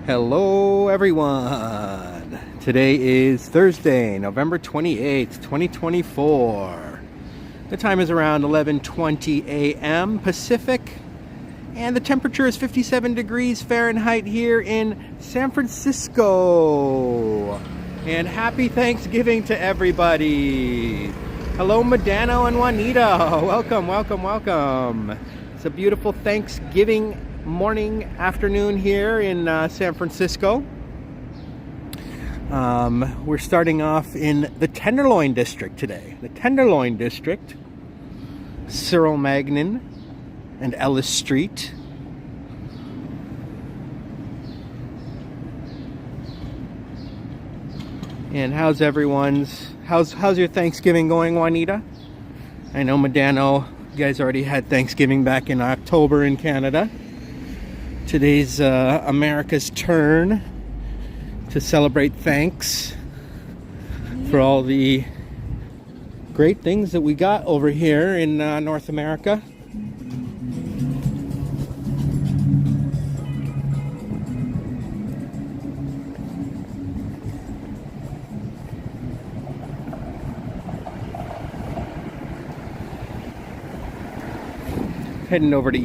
Hello everyone. Today is Thursday, November 28th, 2024. The time is around 11:20 a.m. Pacific, and the temperature is 57 degrees Fahrenheit here in San Francisco. And happy Thanksgiving to everybody. Hello Medano and Juanita. Welcome, welcome, welcome. It's a beautiful Thanksgiving morning, afternoon here in San Francisco. We're starting off in the Tenderloin district today. The Tenderloin district, Cyril Magnin and Ellis Street. And how's your Thanksgiving going, Juanita? I know Medano, you guys already had Thanksgiving back in October in Canada. Today's America's turn to celebrate thanks for all the great things that we got over here in North America. Heading over to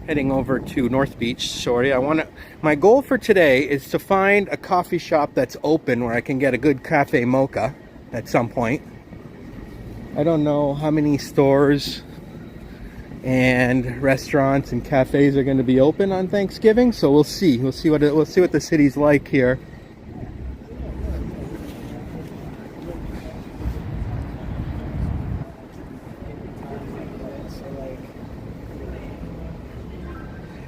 heading over to North Beach. Sorry, my goal for today is to find a coffee shop that's open where I can get a good cafe mocha at some point. I don't know how many stores and restaurants and cafes are going to be open on Thanksgiving, so we'll see. We'll see what the city's like here.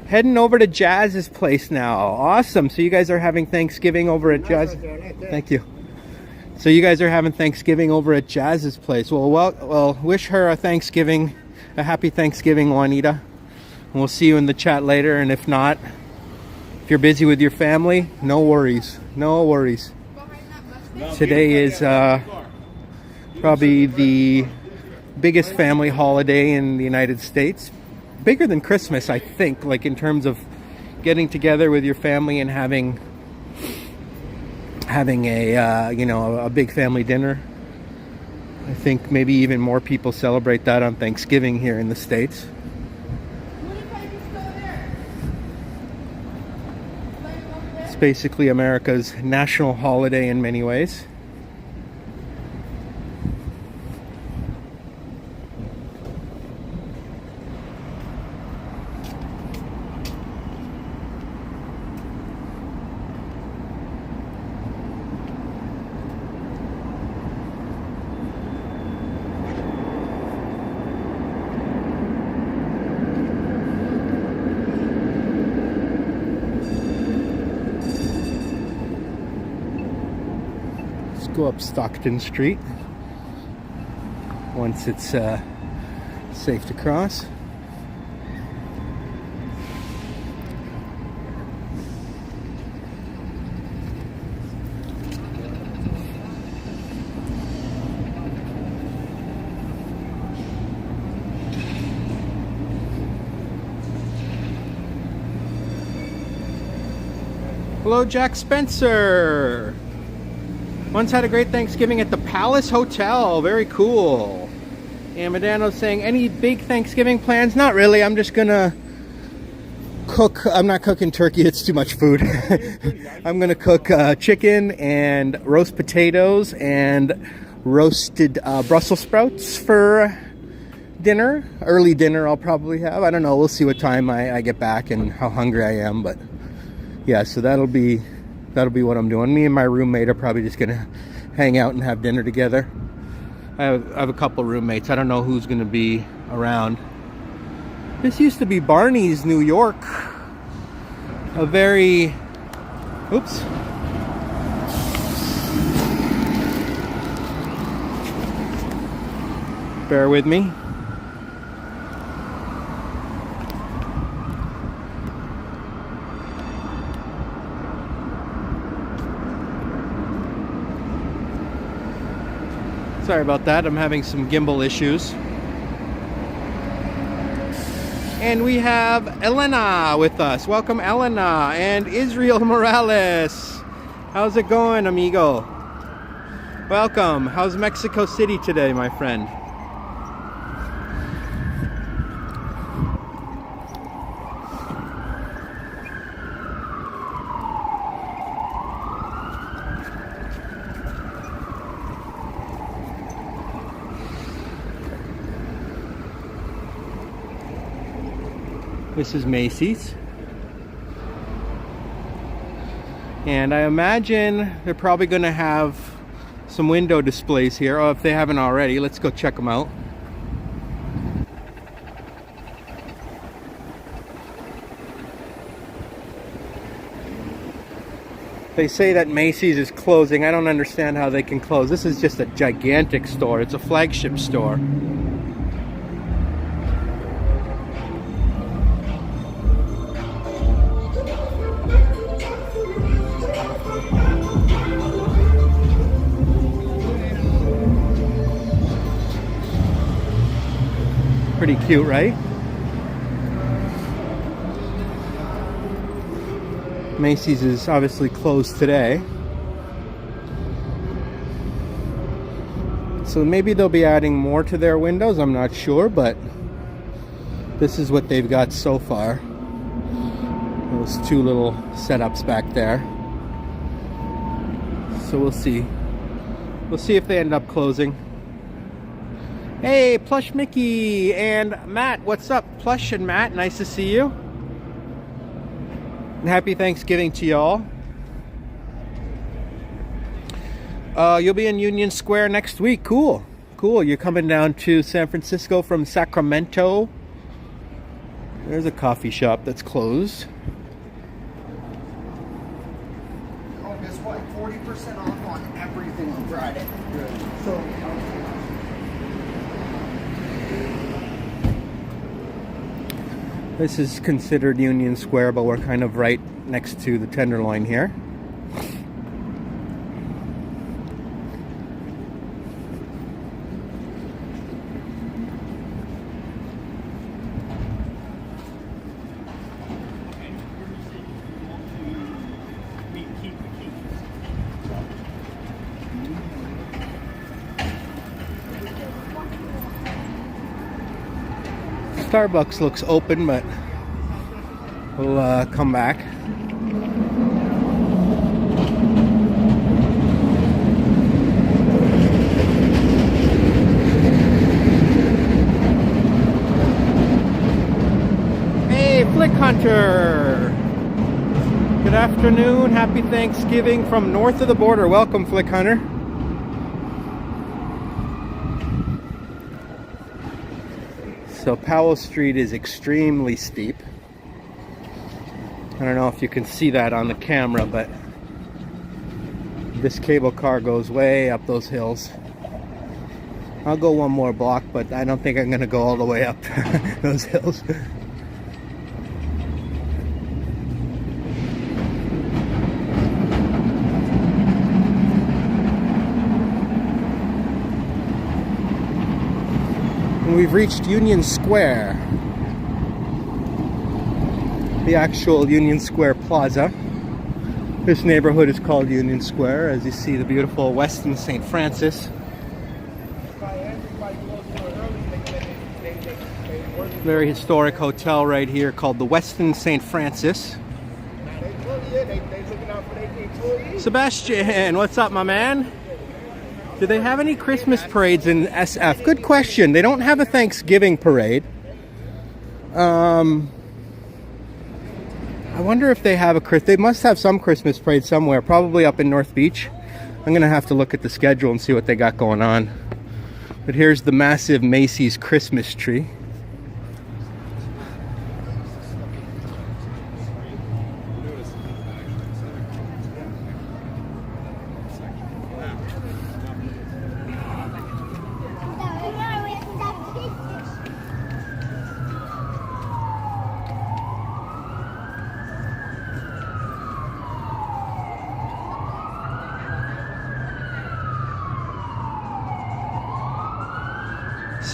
Heading over to Jazz's place now. Awesome. So you guys are having Thanksgiving over at Jazz. Thank you. So you guys are having Thanksgiving over at Jazz's place. Well, wish her a happy Thanksgiving, Juanita. And we'll see you in the chat later. And if not, if you're busy with your family, no worries. No worries. Today is probably the biggest family holiday in the United States. Bigger than Christmas, I think, like in terms of getting together with your family and having a big family dinner. I think maybe even more people celebrate that on Thanksgiving here in the States. It's basically America's national holiday in many ways. Go up Stockton Street once it's safe to cross. Hello, Jack Spencer. Once had a great Thanksgiving at the Palace Hotel. Very cool. And Medano's saying, any big Thanksgiving plans? Not really. I'm just gonna cook. I'm not cooking turkey. It's too much food. I'm gonna cook chicken and roast potatoes and roasted Brussels sprouts for dinner. Early dinner I'll probably have. I don't know. We'll see what time I get back and how hungry I am. But yeah, so that'll be what I'm doing. Me and my roommate are probably just gonna hang out and have dinner together. I have a couple roommates. I don't know who's gonna be around. This used to be Barney's, New York. Oops. Bear with me. Sorry about that, I'm having some gimbal issues. And we have Elena with us. Welcome, Elena. And Israel Morales. How's it going, amigo? Welcome. How's Mexico City today, my friend? This is Macy's. And I imagine they're probably going to have some window displays here. Oh, if they haven't already, let's go check them out. They say that Macy's is closing. I don't understand how they can close. This is just a gigantic store. It's a flagship store. Pretty cute, right? Macy's is obviously closed today. So maybe they'll be adding more to their windows, I'm not sure, but this is what they've got so far. Those two little setups back there. So we'll see. We'll see if they end up closing. Hey, Plush Mickey and Matt, what's up? Plush and Matt, nice to see you. And happy Thanksgiving to y'all. You'll be in Union Square next week. Cool. Cool. You're coming down to San Francisco from Sacramento. There's a coffee shop that's closed. Oh, guess what? 40% off on everything on Friday. So. This is considered Union Square, but we're kind of right next to the Tenderloin here. Starbucks looks open, but we'll come back. Hey, Flick Hunter! Good afternoon, happy Thanksgiving from north of the border. Welcome, Flick Hunter. So Powell Street is extremely steep. I don't know if you can see that on the camera, but this cable car goes way up those hills. I'll go one more block, but I don't think I'm going to go all the way up those hills. We've reached Union Square, the actual Union Square Plaza. This neighborhood is called Union Square, as you see the beautiful Westin St. Francis. Very historic hotel right here called the Westin St. Francis. Sebastian, what's up, my man? Do they have any Christmas parades in SF? Good question. They don't have a Thanksgiving parade. I wonder if they have they must have some Christmas parade somewhere, probably up in North Beach. I'm gonna have to look at the schedule and see what they got going on. But here's the massive Macy's Christmas tree.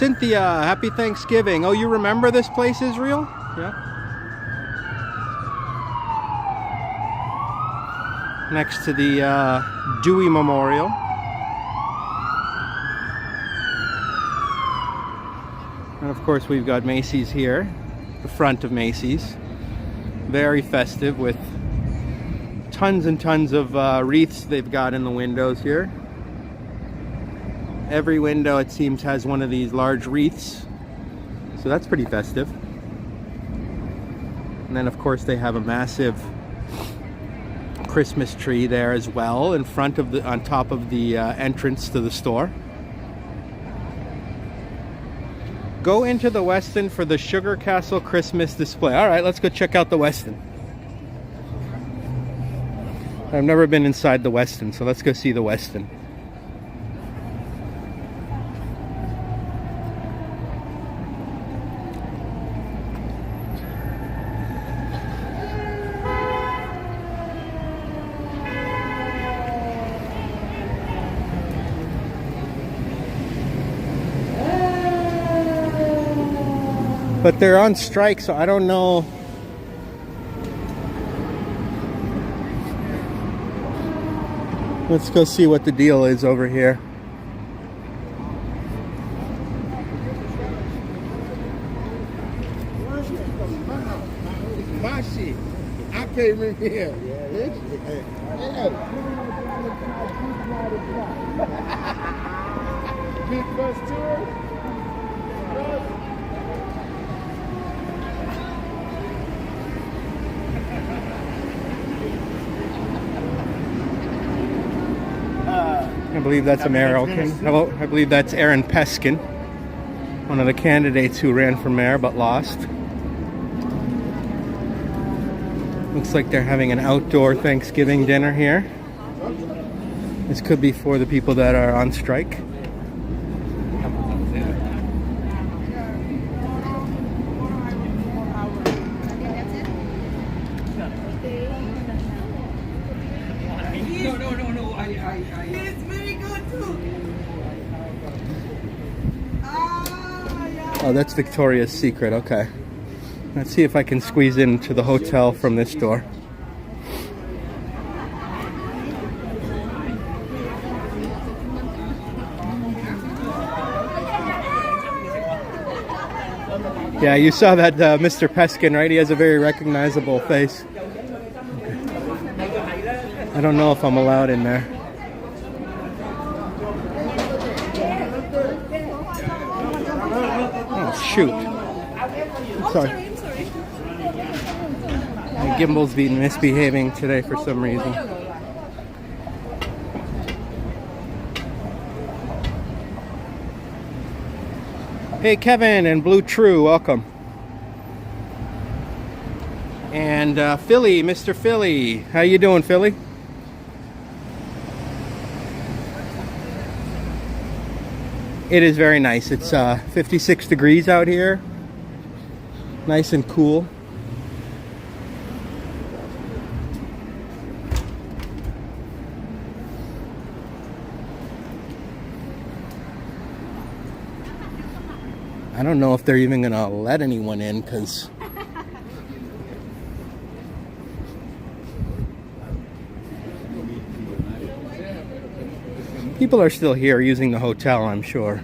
Cynthia, happy Thanksgiving. Oh, you remember this place, Israel? Yeah. Next to the Dewey Memorial. And of course we've got Macy's here, the front of Macy's. Very festive with tons and tons of wreaths they've got in the windows here. Every window, it seems, has one of these large wreaths. So that's pretty festive. And then of course they have a massive Christmas tree there as well in front of the, on top of the entrance to the store. Go into the Westin for the Sugar Castle Christmas display. All right, let's go check out the Westin. I've never been inside the Westin, so let's go see the Westin. But they're on strike, so I don't know. Let's go see what the deal is over here. My shit. I came in here. Big bus tour. I believe that's American. Hello, I believe that's Aaron Peskin, one of the candidates who ran for mayor but lost. Looks like they're having an outdoor Thanksgiving dinner here. This could be for the people that are on strike. Oh, that's Victoria's Secret. Okay. Let's see if I can squeeze into the hotel from this door. Yeah, you saw that Mr. Peskin, right? He has a very recognizable face. I don't know if I'm allowed in there. Oh, shoot. Sorry. My gimbal's been misbehaving today for some reason. Hey, Kevin and Blue True, welcome. And Philly, Mr. Philly. How you doing, Philly? It is very nice. It's 56 degrees out here. Nice and cool. I don't know if they're even gonna let anyone in because people are still here using the hotel, I'm sure.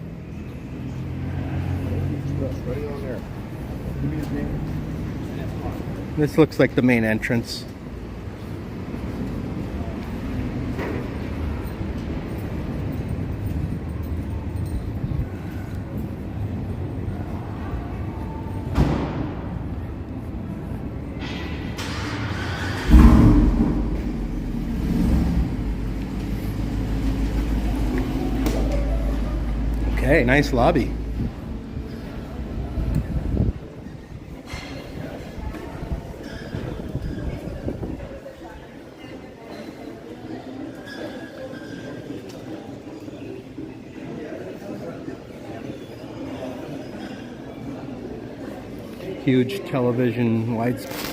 This looks like the main entrance. Okay, nice lobby. Huge television widescreen.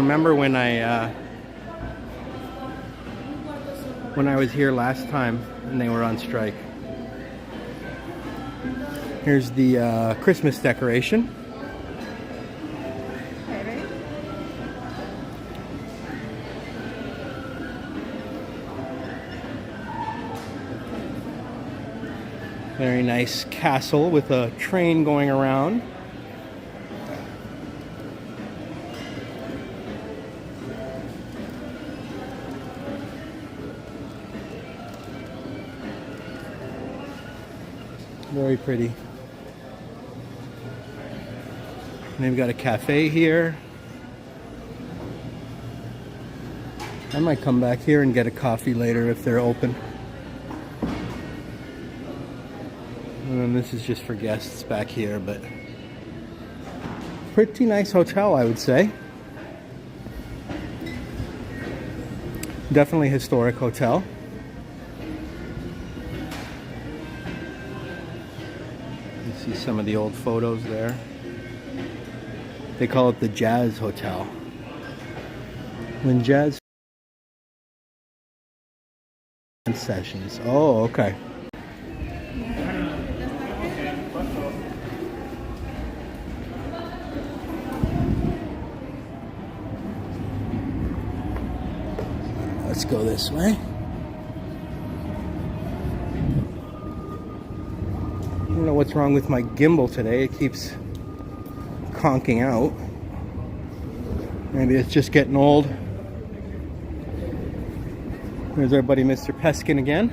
remember when I was here last time and they were on strike. Here's the Christmas decoration. Very nice castle with a train going around. Very pretty. And they've got a cafe here. I might come back here and get a coffee later if they're open. And then this is just for guests back here, but pretty nice hotel, I would say. Definitely historic hotel. You see some of the old photos there. They call it the Jazz Hotel. When jazz sessions. Oh, okay. Let's go this way. I don't know what's wrong with my gimbal today. It keeps conking out. Maybe it's just getting old. There's our buddy Mr. Peskin again.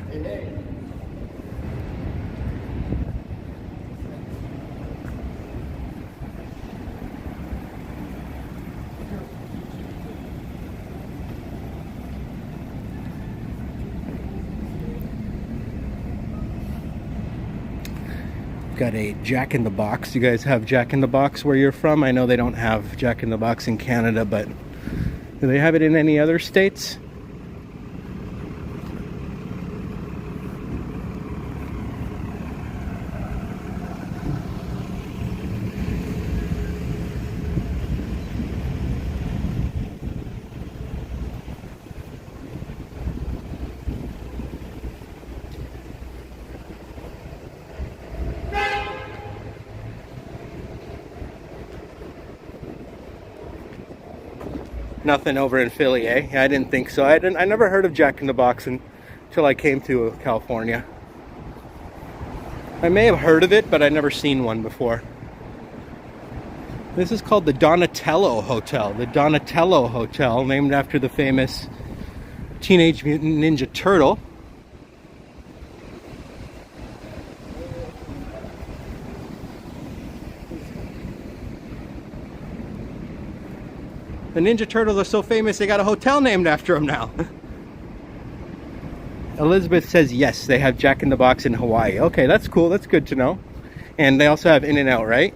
Got a Jack in the Box. You guys have Jack in the Box where you're from? I know they don't have Jack in the Box in Canada, but do they have it in any other states? Nothing over in Philly, eh? Yeah, I didn't think so. I never heard of Jack in the Box until I came to California. I may have heard of it, but I'd never seen one before. This is called the Donatello Hotel. The Donatello Hotel, named after the famous Teenage Mutant Ninja Turtle. The Ninja Turtles are so famous, they got a hotel named after them now. Elizabeth says yes, they have Jack in the Box in Hawaii. Okay, that's cool. That's good to know. And they also have In-N-Out, right?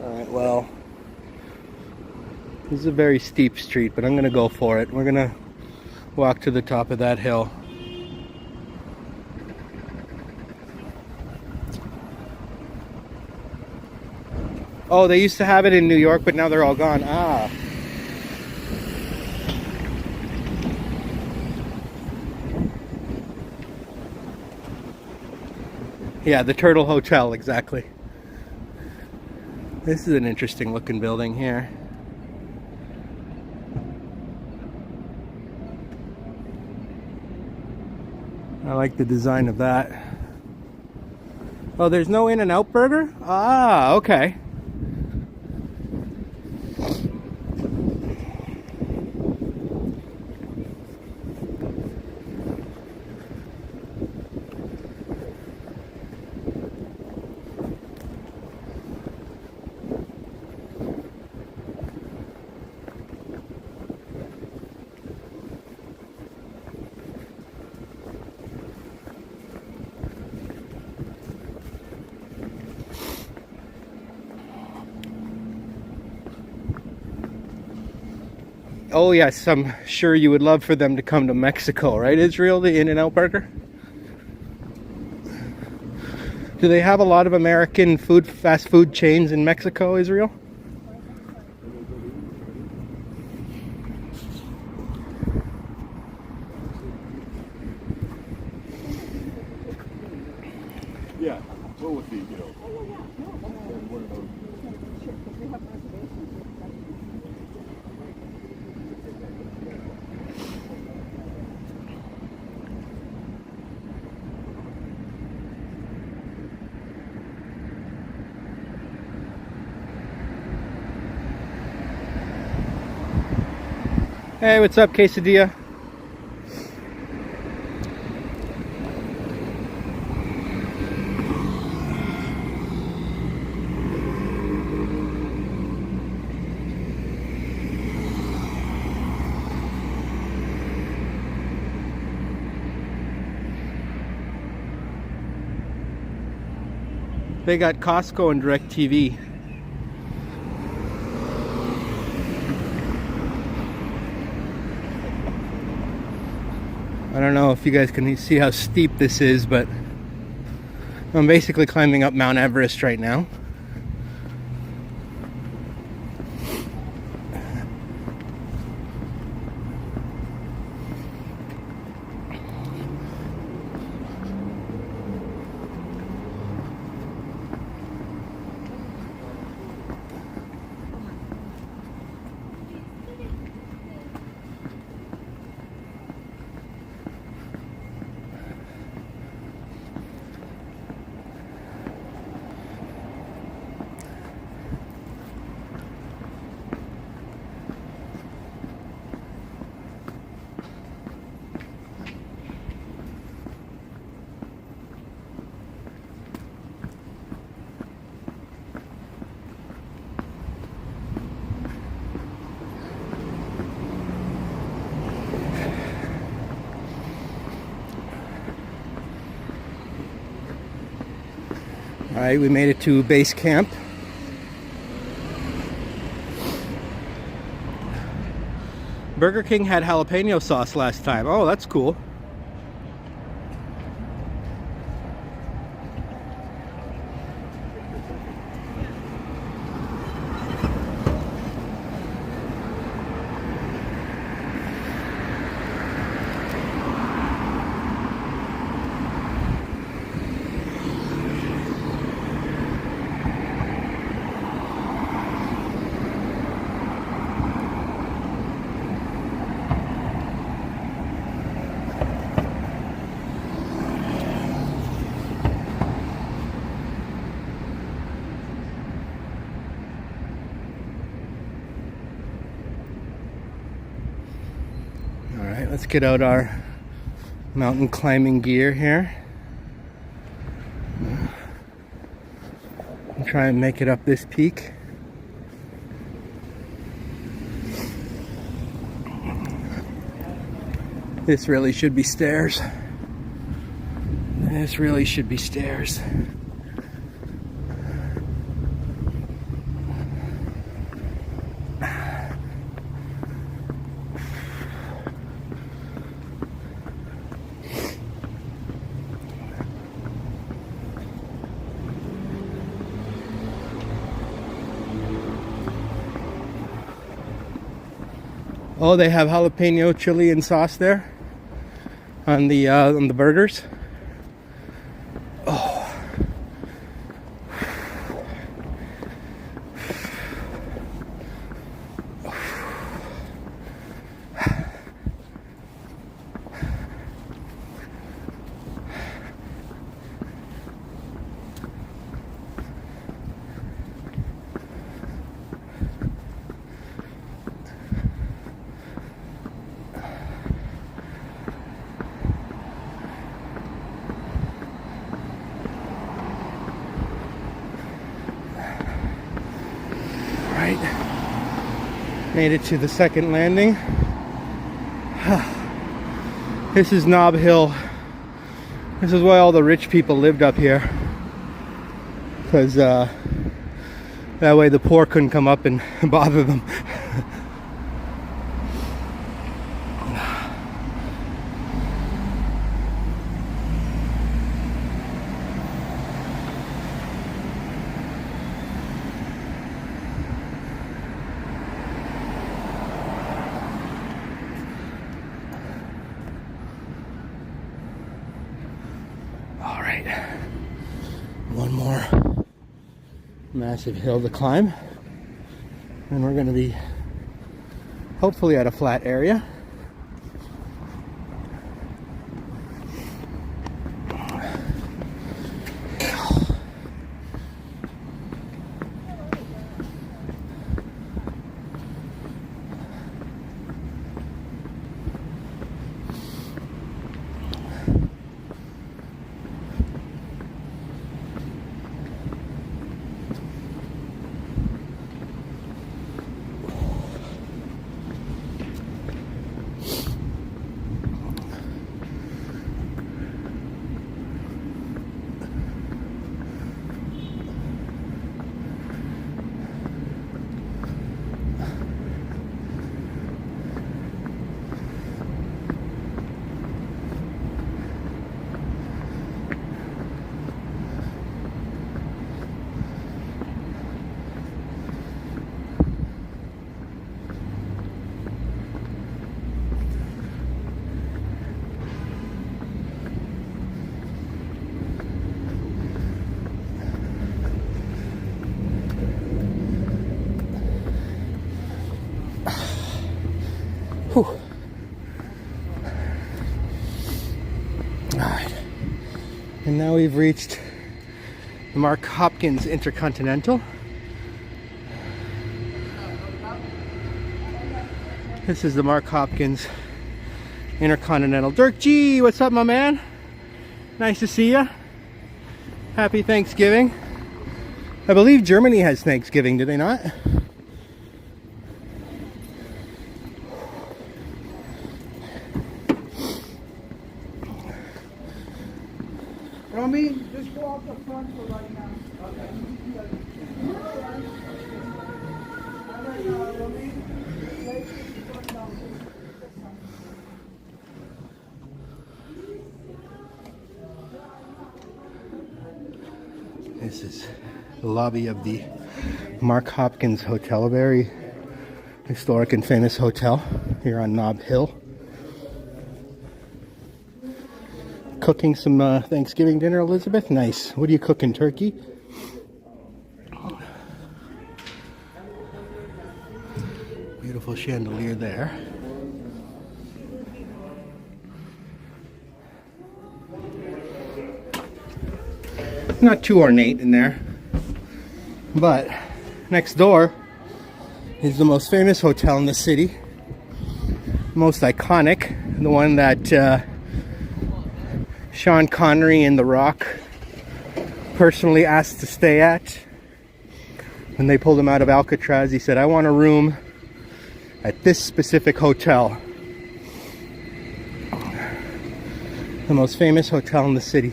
Alright, well, this is a very steep street, but I'm going to go for it. We're going to walk to the top of that hill. Oh, they used to have it in New York, but now they're all gone. Ah. Yeah, the Turtle Hotel, exactly. This is an interesting looking building here. I like the design of that. Oh, there's no In-N-Out burger? Ah, okay. Oh yes, I'm sure you would love for them to come to Mexico, right, Israel, the In-N-Out Burger? Do they have a lot of American fast food chains in Mexico, Israel? Yeah, what would be, you know? Hey, what's up, Quesadilla? They got Costco and DirecTV. I don't know if you guys can see how steep this is, but I'm basically climbing up Mount Everest right now. Alright, we made it to base camp. Burger King had jalapeno sauce last time. Oh, that's cool. Alright, let's get out our mountain climbing gear here. And try and make it up this peak. This really should be stairs. This really should be stairs. Oh, they have jalapeno chili and sauce there on the burgers. Oh. Made it to the second landing. This is Nob Hill. This is why all the rich people lived up here, because that way the poor couldn't come up and bother them. massive hill to climb. And we're going to be hopefully at a flat area. Whew. Alright. And now we've reached the Mark Hopkins Intercontinental. This is the Mark Hopkins Intercontinental. Dirk G, what's up, my man? Nice to see ya. Happy Thanksgiving. I believe Germany has Thanksgiving, do they not? Romy, just go out the front for right now. Okay. This is the lobby of the Mark Hopkins Hotel, a very historic and famous hotel here on Nob Hill. Cooking some Thanksgiving dinner, Elizabeth? Nice. What are you cooking, turkey? Beautiful chandelier there. Not too ornate in there, but next door is the most famous hotel in the city, most iconic, the one that Sean Connery in The Rock personally asked to stay at. When they pulled him out of Alcatraz, he said, I want a room at this specific hotel. The most famous hotel in the city.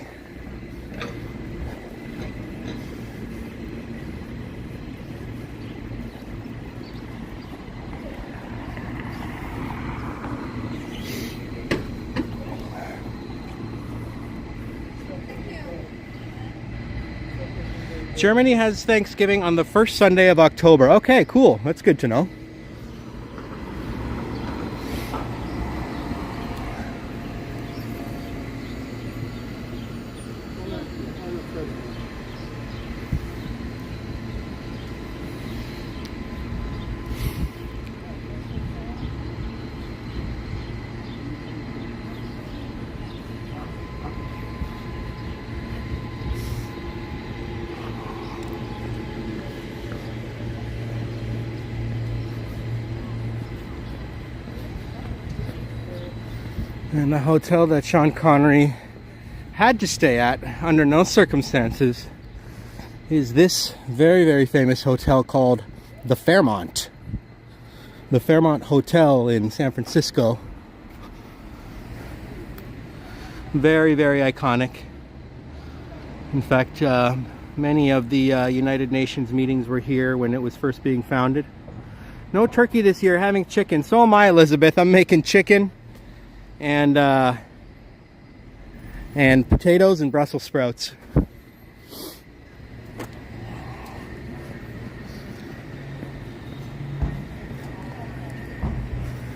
Germany has Thanksgiving on the first Sunday of October. Okay, cool. That's good to know. And the hotel that Sean Connery had to stay at under no circumstances is this very, very famous hotel called the Fairmont. The Fairmont Hotel in San Francisco. Very, very iconic. In fact, many of the United Nations meetings were here when it was first being founded. No turkey this year, having chicken. So am I, Elizabeth. I'm making chicken. And potatoes and Brussels sprouts.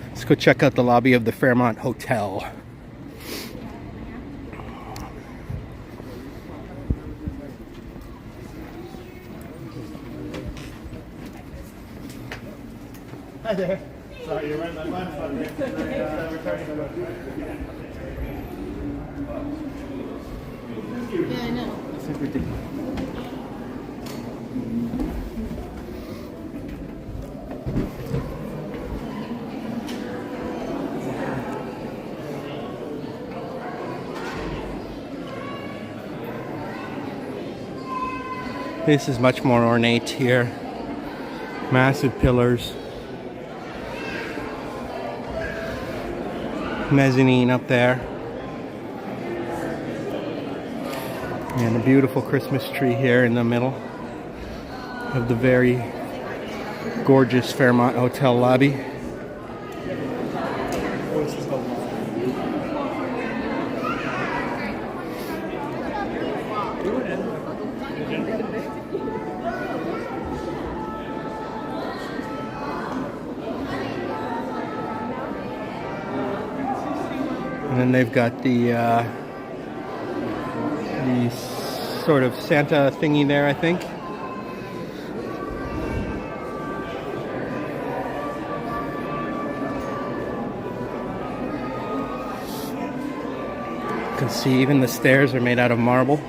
Let's go check out the lobby of the Fairmont Hotel. Hi there. Sorry, you're right. My mind's not there. Yeah, I know. It's like ridiculous. This is much more ornate here. Massive pillars. Mezzanine up there. And a beautiful Christmas tree here in the middle of the very gorgeous Fairmont Hotel lobby. And then they've got the sort of Santa thingy there, I think. You can see even the stairs are made out of marble.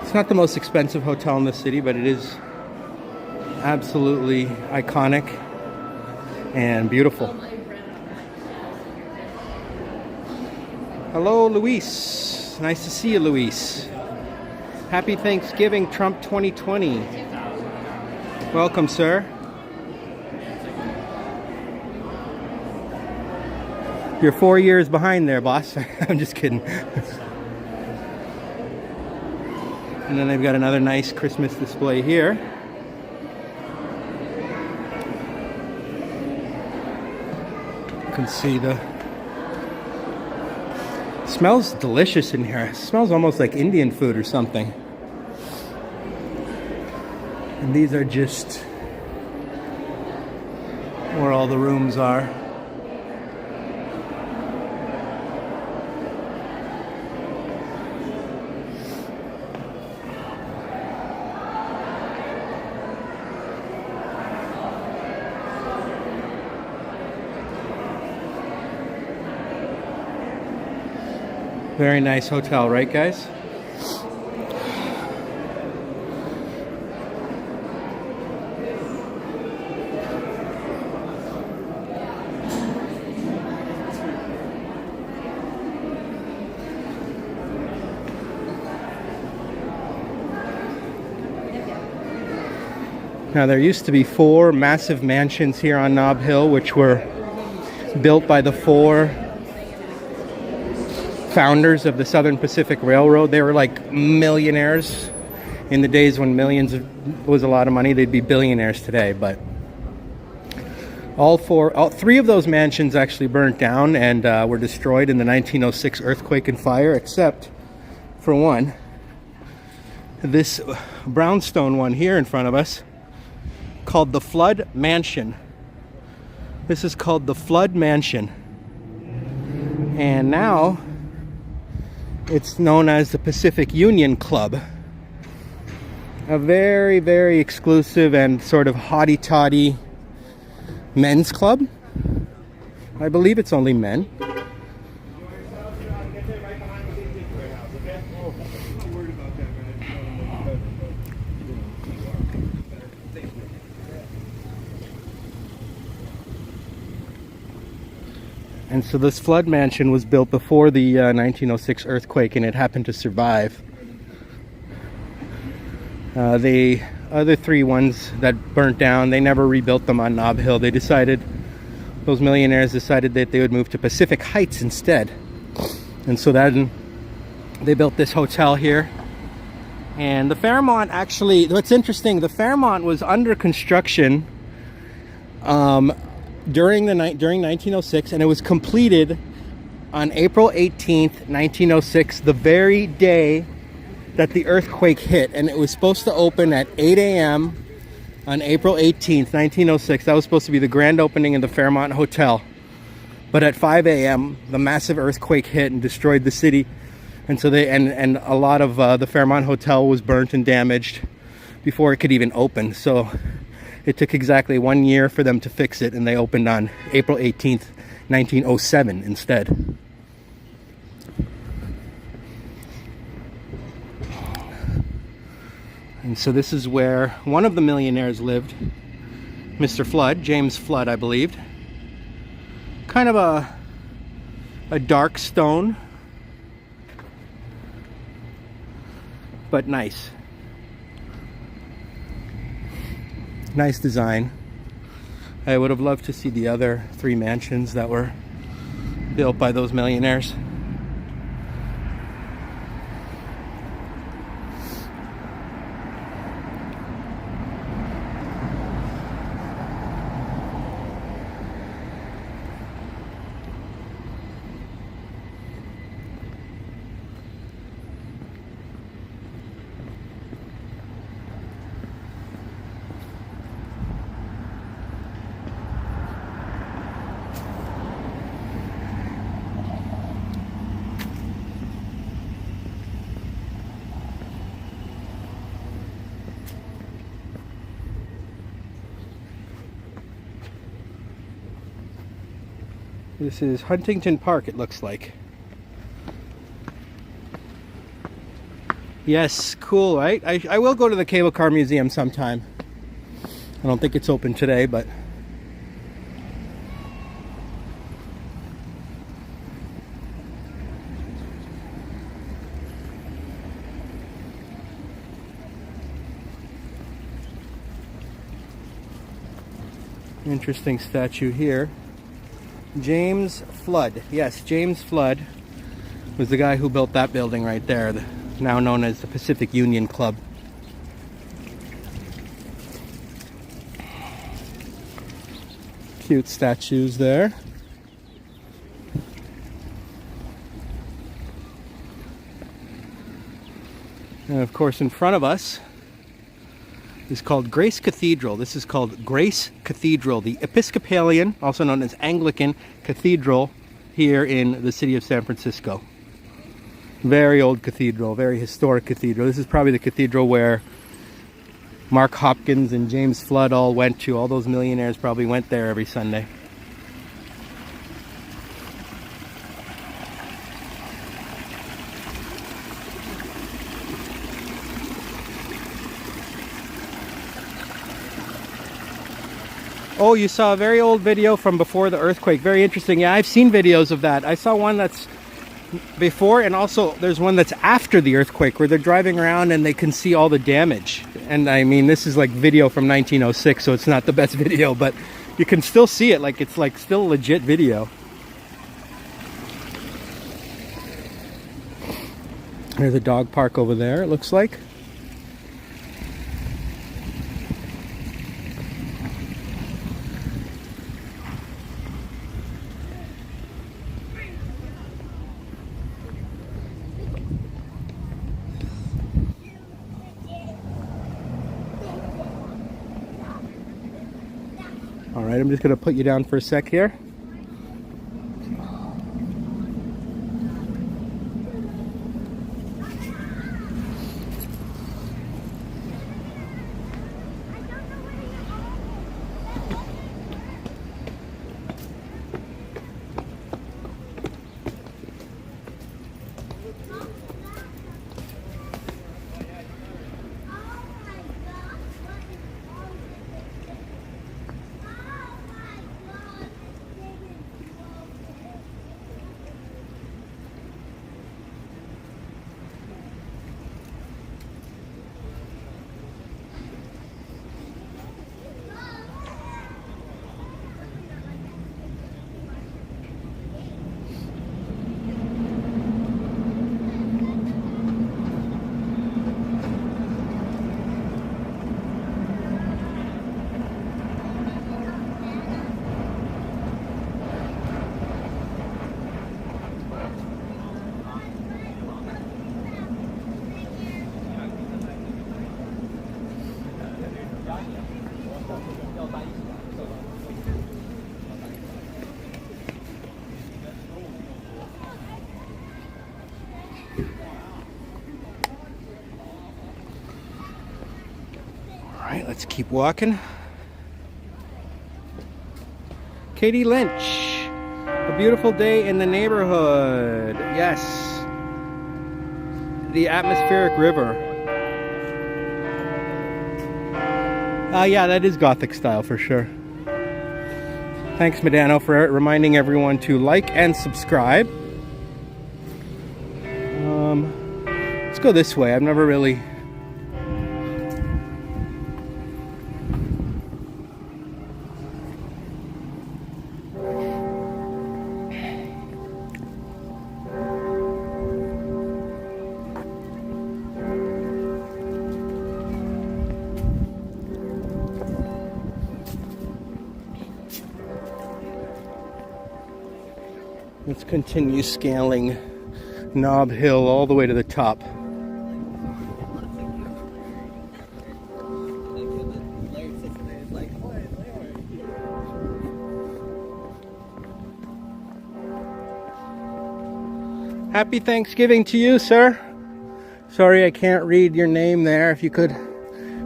It's not the most expensive hotel in the city, but it is absolutely iconic and beautiful. Hello, Luis. Nice to see you, Luis. Happy Thanksgiving, Trump 2020. Welcome, sir. You're 4 years behind there, boss. I'm just kidding. And then they've got another nice Christmas display here. You can see the smells delicious in here. It smells almost like Indian food or something. And these are just where all the rooms are. Very nice hotel, right, guys? Now, there used to be 4 massive mansions here on Nob Hill, which were built by the 4 founders of the Southern Pacific Railroad. They were like millionaires in the days when millions was a lot of money. They'd be billionaires today, but all 3 of those mansions actually burnt down and were destroyed in the 1906 earthquake and fire, except for one. This brownstone one here in front of us, called the Flood Mansion. This is called the Flood Mansion. And now it's known as the Pacific Union Club. A very, very exclusive and sort of haughty-toddy men's club. I believe it's only men. And so this Flood Mansion was built before the 1906 earthquake, and it happened to survive. The other 3 ones that burnt down, they never rebuilt them on Nob Hill. Those millionaires decided that they would move to Pacific Heights instead. And so then they built this hotel here. And the Fairmont, actually, what's interesting, the Fairmont was under construction during 1906, and it was completed on April 18th, 1906, the very day that the earthquake hit. And it was supposed to open at 8 a.m. on April 18th, 1906. That was supposed to be the grand opening of the Fairmont Hotel. But at 5 a.m., the massive earthquake hit and destroyed the city. And so and a lot of the Fairmont Hotel was burnt and damaged before it could even open. So it took exactly 1 year for them to fix it, and they opened on April 18th, 1907 instead. And so this is where one of the millionaires lived, Mr. Flood, James Flood, I believed. Kind of a dark stone, but nice. Nice design. I would have loved to see the other 3 mansions that were built by those millionaires. This is Huntington Park, it looks like. Yes, cool, right? I will go to the Cable Car Museum sometime. I don't think it's open today, but... Interesting statue here. James Flood. Yes, James Flood was the guy who built that building right there, now known as the Pacific Union Club. Cute statues there. And of course, in front of us is called Grace Cathedral. This is called Grace Cathedral, the Episcopalian, also known as Anglican Cathedral here in the city of San Francisco. Very old cathedral, very historic cathedral. This is probably the cathedral where Mark Hopkins and James Flood all went to. All those millionaires probably went there every Sunday. Oh, you saw a very old video from before the earthquake. Very interesting. Yeah, I've seen videos of that. I saw one that's before, and also there's one that's after the earthquake where they're driving around and they can see all the damage. And I mean, this is like video from 1906, so it's not the best video, but you can still see it. Like, it's like still legit video. There's a dog park over there, it looks like. Alright, I'm just going to put you down for a sec here. All right, let's keep walking. Katie Lynch. A beautiful day in the neighborhood. Yes. The atmospheric river. Yeah, that is Gothic style for sure. Thanks, Medano, for reminding everyone to like and subscribe. Let's go this way. I've never really... Let's continue scaling Nob Hill all the way to the top. Happy Thanksgiving to you, sir. Sorry I can't read your name there. If you could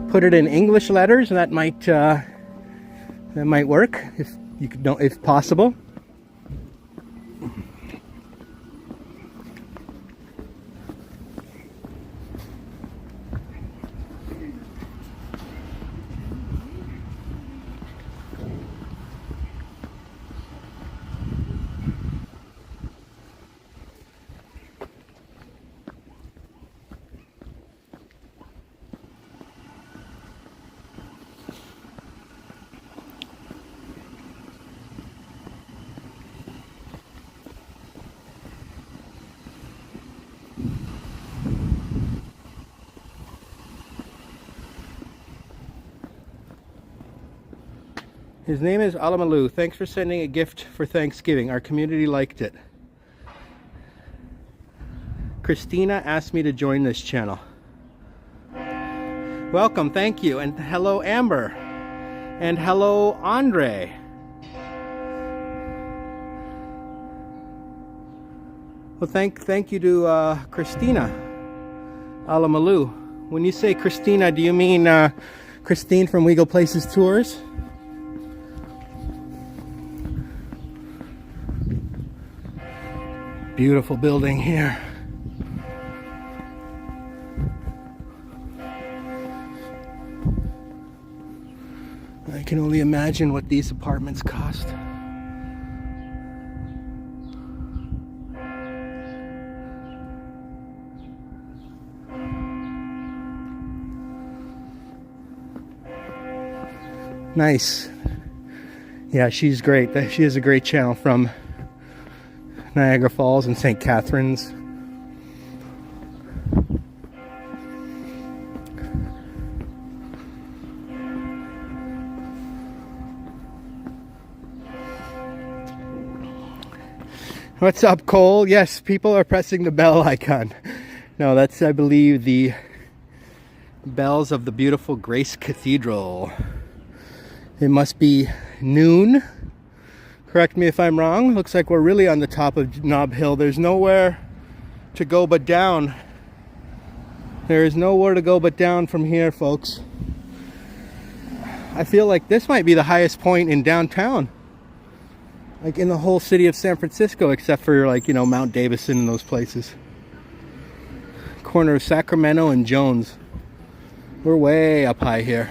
put it in English letters, that might work if you could, if possible. His name is Alamalu. Thanks for sending a gift for Thanksgiving. Our community liked it. Christina asked me to join this channel. Welcome, thank you. And hello, Amber. And hello, Andre. Well, thank you to Christina Alamalu. When you say Christina, do you mean Christine from We Go Places Tours? Beautiful building here. I can only imagine what these apartments cost. Nice. Yeah, she's great. She has a great channel from Niagara Falls and St. Catharines. What's up, Cole? Yes, people are pressing the bell icon. No, that's, I believe, the bells of the beautiful Grace Cathedral. It must be noon. Correct me if I'm wrong. Looks like we're really on the top of Nob Hill. There's nowhere to go but down. There is nowhere to go but down from here, folks. I feel like this might be the highest point in downtown. Like in the whole city of San Francisco, except for, like, you know, Mount Davison and those places. Corner of Sacramento and Jones. We're way up high here.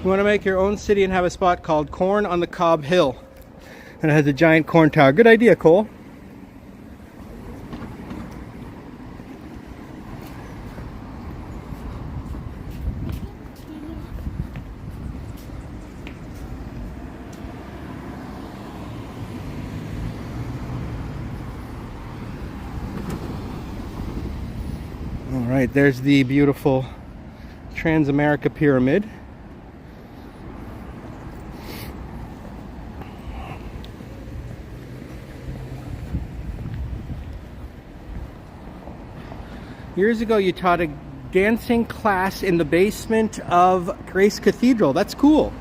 You want to make your own city and have a spot called Corn on the Cob Hill. And it has a giant corn tower. Good idea, Cole. right, there's the beautiful Transamerica Pyramid. Years ago, you taught a dancing class in the basement of Grace Cathedral. That's cool.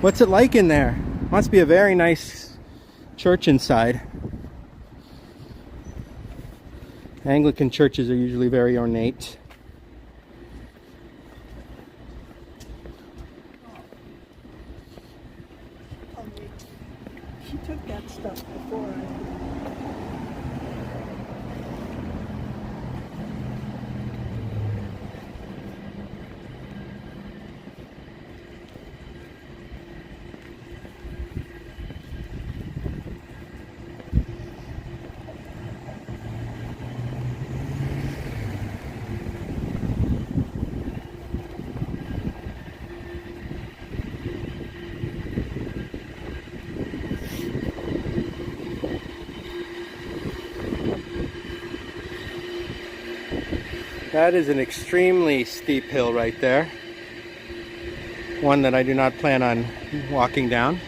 What's it like in there? Must be a very nice church inside. Anglican churches are usually very ornate. She took that stuff before. That is an extremely steep hill right there. One that I do not plan on walking down.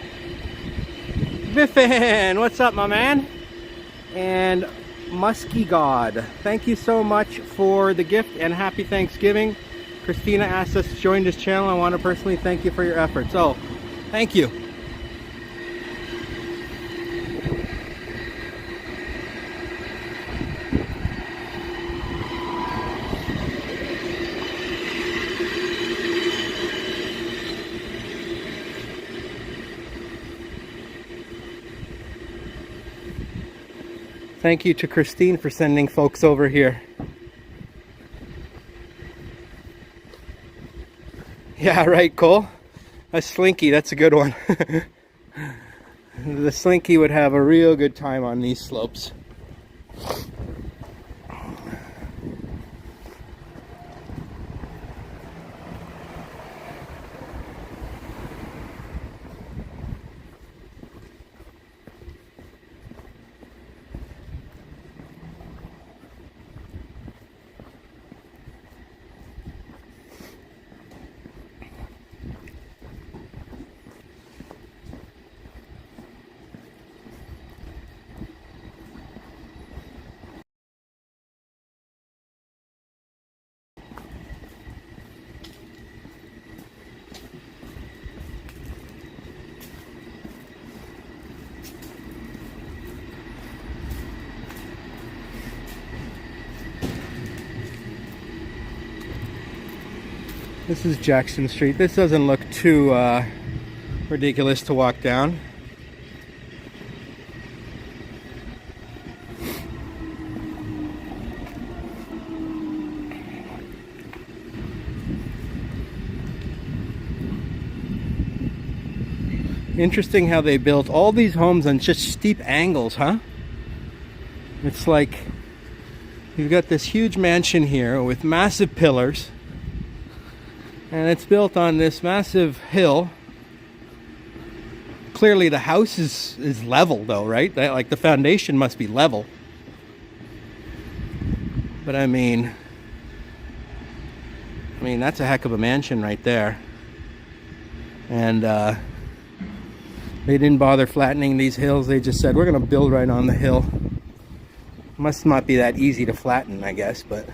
Biffin, what's up, my man? And Musky God, thank you so much for the gift and happy Thanksgiving. Christina asked us to join this channel. I want to personally thank you for your efforts. Oh, thank you. Thank you to Christine for sending folks over here. Yeah, right, Cole. A slinky, that's a good one. The slinky would have a real good time on these slopes. This is Jackson Street. This doesn't look too ridiculous to walk down. Interesting how they built all these homes on just steep angles, huh? It's like you've got this huge mansion here with massive pillars. And it's built on this massive hill. Clearly the house is level though, right? Like the foundation must be level. But I mean that's a heck of a mansion right there. And they didn't bother flattening these hills. They just said, we're gonna build right on the hill. Must not be that easy to flatten, I guess, but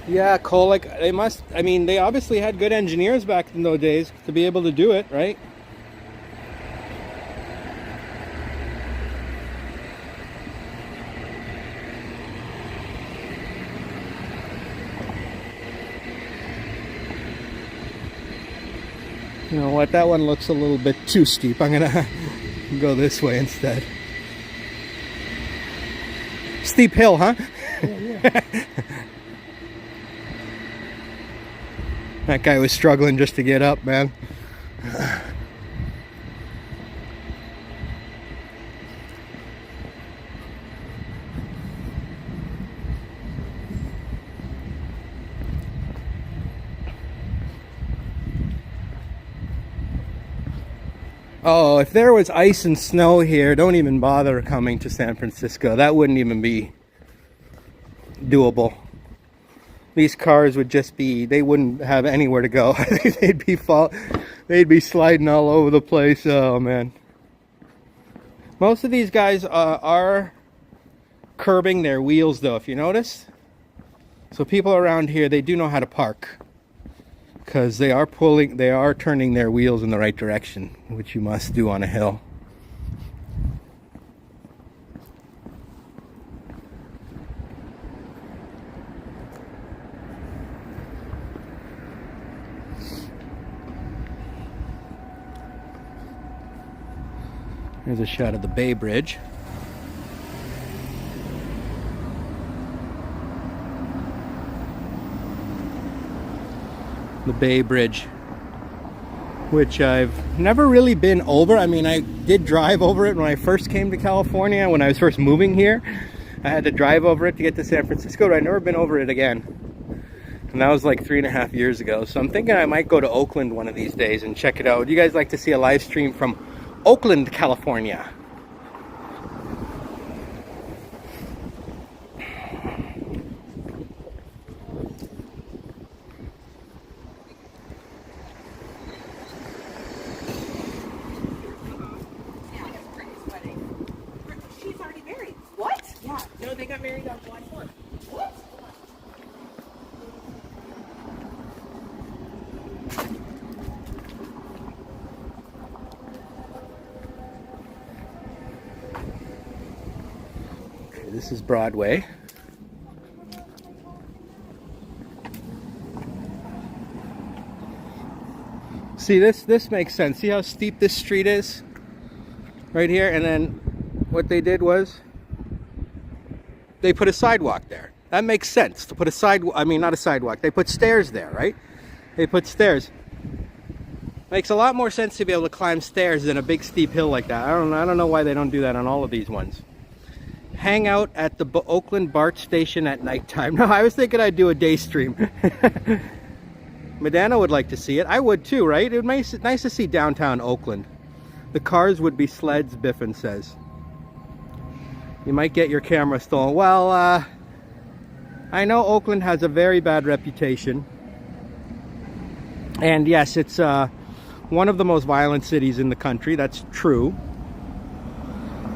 yeah, Cole, like they obviously had good engineers back in those days to be able to do it, right? You know what? That one looks a little bit too steep. I'm gonna go this way instead. Steep hill, huh? Yeah. That guy was struggling just to get up, man. Oh, if there was ice and snow here, don't even bother coming to San Francisco. That wouldn't even be doable. These cars would just be, they wouldn't have anywhere to go. They'd be sliding all over the place. Oh, man. Most of these guys are curbing their wheels, though, if you notice. So people around here, they do know how to park. Because they are turning their wheels in the right direction, which you must do on a hill. Here's a shot of the Bay Bridge. The Bay Bridge, which I've never really been over. I mean, I did drive over it when I first came to California. When I was first moving here, I had to drive over it to get to San Francisco, but I've never been over it again. And that was like 3.5 years ago. So I'm thinking I might go to Oakland one of these days and check it out. Would you guys like to see a live stream from Oakland, California? No, they got married on July 4th. What? Okay, this is Broadway. See, this makes sense. See how steep this street is? Right here, and then what they did was they put a sidewalk there. That makes sense to put a sidewalk. I mean, not a sidewalk. They put stairs there, right? They put stairs. Makes a lot more sense to be able to climb stairs than a big steep hill like that. I don't know why they don't do that on all of these ones. Hang out at the Oakland BART station at nighttime. No, I was thinking I'd do a day stream. Madonna would like to see it. I would too, right? It would be nice to see downtown Oakland. The cars would be sleds, Biffin says. You might get your camera stolen. Well, I know Oakland has a very bad reputation. And yes, it's one of the most violent cities in the country. That's true.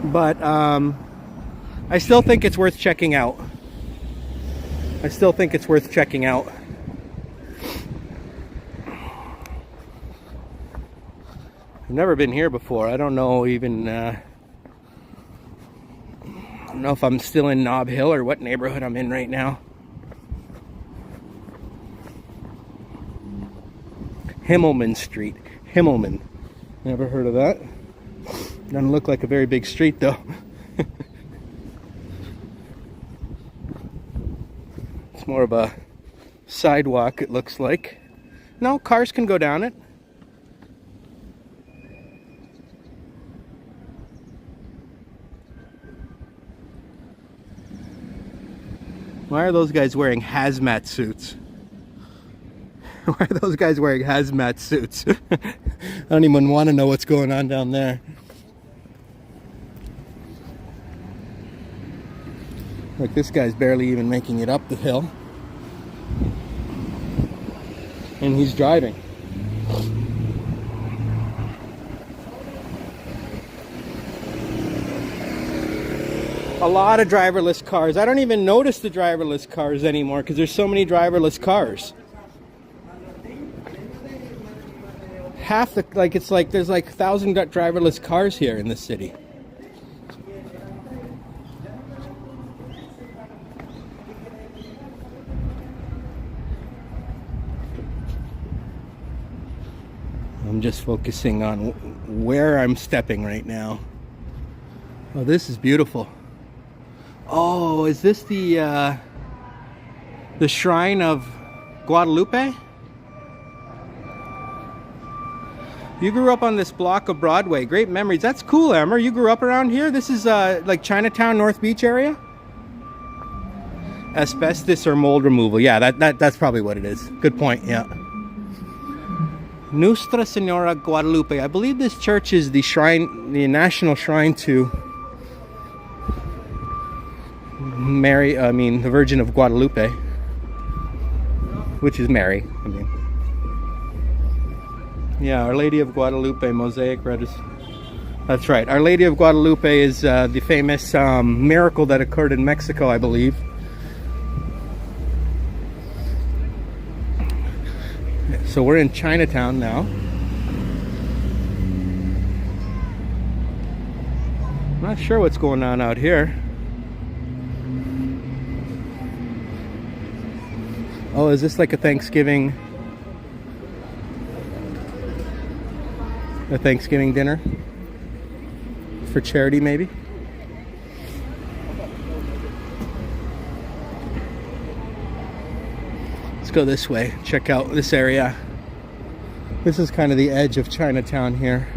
But I still think it's worth checking out. I've never been here before. I don't know even... I don't know if I'm still in Nob Hill or what neighborhood I'm in right now. Himmelman Street. Himmelman. Never heard of that. Doesn't look like a very big street though. It's more of a sidewalk, it looks like. No, cars can go down it. Why are those guys wearing hazmat suits? Why are those guys wearing hazmat suits? I don't even want to know what's going on down there. Look, this guy's barely even making it up the hill. And he's driving. A lot of driverless cars. I don't even notice the driverless cars anymore because there's so many driverless cars. Half the, like, it's like there's like 1,000 driverless cars here in the city. I'm just focusing on where I'm stepping right now. Oh, this is beautiful. Oh, is this the shrine of Guadalupe? You grew up on this block of Broadway. Great memories. That's cool, Emmer. You grew up around here? This is like Chinatown, North Beach area? Asbestos or mold removal. Yeah, that's probably what it is. Good point, yeah. Nuestra Senora Guadalupe. I believe this church is the shrine, the national shrine to Mary, the Virgin of Guadalupe. Which is Mary, I mean. Yeah, Our Lady of Guadalupe Mosaic Registry. That's right. Our Lady of Guadalupe is the famous miracle that occurred in Mexico, I believe. So we're in Chinatown now. I'm not sure what's going on out here. Oh, is this like a Thanksgiving dinner? For charity, maybe? Let's go this way, check out this area. This is kind of the edge of Chinatown here.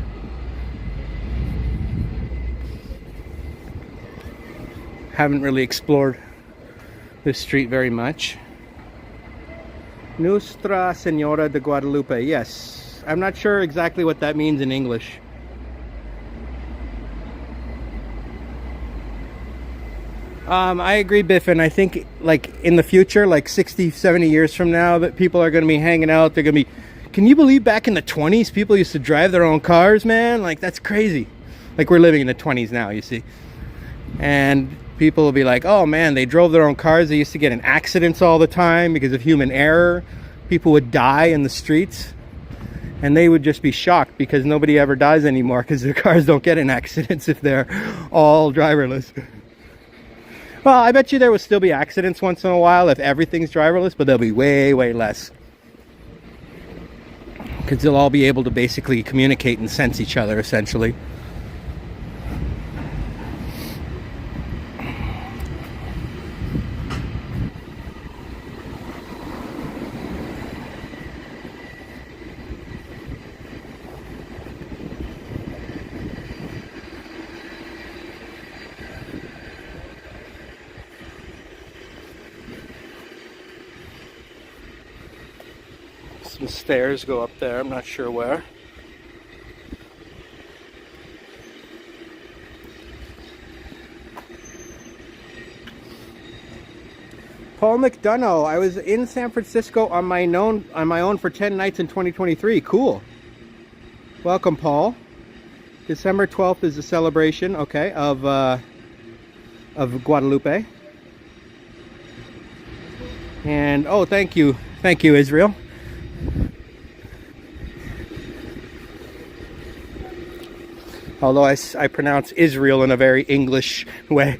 Haven't really explored this street very much. Nuestra Senora de Guadalupe, yes. I'm not sure exactly what that means in English. I agree, Biffin. I think like in the future, like 60, 70 years from now, that people are going to be hanging out. They're going to be, can you believe back in the 20s, people used to drive their own cars, man? Like, that's crazy. Like, we're living in the 20s now, you see. And people will be like, oh man, they drove their own cars. They used to get in accidents all the time because of human error. People would die in the streets. And they would just be shocked because nobody ever dies anymore because their cars don't get in accidents if they're all driverless. Well, I bet you there will still be accidents once in a while if everything's driverless, but they'll be way, way less. Because they'll all be able to basically communicate and sense each other, essentially. Some stairs go up there, I'm not sure where. Paul McDonough, I was in San Francisco on my own for 10 nights in 2023. Cool. Welcome, Paul. December 12th is the celebration, okay, of Guadalupe. And oh, thank you, Israel. Although I pronounce Israel in a very English way.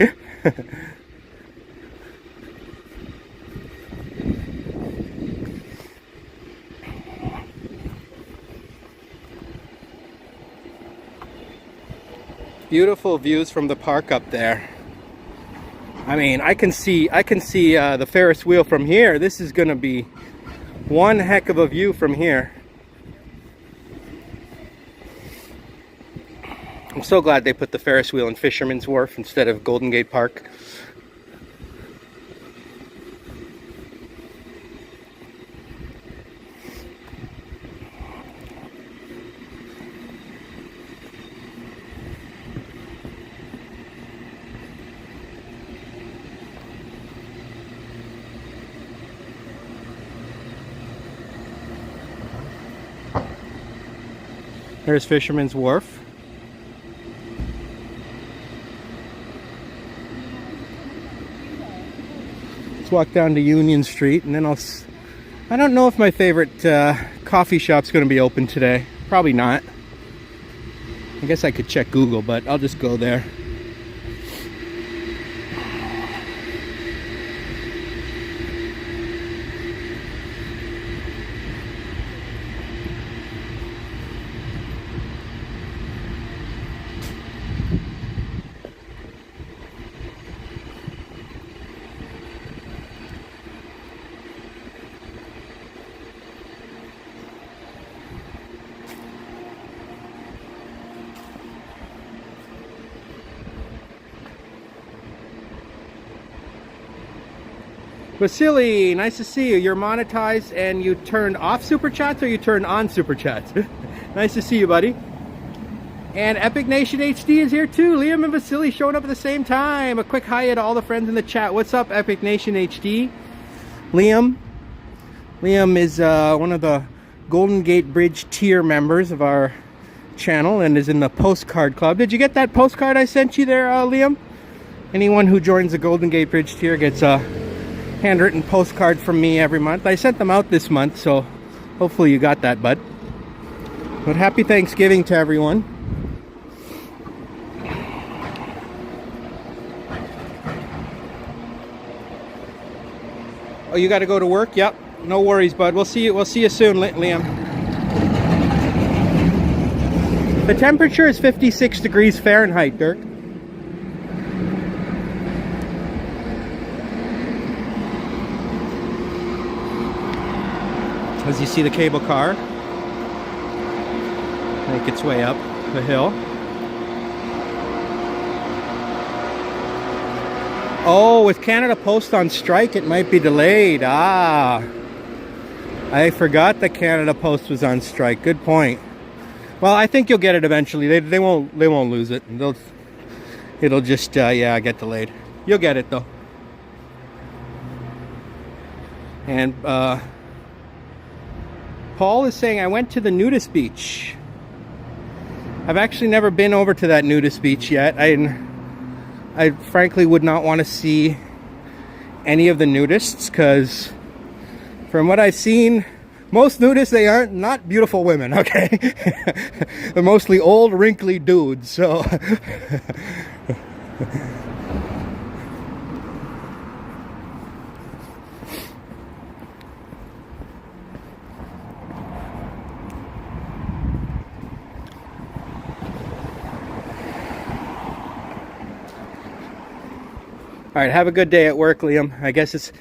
Beautiful views from the park up there. I mean, I can see the Ferris wheel from here. This is gonna be one heck of a view from here. I'm so glad they put the Ferris wheel in Fisherman's Wharf instead of Golden Gate Park. There's Fisherman's Wharf. Let's walk down to Union Street, and then I don't know if my favorite coffee shop's going to be open today. Probably not. I guess I could check Google, but I'll just go there. Vasily, nice to see you. You're monetized and you turned off Super Chats or you turned on Super Chats? Nice to see you, buddy. And Epic Nation HD is here too. Liam and Vasily showing up at the same time. A quick hi to all the friends in the chat. What's up, Epic Nation HD? Liam is one of the Golden Gate Bridge tier members of our channel and is in the postcard club. Did you get that postcard I sent you there, Liam? Anyone who joins the Golden Gate Bridge tier gets a handwritten postcard from me every month. I sent them out this month, so hopefully you got that, bud. But happy Thanksgiving to everyone. Oh, you got to go to work? Yep. No worries, bud. We'll see you soon, Liam. The temperature is 56 degrees Fahrenheit, Dirk. As you see the cable car make its way up the hill. Oh, with Canada Post on strike, it might be delayed. Ah, I forgot that Canada Post was on strike. Good point. Well, I think you'll get it eventually. They won't lose it. It'll just yeah, get delayed. You'll get it though. And Paul is saying, I went to the nudist beach. I've actually never been over to that nudist beach yet. I frankly would not want to see any of the nudists because from what I've seen, most nudists, they aren't not beautiful women, okay? They're mostly old, wrinkly dudes, so... All right, have a good day at work, Liam. I guess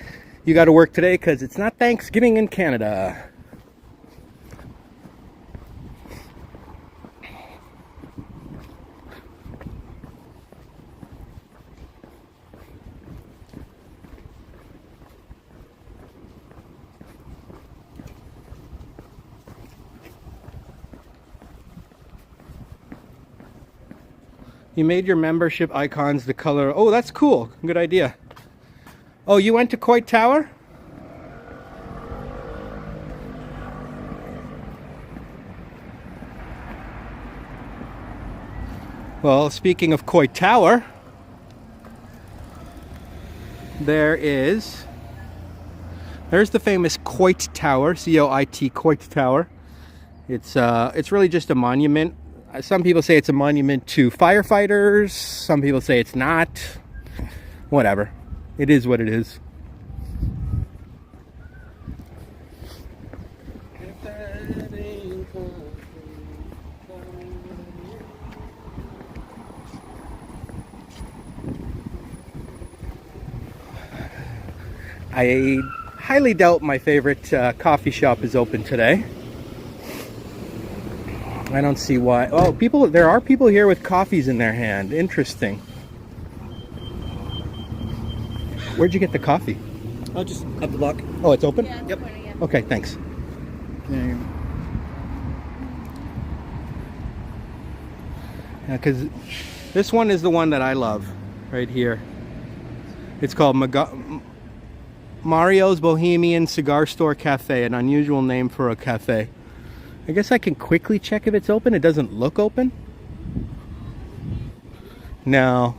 you got to work today because it's not Thanksgiving in Canada. You made your membership icons the color. Oh, that's cool. Good idea. Oh, you went to Coit Tower? Well, speaking of Coit Tower, there's the famous Coit Tower, C-O-I-T, Coit Tower. It's really just a monument. Some people say it's a monument to firefighters. Some people say it's not. Whatever. It is what it is. I highly doubt my favorite coffee shop is open today. I don't see why. Oh, there are people here with coffees in their hand. Interesting. Where'd you get the coffee? Oh, just up the block. Oh, it's open? Yeah, Yep. Okay, thanks. Yeah. Yeah, because this one is the one that I love, right here. It's called Mario's Bohemian Cigar Store Cafe, an unusual name for a cafe. I guess I can quickly check if it's open. It doesn't look open. No,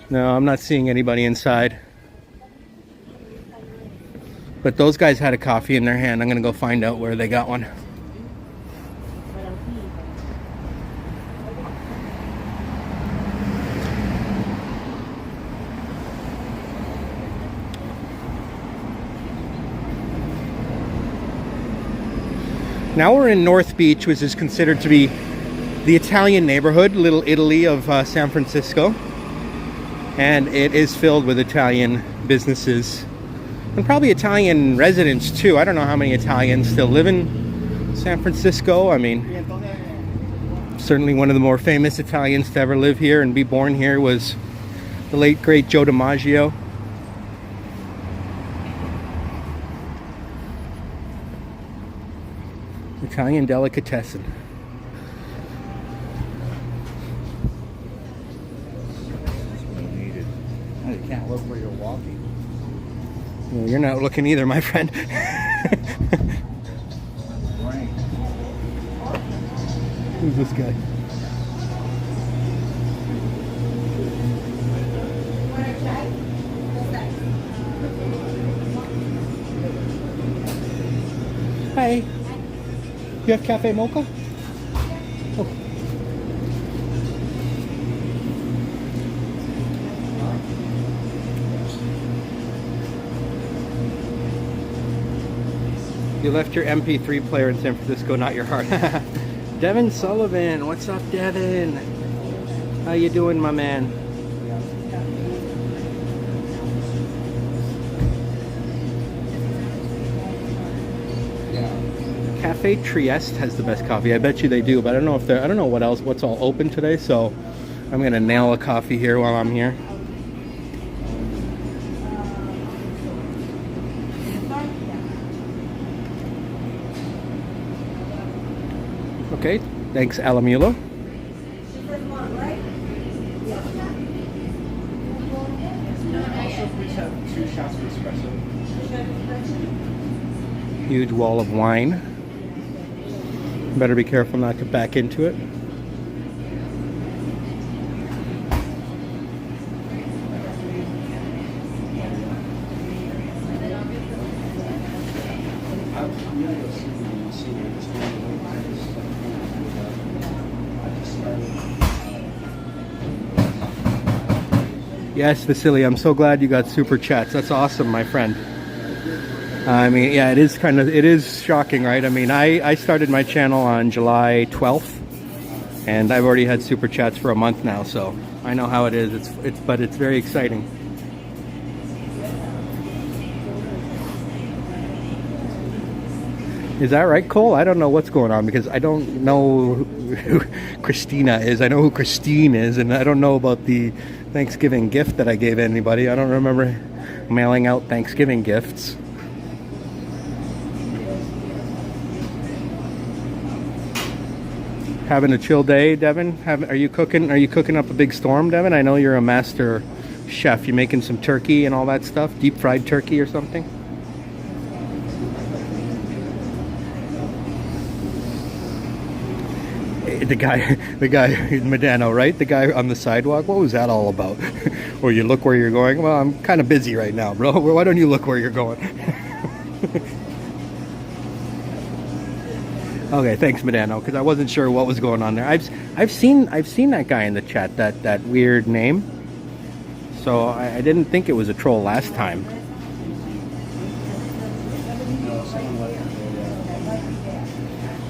I'm not seeing anybody inside. But those guys had a coffee in their hand. I'm gonna go find out where they got one. Now we're in North Beach, which is considered to be the Italian neighborhood, Little Italy of San Francisco. And it is filled with Italian businesses and probably Italian residents too. I don't know how many Italians still live in San Francisco. I mean, certainly one of the more famous Italians to ever live here and be born here was the late great Joe DiMaggio. Italian delicatessen. You can't look where you're walking. Well, you're not looking either, my friend. Right. Who's this guy? Hi. You have cafe mocha? Oh. You left your MP3 player in San Francisco, not your heart. Devin Sullivan, what's up, Devin? How you doing, my man? Cafe Trieste has the best coffee. I bet you they do, but I don't know if they're. I don't know what's all open today. So I'm gonna nail a coffee here while I'm here. Okay, thanks, Alamulo. Also, please have 2 shots of espresso. Huge wall of wine. Better be careful not to back into it. Yes, Vasily, I'm so glad you got super chats. That's awesome, my friend. I mean, yeah, it is shocking, right? I mean, I started my channel on July 12th, and I've already had super chats for a month now, so I know how it is. But it's very exciting. Is that right, Cole? I don't know what's going on because I don't know who Christina is. I know who Christine is, and I don't know about the Thanksgiving gift that I gave anybody. I don't remember mailing out Thanksgiving gifts. Having a chill day, Devin? Are you cooking up a big storm, Devin? I know you're a master chef. You making some turkey and all that stuff? Deep fried turkey or something? The guy in Medano, right? The guy on the sidewalk. What was that all about? Or you look where you're going? Well, I'm kind of busy right now, bro. Why don't you look where you're going? Okay, thanks, Medano, because I wasn't sure what was going on there. I've seen that guy in the chat, that weird name. So I didn't think it was a troll last time.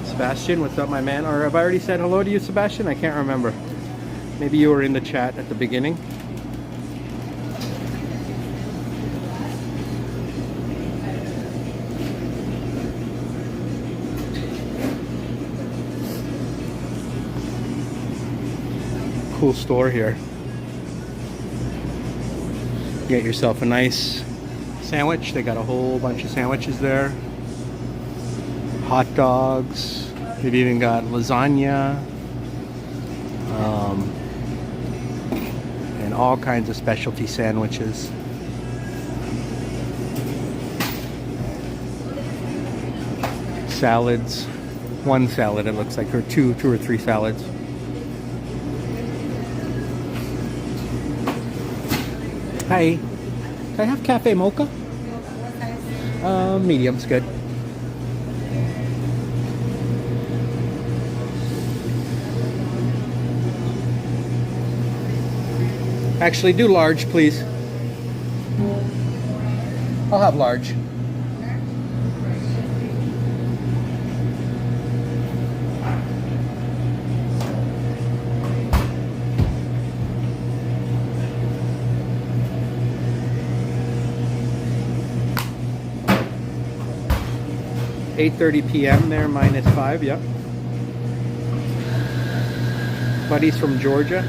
Sebastian, what's up, my man? Or have I already said hello to you, Sebastian? I can't remember. Maybe you were in the chat at the beginning. Cool store here. Get yourself a nice sandwich. They got a whole bunch of sandwiches there. Hot dogs. They've even got lasagna. And all kinds of specialty sandwiches. Salads. One salad, it looks like, or two or three salads. Hi. Can I have cafe mocha? Medium's good. Actually, do large, please. I'll have large. $8:30 p.m. there, -5, yep. Buddies from Georgia.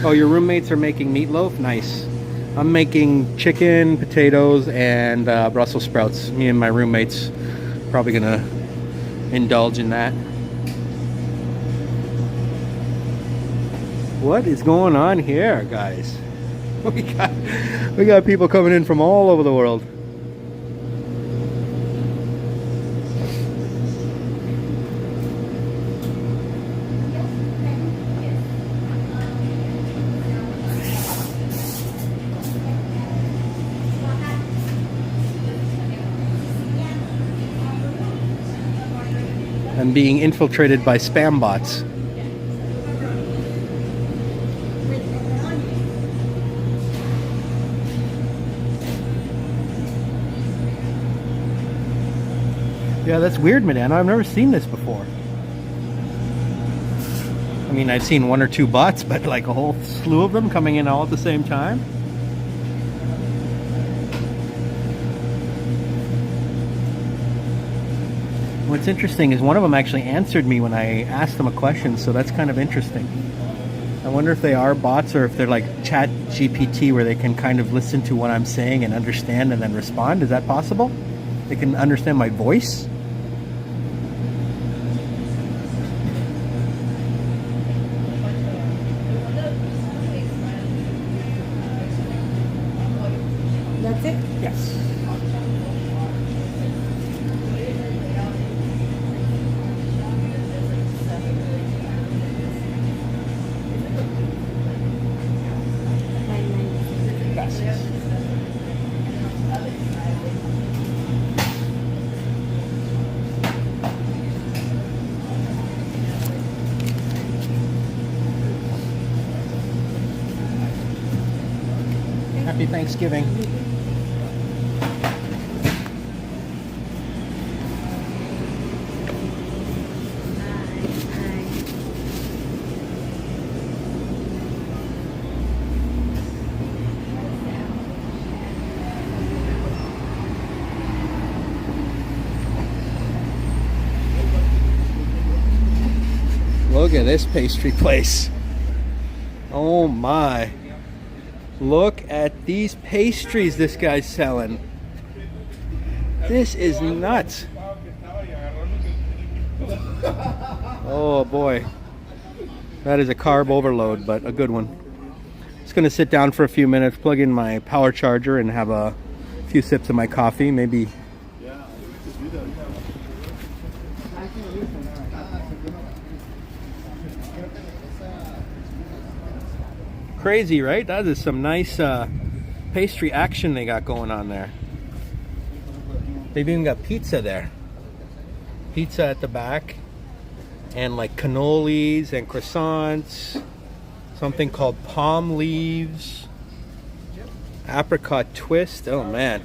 Oh, your roommates are making meatloaf? Nice. I'm making chicken, potatoes, and Brussels sprouts. Me and my roommates probably gonna indulge in that. What is going on here, guys? We got people coming in from all over the world. I'm being infiltrated by spam bots. Yeah, that's weird, Madana. I've never seen this before. I mean, I've seen one or two bots, but like a whole slew of them coming in all at the same time. What's interesting is one of them actually answered me when I asked them a question, so that's kind of interesting. I wonder if they are bots or if they're like Chat GPT, where they can kind of listen to what I'm saying and understand and then respond. Is that possible? They can understand my voice? That's it? Yes. Happy Thanksgiving. Look at this pastry place. Oh my. Look at these pastries this guy's selling. This is nuts. Oh boy. That is a carb overload, but a good one. Just gonna sit down for a few minutes, plug in my power charger, and have a few sips of my coffee. Maybe. Crazy, right? That is some nice pastry action they got going on there. They've even got pizza there. Pizza at the back. And like cannolis and croissants. Something called palm leaves. Apricot twist. Oh man.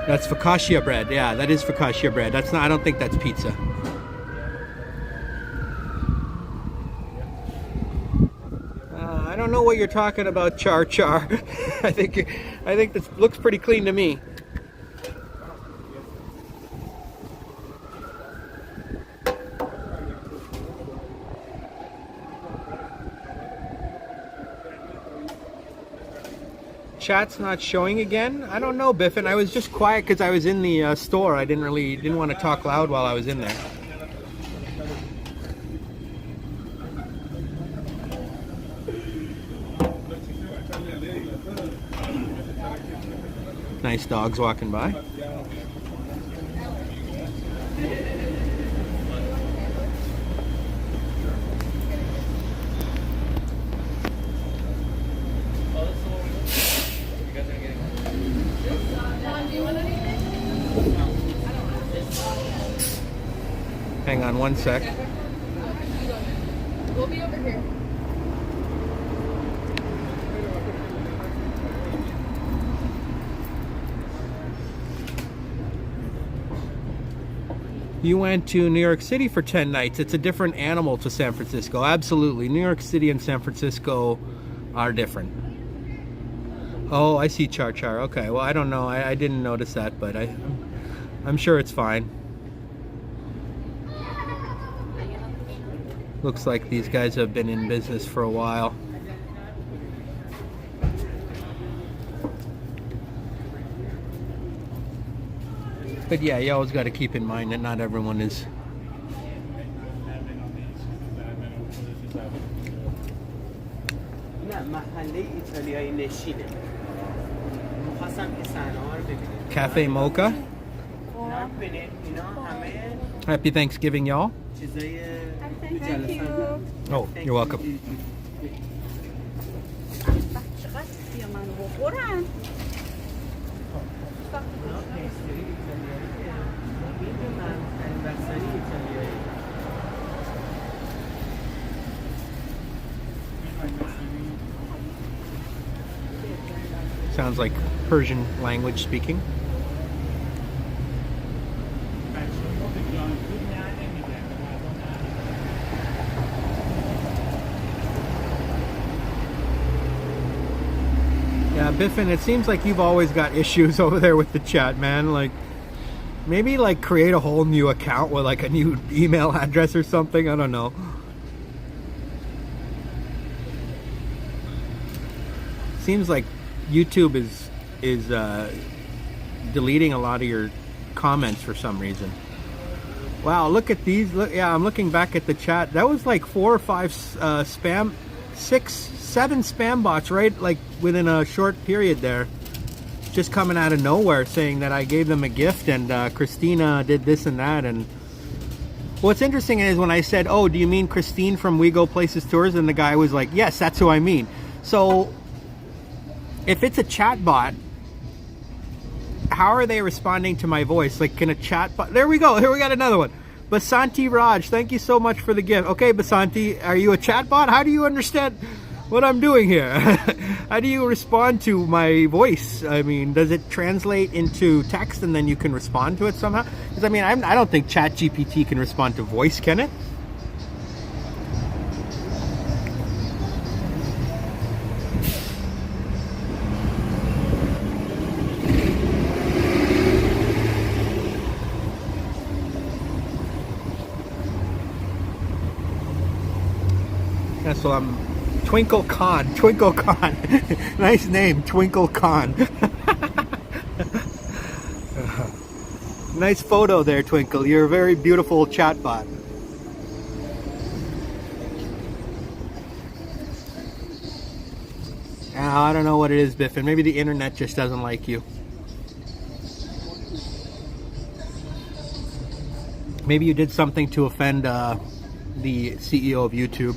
That's focaccia bread. Yeah, that is focaccia bread. That's not. I don't think that's pizza. I don't know what you're talking about, Char Char. I think this looks pretty clean to me. Chat's not showing again. I don't know, Biffin. I was just quiet because I was in the store. I didn't want to talk loud while I was in there. Nice dogs walking by. Hang on one sec. We'll be over here. You went to New York City for 10 nights. It's a different animal to San Francisco. Absolutely. New York City and San Francisco are different. Oh, I see Char Char. Okay, well, I don't know. I didn't notice that, but I'm sure it's fine. Looks like these guys have been in business for a while. But yeah, you always got to keep in mind that not everyone is. Cafe Mocha. Happy Thanksgiving, y'all. Thank you. Oh, you're welcome. Sounds like Persian language speaking. Yeah, Biffin, it seems like you've always got issues over there with the chat, man. Like, maybe like create a whole new account with like a new email address or something. I don't know. Seems like YouTube is deleting a lot of your comments for some reason. Wow, look at these. Look, yeah, I'm looking back at the chat. That was like 4 or 5 spam, 6, 7 spam bots, right? Like within a short period there. Just coming out of nowhere saying that I gave them a gift and Christina did this and that. And what's interesting is when I said, oh, do you mean Christine from We Go Places Tours? And the guy was like, yes, that's who I mean. So if it's a chat bot, how are they responding to my voice? Like, can a chat bot... There we go. Here we got another one. Basanti Raj, thank you so much for the gift. Okay, Basanti, are you a chat bot? How do you understand what I'm doing here? How do you respond to my voice? I mean, does it translate into text and then you can respond to it somehow? Because, I mean, I don't think ChatGPT can respond to voice, can it? So I'm Twinkle Khan. Nice name, Twinkle Khan. Nice photo there, Twinkle. You're a very beautiful chatbot. I don't know what it is, Biffin. Maybe the internet just doesn't like you. Maybe you did something to offend the CEO of YouTube.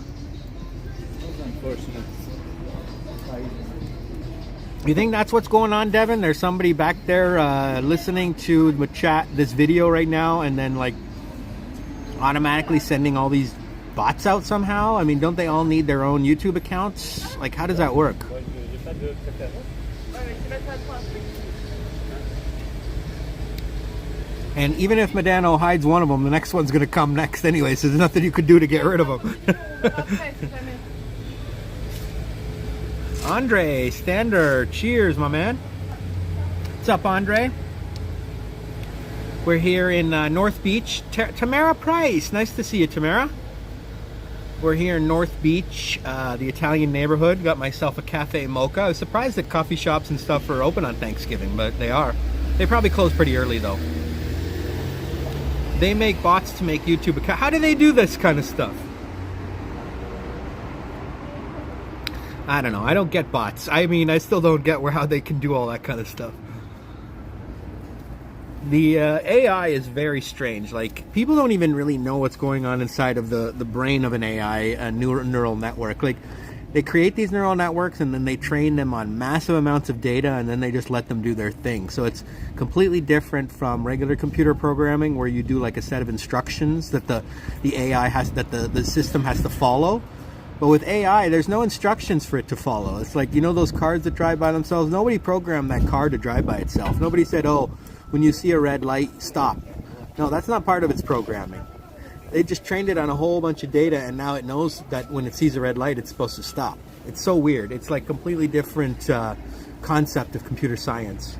You think that's what's going on, Devin? There's somebody back there listening to the chat, this video right now, and then like automatically sending all these bots out somehow? I mean, don't they all need their own YouTube accounts? Like, how does that work? And even if Medano hides one of them, the next one's going to come next anyway, so there's nothing you could do to get rid of them. Andre, Stander, cheers, my man. What's up, Andre? We're here in North Beach. Tamara Price, nice to see you, Tamara. We're here in North Beach, the Italian neighborhood. Got myself a cafe mocha. I was surprised that coffee shops and stuff are open on Thanksgiving, but they are. They probably close pretty early, though. They make bots to make YouTube accounts. How do they do this kind of stuff? I don't know. I don't get bots. I mean, I still don't get how they can do all that kind of stuff. The AI is very strange. Like, people don't even really know what's going on inside of the brain of an AI, a neural network. Like, They create these neural networks and then they train them on massive amounts of data and then they just let them do their thing. So it's completely different from regular computer programming where you do like a set of instructions that the AI has, that the system has to follow. But with AI, there's no instructions for it to follow. It's like, you know those cars that drive by themselves? Nobody programmed that car to drive by itself. Nobody said, oh, when you see a red light, stop. No, that's not part of its programming. They just trained it on a whole bunch of data, and now it knows that when it sees a red light, it's supposed to stop. It's so weird. It's like completely different concept of computer science.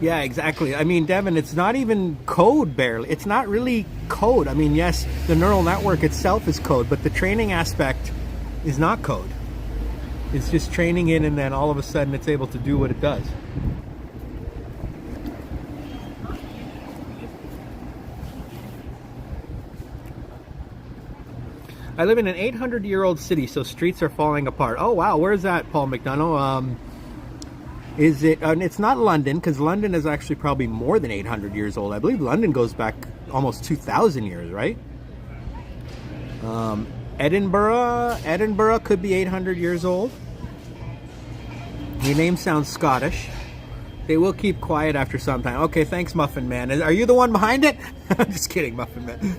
Yeah, exactly. I mean, Devin, it's not even code barely. It's not really code. I mean, yes, the neural network itself is code, but the training aspect is not code. It's just training it, and then all of a sudden it's able to do what it does. I live in an 800-year-old city, so streets are falling apart. Oh, wow. Where's that, Paul McDonough? Is it? It's not London, because London is actually probably more than 800 years old. I believe London goes back almost 2,000 years, right? Edinburgh could be 800 years old. Your name sounds Scottish. They will keep quiet after some time. Okay, thanks, Muffin Man. Are you the one behind it? I'm just kidding, Muffin Man.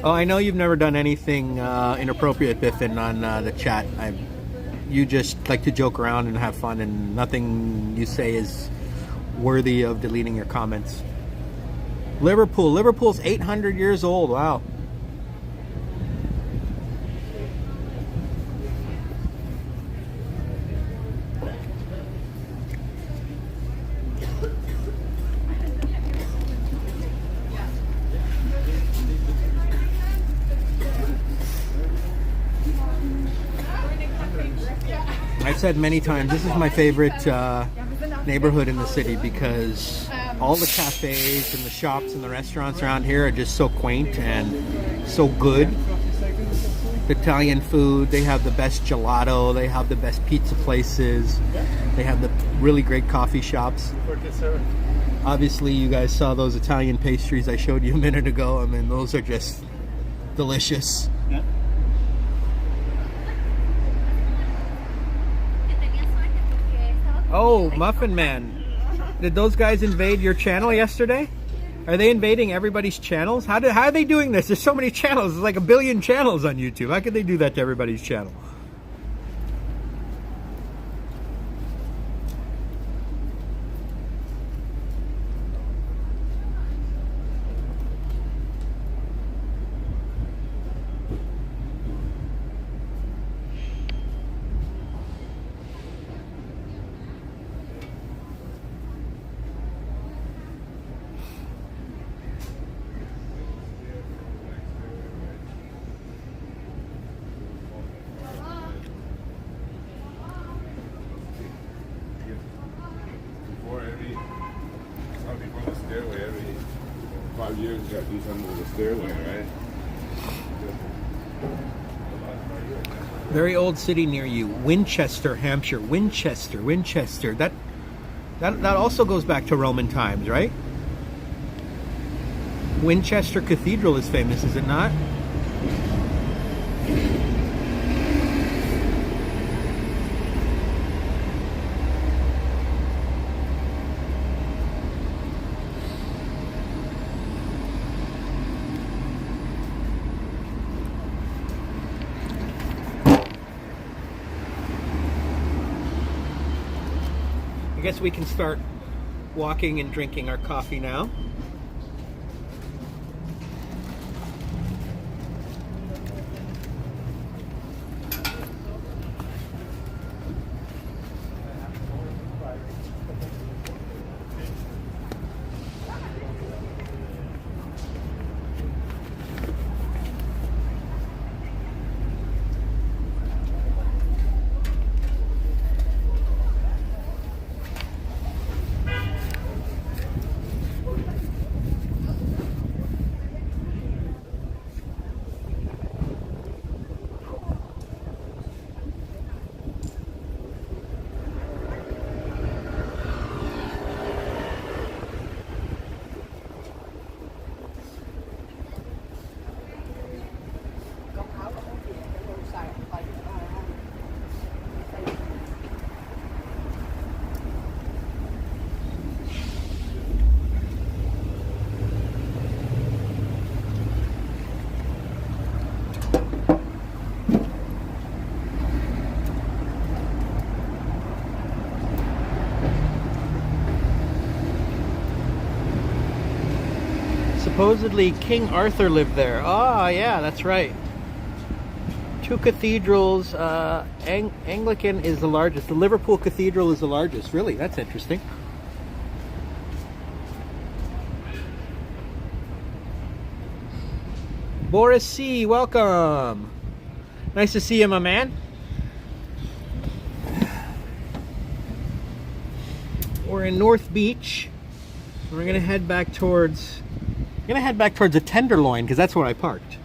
Oh, I know you've never done anything inappropriate, Biffin, on the chat. You just like to joke around and have fun, and nothing you say is worthy of deleting your comments. Liverpool's 800 years old. Wow. I've said many times, this is my favorite neighborhood in the city because all the cafes and the shops and the restaurants around here are just so quaint and so good. The Italian food, they have the best gelato, they have the best pizza places, they have the really great coffee shops. Obviously, you guys saw those Italian pastries I showed you a minute ago. I mean, those are just delicious. Yeah. Oh, Muffin Man. Did those guys invade your channel yesterday? Are they invading everybody's channels? How are they doing this? There's so many channels. There's like 1 billion channels on YouTube. How could they do that to everybody's channel? Years you got to do something with the stairway, right? Very old city near you, Winchester, Hampshire. Winchester. That also goes back to Roman times, right? Winchester Cathedral is famous, is it not? I guess we can start walking and drinking our coffee now. Supposedly King Arthur lived there. Oh, yeah, that's right. 2 cathedrals. Anglican is the largest. The Liverpool Cathedral is the largest. Really, that's interesting. Boris C., welcome. Nice to see you, my man. We're in North Beach. We're gonna head back towards. The Tenderloin because that's where I parked.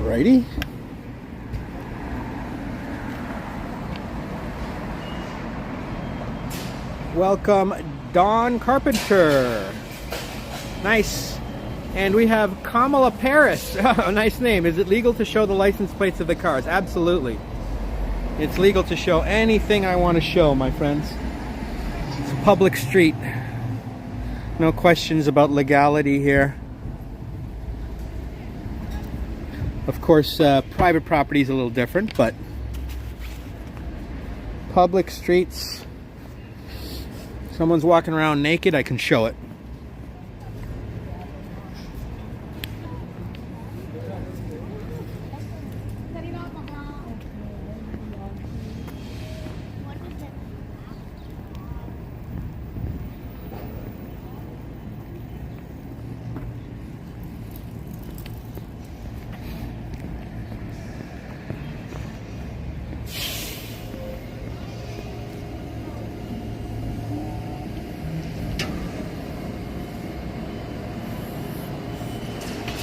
Alrighty. Welcome, Don Carpenter. Nice. And we have Kamala Paris. Oh, nice name. Is it legal to show the license plates of the cars? Absolutely. It's legal to show anything I want to show, my friends. It's a public street. No questions about legality here. Of course, private property is a little different, but public streets. Someone's walking around naked, I can show it.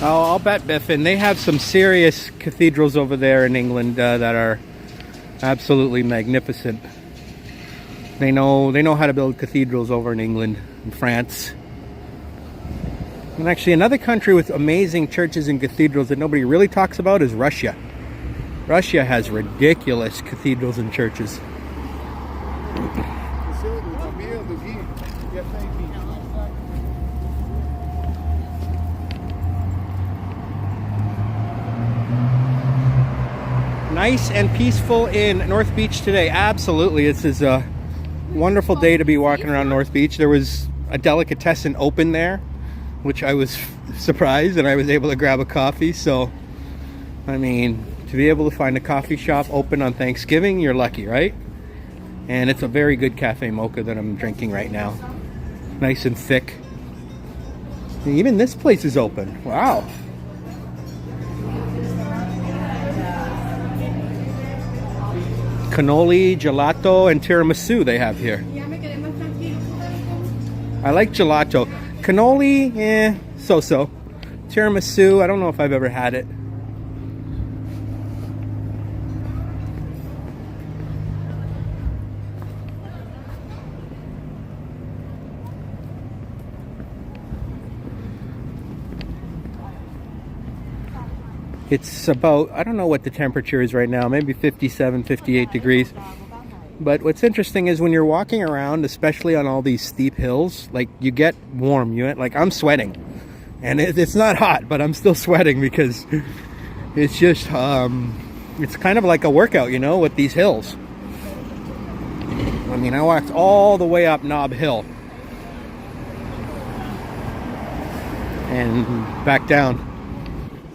Oh, I'll bet, Biffin. They have some serious cathedrals over there in England that are absolutely magnificent. They know how to build cathedrals over in England and France. And actually, another country with amazing churches and cathedrals that nobody really talks about is Russia. Russia has ridiculous cathedrals and churches. Nice and peaceful in North Beach today. Absolutely. This is a wonderful day to be walking around North Beach. There was a delicatessen open there, which I was surprised, and I was able to grab a coffee. So, I mean, to be able to find a coffee shop open on Thanksgiving, you're lucky, right? And it's a very good cafe mocha that I'm drinking right now. Nice and thick. Even this place is open. Wow. Cannoli, gelato, and tiramisu they have here. I like gelato. Cannoli, so-so. Tiramisu, I don't know if I've ever had it. It's about, I don't know what the temperature is right now, maybe 57, 58 degrees. But what's interesting is when you're walking around, especially on all these steep hills, like you get warm. Like I'm sweating. And it's not hot, but I'm still sweating because it's just, it's kind of like a workout, you know, with these hills. I mean, I walked all the way up Nob Hill. And back down.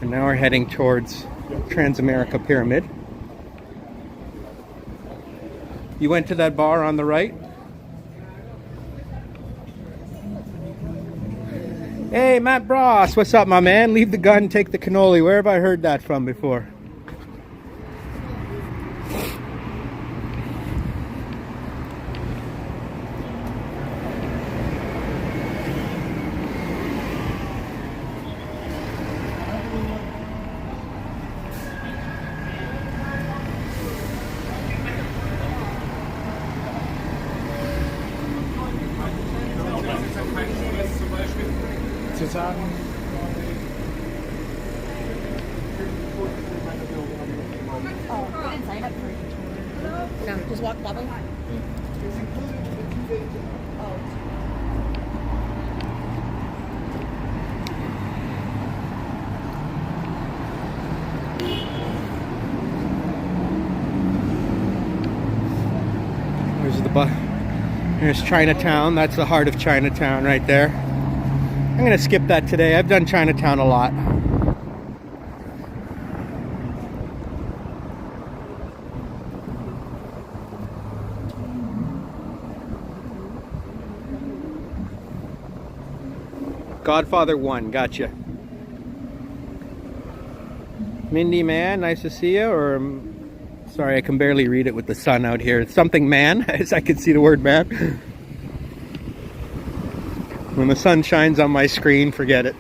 And now we're heading towards Transamerica Pyramid. You went to that bar on the right? Hey, Matt Bross, what's up, my man? Leave the gun, take the cannoli. Where have I heard that from before? Oh, I didn't sign up for it. No, just walk that way. It's included in the 2 days. There's the There's Chinatown. That's the heart of Chinatown right there. I'm gonna skip that today. I've done Chinatown a lot. Godfather 1, gotcha. Mindy Man, nice to see you. Or, sorry, I can barely read it with the sun out here. It's something man, as I can see the word man. When the sun shines on my screen, forget it.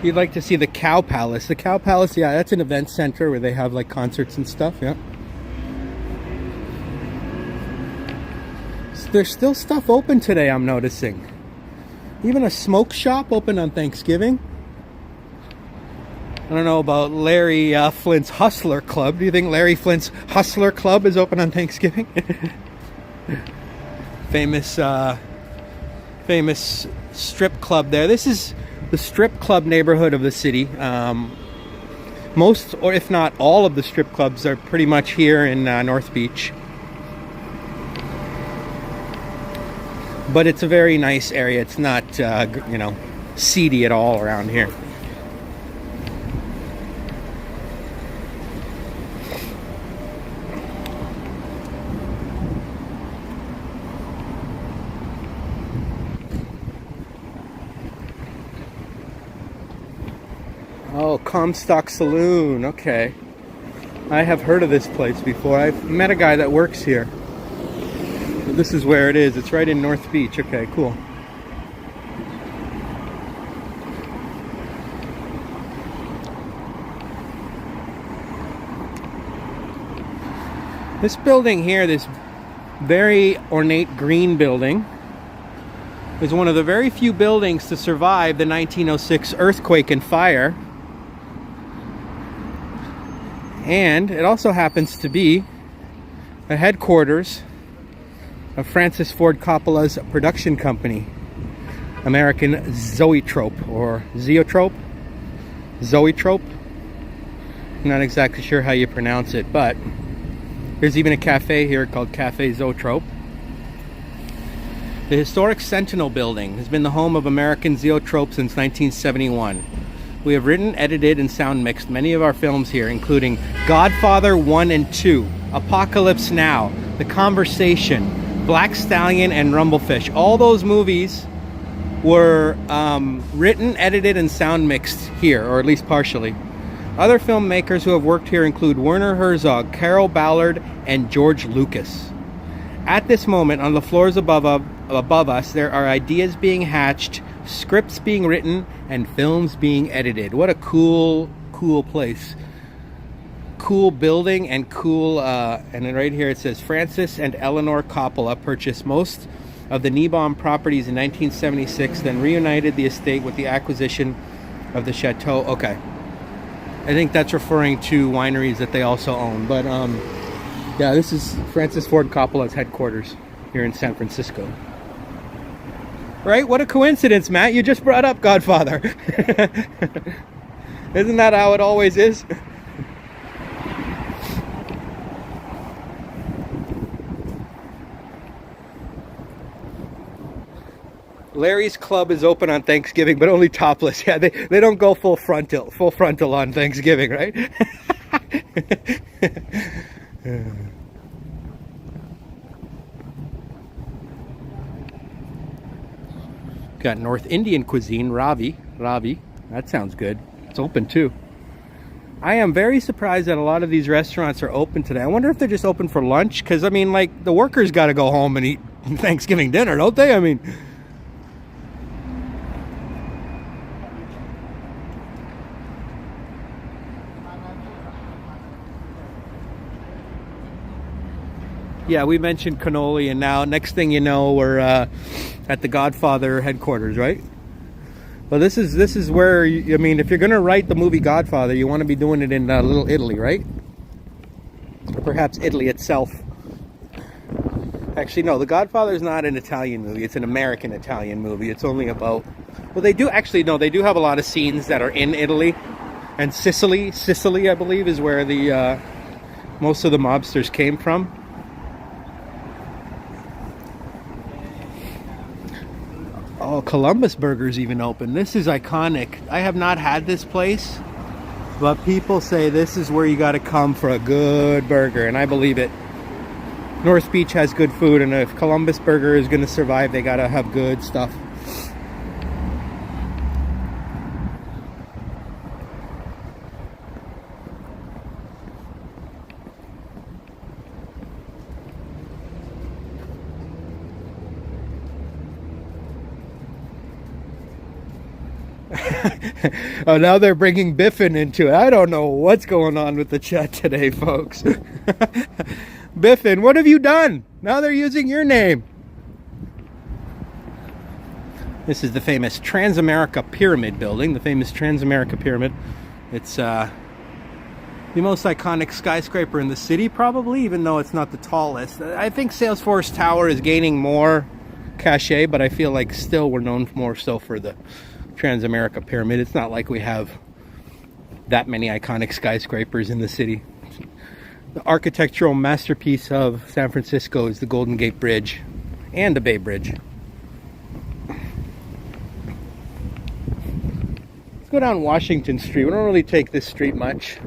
You'd like to see the Cow Palace. The Cow Palace, yeah, that's an event center where they have like concerts and stuff, yeah. So there's still stuff open today, I'm noticing. Even a smoke shop open on Thanksgiving. I don't know about Larry Flint's Hustler Club. Do you think Larry Flint's Hustler Club is open on Thanksgiving? Famous strip club there. This is the strip club neighborhood of the city. Most, or if not all, of the strip clubs are pretty much here in North Beach. But it's a very nice area. It's not, you know, seedy at all around here. Oh, Comstock Saloon. Okay. I have heard of this place before. I've met a guy that works here. This is where it is. It's right in North Beach. Okay, cool. This building here, this very ornate green building, is one of the very few buildings to survive the 1906 earthquake and fire. And it also happens to be a headquarters of Francis Ford Coppola's production company, American Zoetrope, or Zeotrope? Zoetrope? I'm not exactly sure how you pronounce it, but there's even a cafe here called Cafe Zoetrope. The historic Sentinel Building has been the home of American Zoetrope since 1971. We have written, edited, and sound mixed many of our films here, including Godfather 1 and 2, Apocalypse Now, The Conversation, Black Stallion, and Rumblefish. All those movies were written, edited, and sound mixed here, or at least partially. Other filmmakers who have worked here include Werner Herzog, Carol Ballard, and George Lucas. At this moment, on the floors above us, there are ideas being hatched, scripts being written, and films being edited. What a cool place. Cool building and cool, and then right here it says Francis and Eleanor Coppola purchased most of the Niebaum properties in 1976, then reunited the estate with the acquisition of the chateau. Okay. I think that's referring to wineries that they also own. But yeah, this is Francis Ford Coppola's headquarters here in San Francisco. Right? What a coincidence, Matt. You just brought up Godfather. Isn't that how it always is? Larry's Club is open on Thanksgiving, but only topless. Yeah, they don't go full frontal on Thanksgiving, right? Got North Indian cuisine, Ravi. That sounds good. It's open too. I am very surprised that a lot of these restaurants are open today. I wonder if they're just open for lunch, because I mean, like, the workers got to go home and eat Thanksgiving dinner, don't they? I mean, yeah, we mentioned cannoli, and now next thing you know, we're at the Godfather headquarters, right? Well, this is where I mean, if you're gonna write the movie Godfather, you want to be doing it in Little Italy, right? Or perhaps Italy itself. Actually, no, The Godfather is not an Italian movie. It's an American Italian movie. It's only about, well, they do actually, no, they do have a lot of scenes that are in Italy and Sicily. Sicily, I believe, is where the most of the mobsters came from. Oh, Columbus Burger's even open. This is iconic. I have not had this place, but people say this is where you got to come for a good burger, and I believe it. North Beach has good food, and if Columbus Burger is going to survive, they got to have good stuff. Oh, now they're bringing Biffin into it. I don't know what's going on with the chat today, folks. Biffin, what have you done? Now they're using your name. This is the famous Transamerica Pyramid building, the famous Transamerica Pyramid. It's the most iconic skyscraper in the city, probably, even though it's not the tallest. I think Salesforce Tower is gaining more cachet, but I feel like still we're known more so for the Transamerica Pyramid. It's not like we have that many iconic skyscrapers in the city. The architectural masterpiece of San Francisco is the Golden Gate Bridge and the Bay Bridge. Let's go down Washington Street. We don't really take this street much.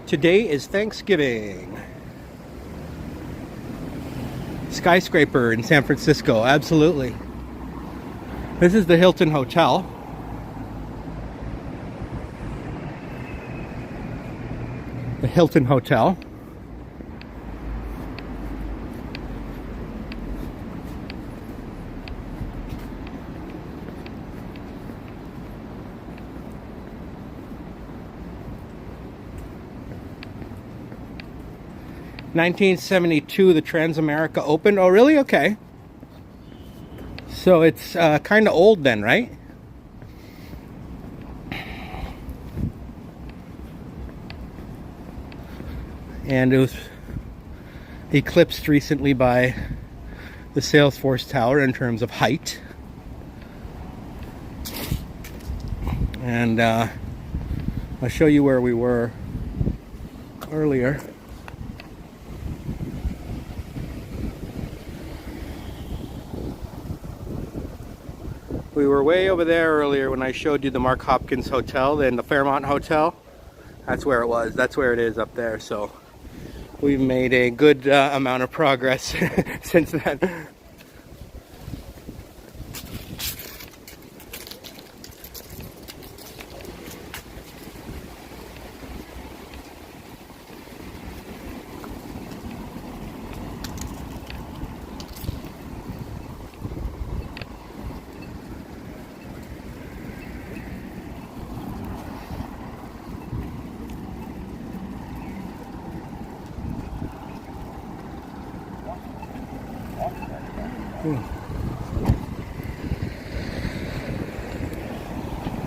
Today is Thanksgiving. Skyscraper in San Francisco, absolutely. This is the Hilton Hotel. The Hilton Hotel. (1972) the Transamerica opened. Oh, really? Okay. So it's kind of old then, right? And it was eclipsed recently by the Salesforce Tower in terms of height. And I'll show you where we were earlier. We were way over there earlier when I showed you the Mark Hopkins Hotel and the Fairmont Hotel. That's where it was. That's where it is up there. So we've made a good amount of progress since then.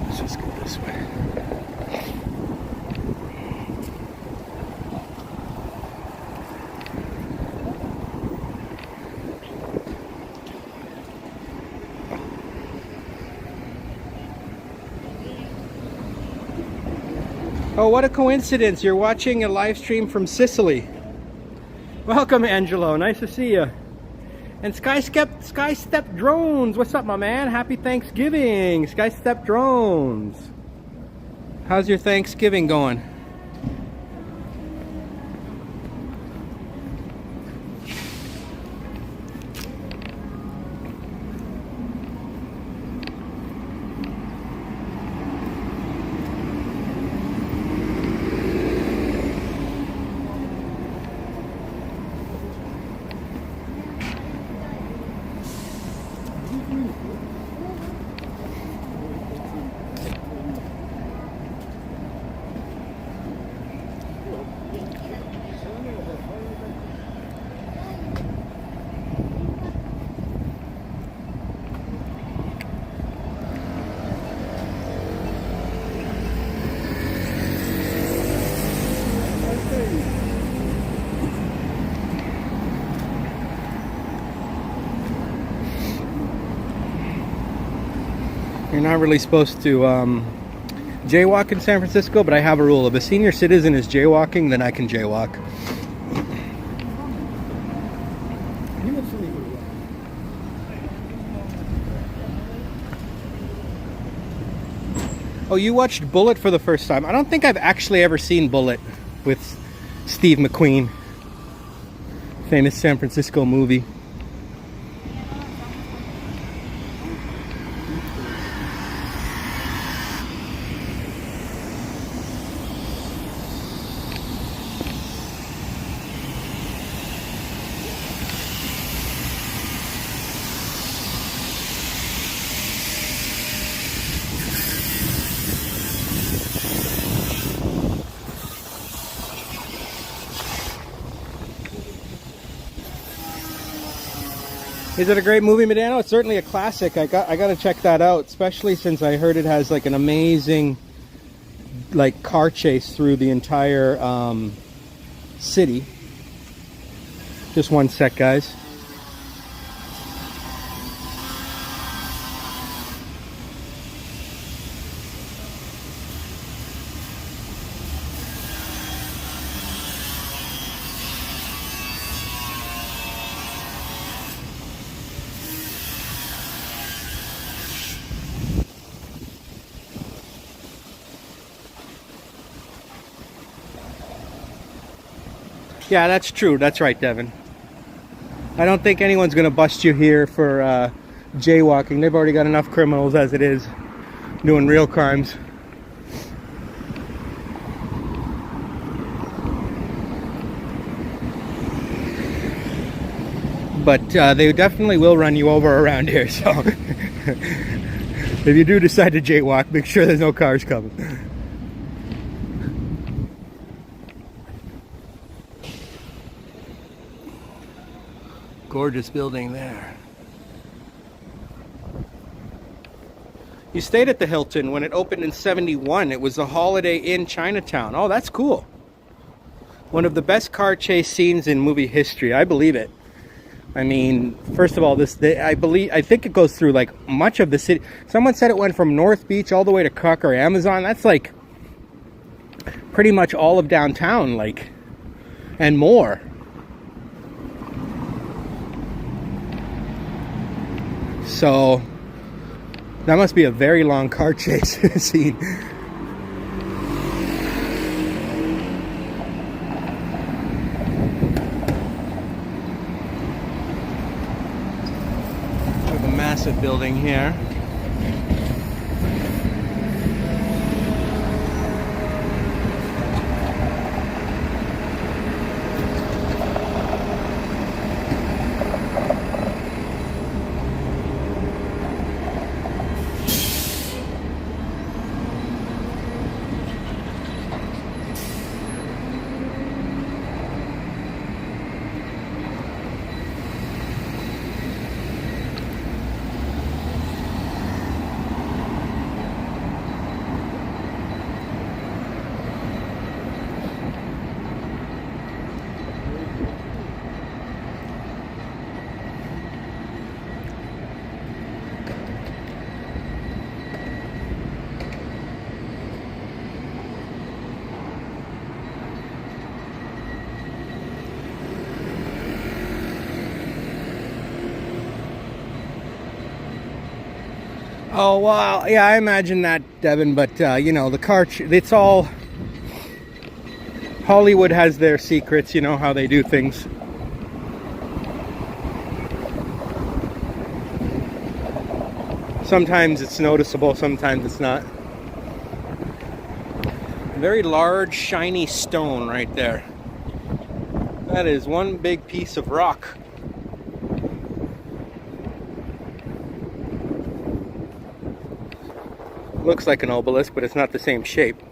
Let's just go this way. Oh, what a coincidence. You're watching a live stream from Sicily. Welcome, Angelo. Nice to see you. And Skystep Drones. What's up, my man? Happy Thanksgiving. Skystep Drones. How's your Thanksgiving going? You're not really supposed to jaywalk in San Francisco, but I have a rule. If a senior citizen is jaywalking, then I can jaywalk. Oh, you watched Bullet for the first time. I don't think I've actually ever seen Bullet with Steve McQueen. Famous San Francisco movie. Is it a great movie, Medano? It's certainly a classic. I got to check that out, especially since I heard it has like an amazing like car chase through the entire city. Just one sec, guys. Yeah, that's true. That's right, Devin. I don't think anyone's going to bust you here for jaywalking. They've already got enough criminals as it is doing real crimes. But they definitely will run you over around here, so if you do decide to jaywalk, make sure there's no cars coming. Gorgeous building there. You stayed at the Hilton when it opened in '71. It was a Holiday Inn Chinatown. Oh, that's cool. One of the best car chase scenes in movie history. I believe it. I mean, first of all, I think it goes through like much of the city. Someone said it went from North Beach all the way to Crocker Amazon. That's like pretty much all of downtown, like, and more. So that must be a very long car chase scene. We have a massive building here. Oh, wow. Yeah, I imagine that, Devin, but, you know, the car, it's all, Hollywood has their secrets, you know, how they do things. Sometimes it's noticeable, sometimes it's not. Very large, shiny stone right there. That is one big piece of rock. Looks like an obelisk, but it's not the same shape.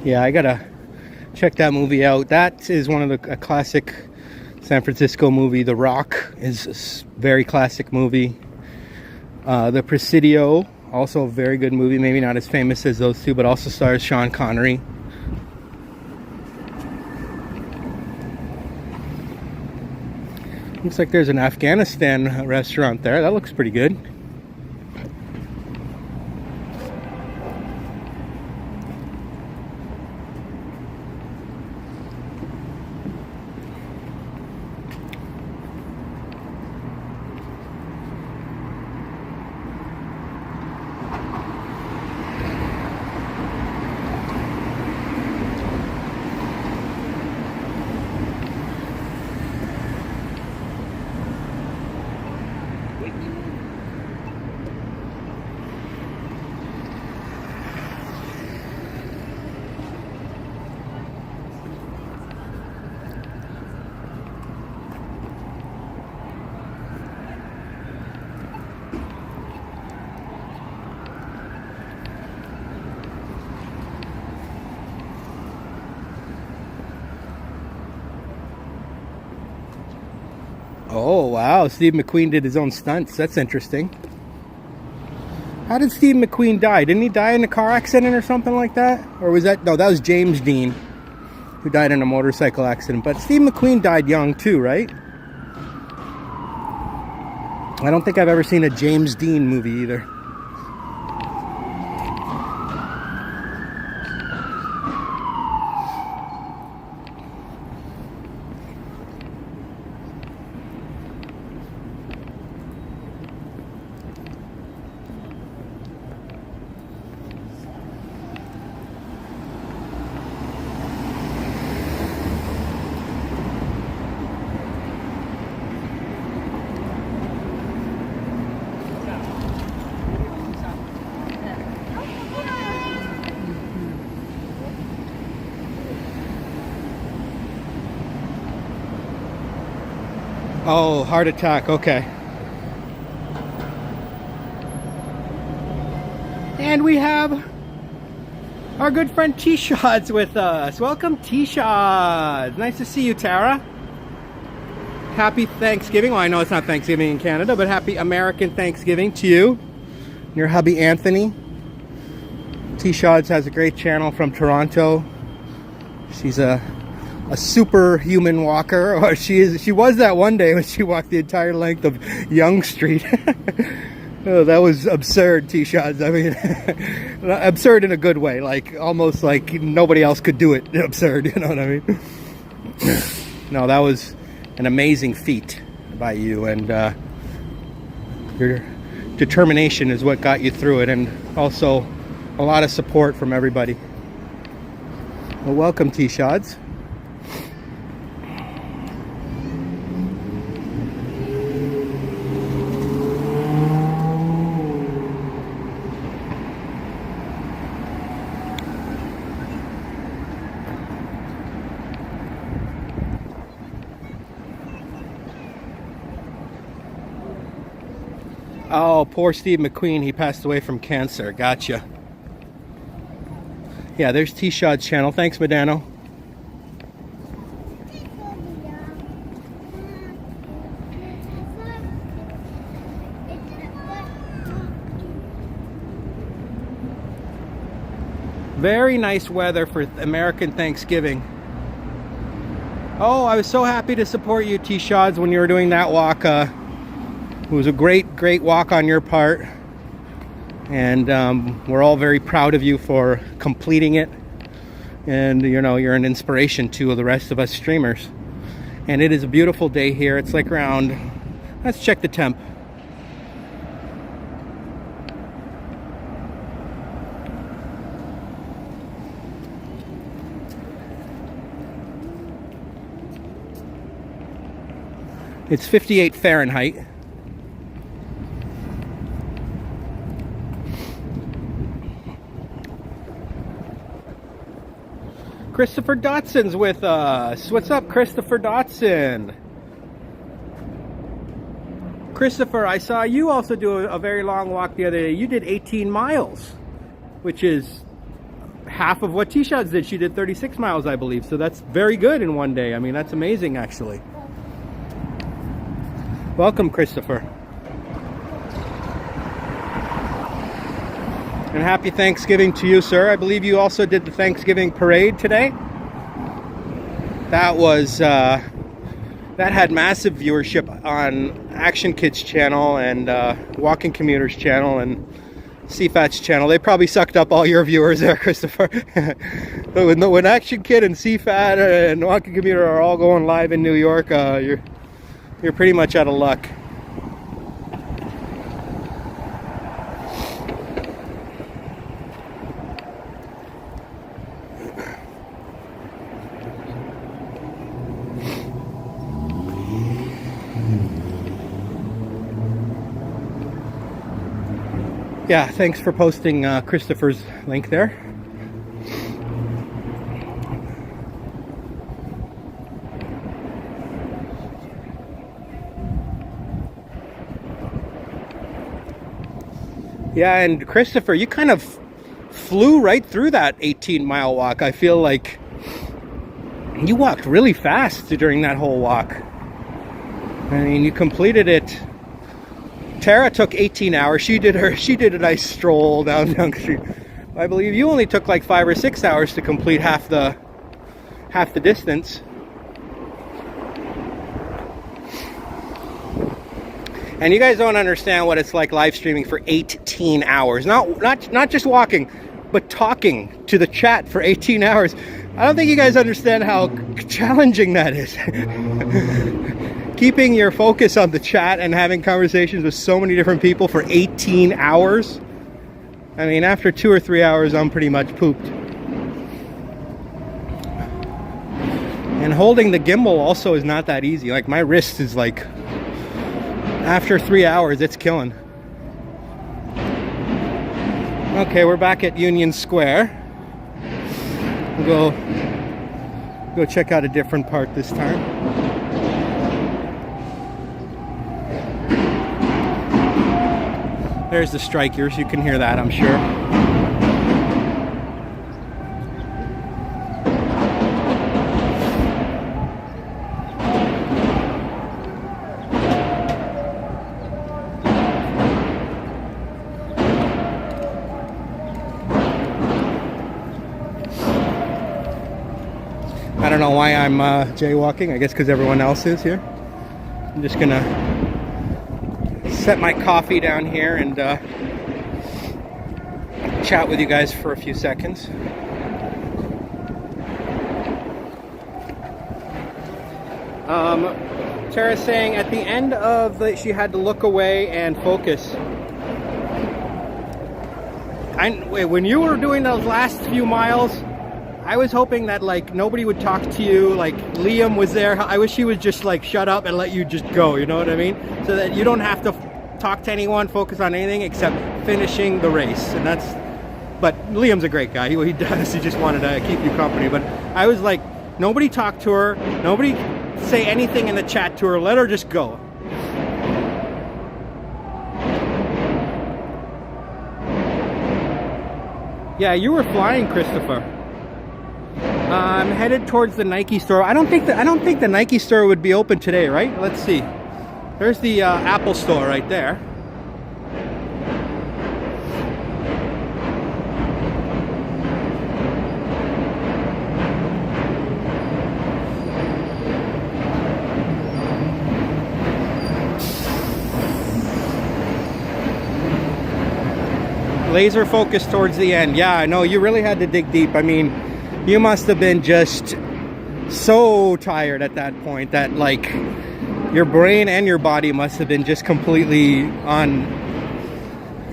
Yeah, I gotta check that movie out. That is one of a classic San Francisco movie. The Rock is a very classic movie. The Presidio, also a very good movie. Maybe not as famous as those two, but also stars Sean Connery. Looks like there's an Afghanistan restaurant there. That looks pretty good. Oh, wow. Steve McQueen did his own stunts. That's interesting. How did Steve McQueen die? Didn't he die in a car accident or something like that? Or was that... No, that was James Dean, who died in a motorcycle accident. But Steve McQueen died young too, right? I don't think I've ever seen a James Dean movie either. Oh, heart attack, okay. And we have our good friend T-Shods with us. Welcome, T-Shods. Nice to see you, Tara. Happy Thanksgiving. Well, I know it's not Thanksgiving in Canada, but happy American Thanksgiving to you. Your hubby, Anthony. T-Shods has a great channel from Toronto. She's a superhuman walker, or she was that one day when she walked the entire length of Yonge Street. Oh, that was absurd, T-Shots. I mean, absurd in a good way, like almost like nobody else could do it. Absurd, you know what I mean? No, that was an amazing feat by you, and your determination is what got you through it, and also a lot of support from everybody. Well, welcome, T-Shods. Oh, poor Steve McQueen. He passed away from cancer. Gotcha. Yeah, there's T-Shot's channel. Thanks, Medano. Very nice weather for American Thanksgiving. Oh, I was so happy to support you, T-Shots, when you were doing that walk. It was a great walk on your part, and we're all very proud of you for completing it. And you know, you're an inspiration to the rest of us streamers. And it is a beautiful day here. It's like around, let's check the temp. It's 58 Fahrenheit. Christopher Dotson's with us. What's up, Christopher Dotson? Christopher, I saw you also do a very long walk the other day. You did 18 miles, which is half of what T-Shots did. She did 36 miles, I believe. So that's very good in one day. I mean, that's amazing, actually. Welcome, Christopher. And happy Thanksgiving to you, sir. I believe you also did the Thanksgiving parade today. That was, that had massive viewership on Action Kids channel and Walking Commuters channel and CFAT's channel. They probably sucked up all your viewers there, Christopher. But when Action Kid and CFAT and Walking Commuter are all going live in New York, you're pretty much out of luck. Yeah, thanks for posting Christopher's link there. Yeah, and Christopher, you kind of flew right through that 18-mile walk. I feel like you walked really fast during that whole walk. I mean, you completed it. Tara took 18 hours. She did a nice stroll down Young Street. I believe you only took like 5 or 6 hours to complete half the distance. And you guys don't understand what it's like live streaming for 18 hours. Not just walking, but talking to the chat for 18 hours. I don't think you guys understand how challenging that is. Keeping your focus on the chat and having conversations with so many different people for 18 hours. I mean, after 2 or 3 hours, I'm pretty much pooped. And holding the gimbal also is not that easy. Like, my wrist is like, after 3 hours, it's killing. Okay, we're back at Union Square. We'll go check out a different part this time. There's the strikers. You can hear that, I'm sure. I don't know why I'm jaywalking. I guess because everyone else is here. I'm just gonna set my coffee down here and chat with you guys for a few seconds. Tara's saying at the end of she had to look away and focus. When you were doing those last few miles, I was hoping that like nobody would talk to you, like Liam was there. I wish he would just like shut up and let you just go, you know what I mean? So that you don't have to talk to anyone, focus on anything except finishing the race. And but Liam's a great guy. He does, he just wanted to keep you company. But I was like, nobody talk to her, nobody say anything in the chat to her, let her just go. Yeah, you were flying, Christopher. I'm headed towards the Nike store. I don't think the Nike store would be open today, right? Let's see. There's the Apple store right there. Laser focus towards the end. Yeah, I know, you really had to dig deep. I mean, you must have been just so tired at that point that like your brain and your body must have been just completely on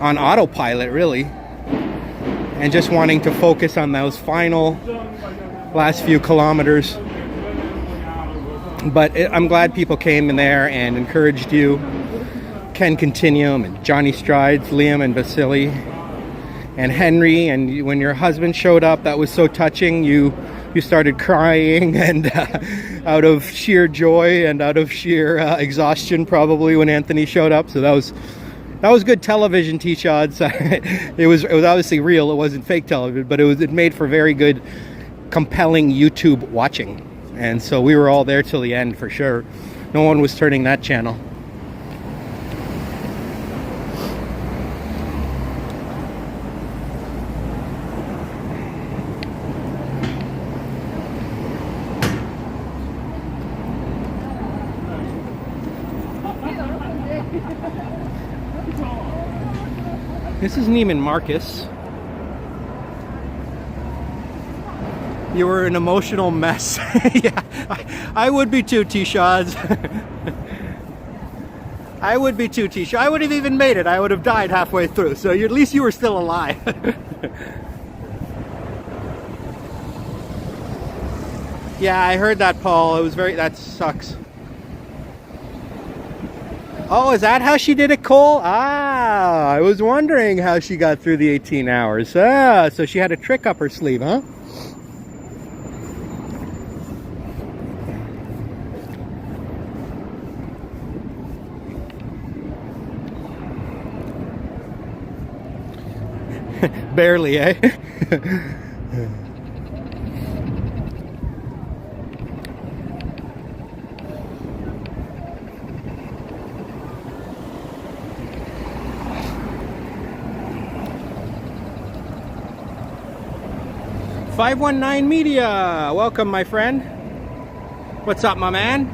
autopilot, really, and just wanting to focus on those final last few kilometers. But I'm glad people came in there and encouraged you. Ken Continuum and Johnny Strides, Liam and Vasily and Henry, and when your husband showed up, that was so touching. You you started crying and out of sheer joy and out of sheer exhaustion probably when Anthony showed up. So that was good television, T-Shots. It was obviously real. It wasn't fake television, but it made for very good, compelling YouTube watching. And so we were all there till the end for sure. No one was turning that channel. This is Neiman Marcus. You were an emotional mess. Yeah, I would be too, T-Shots. I would be too, T-Shots. I would have even made it. I would have died halfway through. So at least you were still alive. Yeah, I heard that, Paul. It was that sucks. Oh, is that how she did it, Cole? Ah, I was wondering how she got through the 18 hours. Ah, so she had a trick up her sleeve, huh? Barely, eh? 519 Media, welcome my friend. What's up, my man?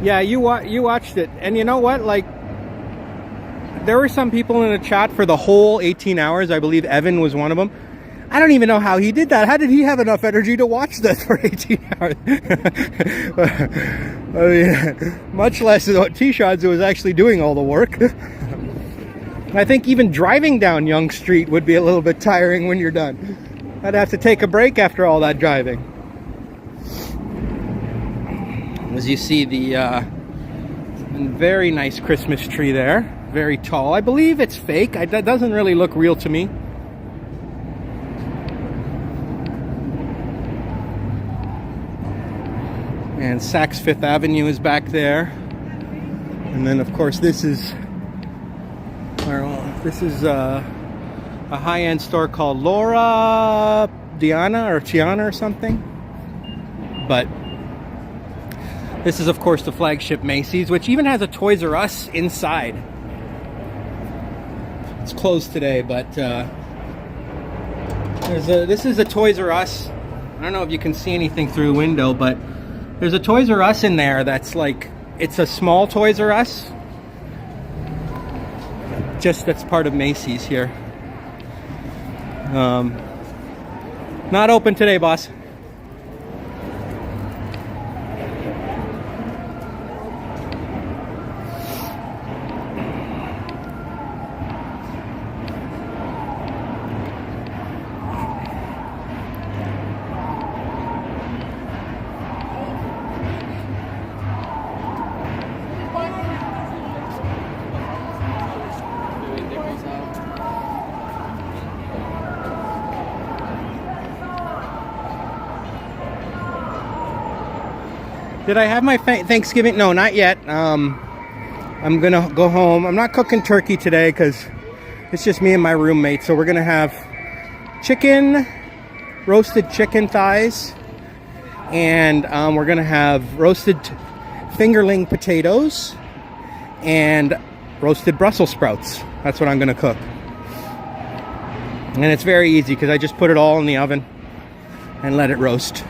Yeah, you watched it, and you know what? Like, there were some people in the chat for the whole 18 hours. I believe Evan was one of them. I don't even know how he did that. How did he have enough energy to watch that for 18 hours? I mean, much less T-Shots who was actually doing all the work. I think even driving down Yonge Street would be a little bit tiring when you're done. I'd have to take a break after all that driving. As you see, the very nice Christmas tree there. Very tall. I believe it's fake. That doesn't really look real to me. And Saks Fifth Avenue is back there. And then, of course, this is a high-end store called Laura Diana or Tiana or something. But this is, of course, the flagship Macy's, which even has a Toys R Us inside. It's closed today, but this is a Toys R Us. I don't know if you can see anything through the window, but there's a Toys R Us in there that's like, it's a small Toys R Us. Just that's part of Macy's here. Not open today, boss. Did I have my Thanksgiving? No, not yet. I'm gonna go home. I'm not cooking turkey today because it's just me and my roommate. So we're gonna have chicken, roasted chicken thighs, and we're gonna have roasted fingerling potatoes and roasted Brussels sprouts. That's what I'm gonna cook. And it's very easy because I just put it all in the oven and let it roast.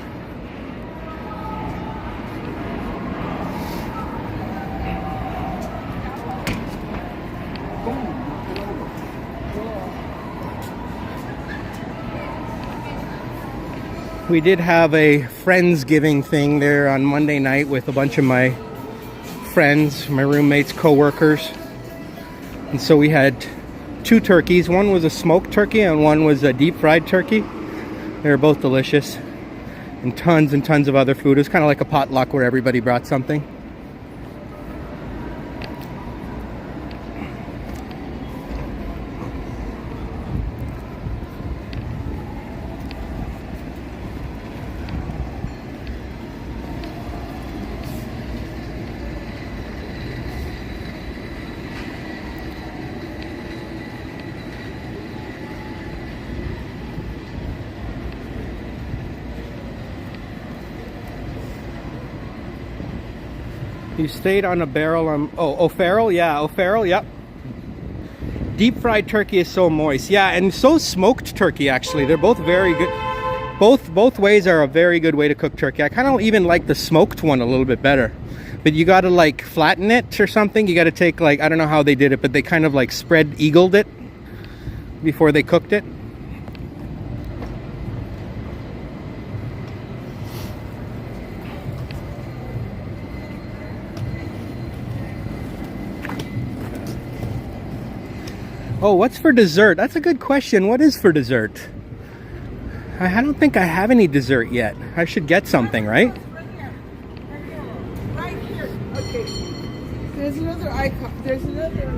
We did have a Friendsgiving thing there on Monday night with a bunch of my friends, my roommates, co-workers. And so we had 2 turkeys. One was a smoked turkey and one was a deep fried turkey. They were both delicious. And tons of other food. It was kind of like a potluck where everybody brought something. You stayed on a barrel on... Oh, O'Farrell? Yeah, O'Farrell, yep. Deep fried turkey is so moist. Yeah, and so smoked turkey, actually. They're both very good. Both ways are a very good way to cook turkey. I kind of even like the smoked one a little bit better. But you got to like flatten it or something. You got to take like, I don't know how they did it, but they kind of like spread eagled it before they cooked it. Oh, what's for dessert? That's a good question. What is for dessert? I don't think I have any dessert yet. I should get something, right? Right here. Okay. There's another icon. There's another.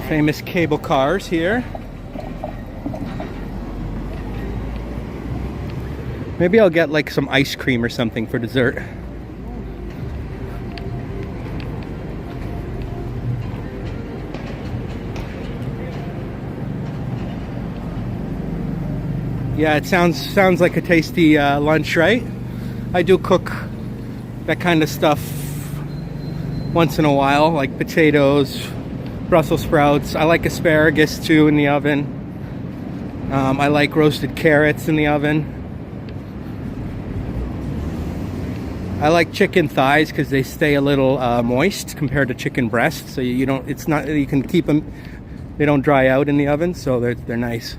Famous cable cars here. Maybe I'll get like some ice cream or something for dessert. Yeah, it sounds like a tasty lunch, right? I do cook that kind of stuff once in a while, like potatoes, Brussels sprouts. I like asparagus too in the oven. I like roasted carrots in the oven. I like chicken thighs because they stay a little moist compared to chicken breasts, so you don't. It's not. You can keep them. They don't dry out in the oven, so they're nice.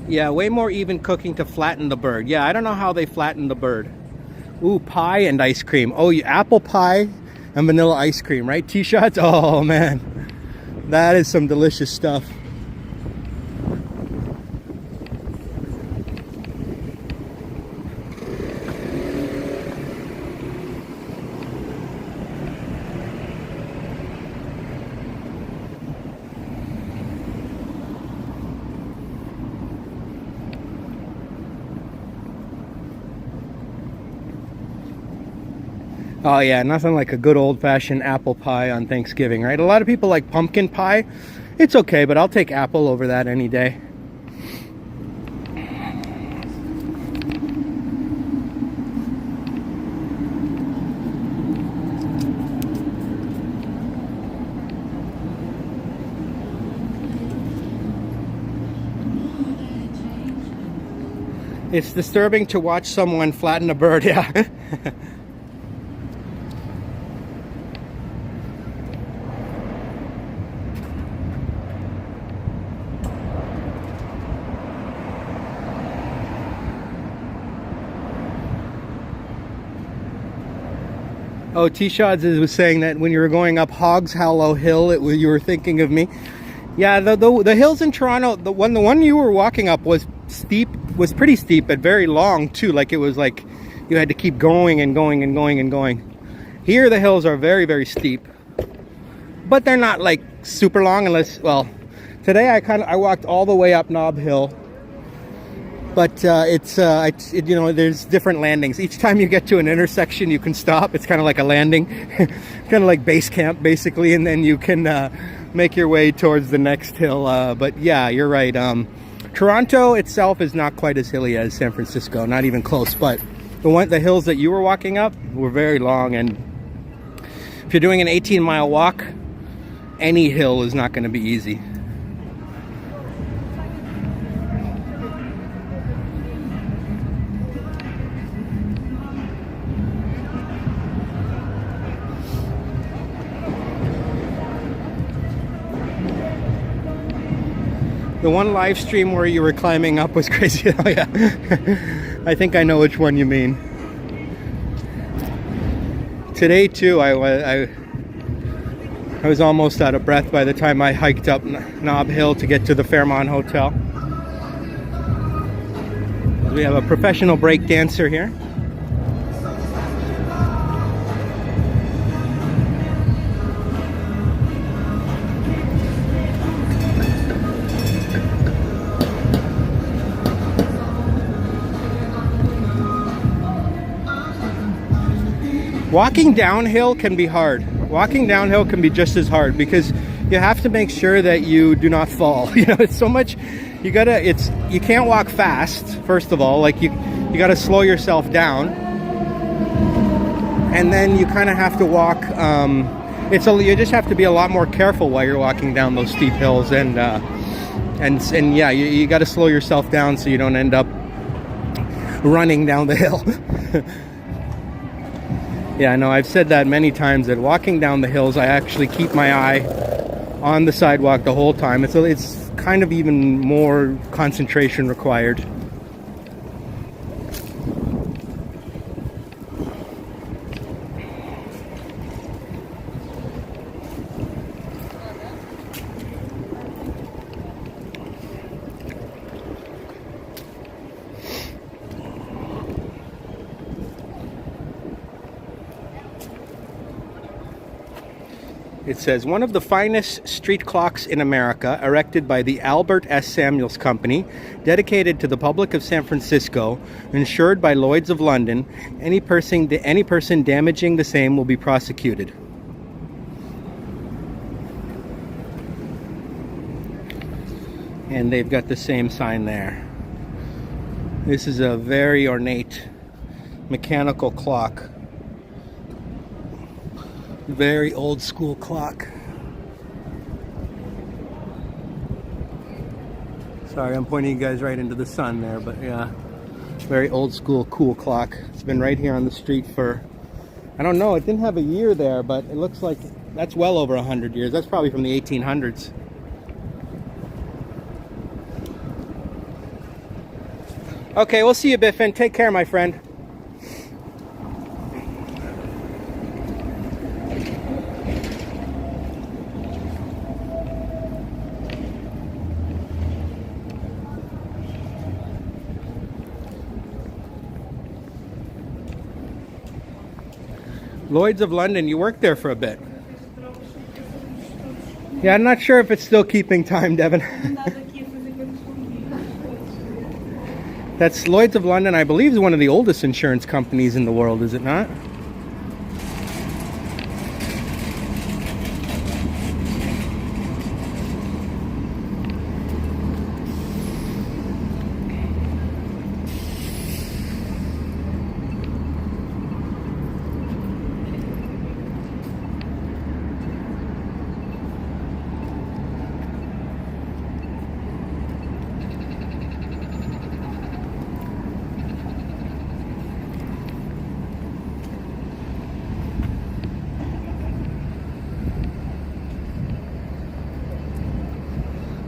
Yeah, way more even cooking to flatten the bird. Yeah, I don't know how they flatten the bird. Ooh, pie and ice cream. Oh, apple pie and vanilla ice cream, right? T-shots? Oh, man. That is some delicious stuff. Oh yeah, nothing like a good old-fashioned apple pie on Thanksgiving, right? A lot of people like pumpkin pie. It's okay, but I'll take apple over that any day. It's disturbing to watch someone flatten a bird, yeah. Oh, T-Shots was saying that when you were going up Hogs Hollow Hill, you were thinking of me. Yeah, the hills in Toronto, the one you were walking up was steep, was pretty steep, but very long too. Like it was like you had to keep going and going and going and going. Here the hills are very, very steep, but they're not like super long unless, well, today I walked all the way up Nob Hill. But you know, there's different landings. Each time you get to an intersection, you can stop. It's kind of like a landing, kind of like base camp, basically, and then you can make your way towards the next hill. But yeah, you're right. Toronto itself is not quite as hilly as San Francisco, not even close. But the hills that you were walking up were very long, and if you're doing an 18-mile walk, any hill is not going to be easy. The one live stream where you were climbing up was crazy. Oh yeah, I think I know which one you mean. Today too, I was almost out of breath by the time I hiked up Nob Hill to get to the Fairmont Hotel. We have a professional break dancer here. Walking downhill can be hard. Walking downhill can be just as hard because you have to make sure that you do not fall. You know, it's so much, you can't walk fast, first of all. Like you gotta slow yourself down. And then you kind of have to walk, you just have to be a lot more careful while you're walking down those steep hills. And yeah, you gotta slow yourself down so you don't end up running down the hill. Yeah, I know I've said that many times, that walking down the hills, I actually keep my eye on the sidewalk the whole time. It's kind of even more concentration required. It says, one of the finest street clocks in America, erected by the Albert S. Samuels Company, dedicated to the public of San Francisco, insured by Lloyd's of London. Any person damaging the same will be prosecuted. And they've got the same sign there. This is a very ornate mechanical clock. Very old school clock. Sorry, I'm pointing you guys right into the sun there, but yeah, very old school cool clock. It's been right here on the street for, I don't know, it didn't have a year there, but it looks like that's well over 100 years. That's probably from the 1800s. Okay, we'll see you, Biffin. Take care, my friend. Lloyd's of London, you worked there for a bit. Yeah, I'm not sure if it's still keeping time, Devin. That's Lloyd's of London, I believe, is one of the oldest insurance companies in the world, is it not?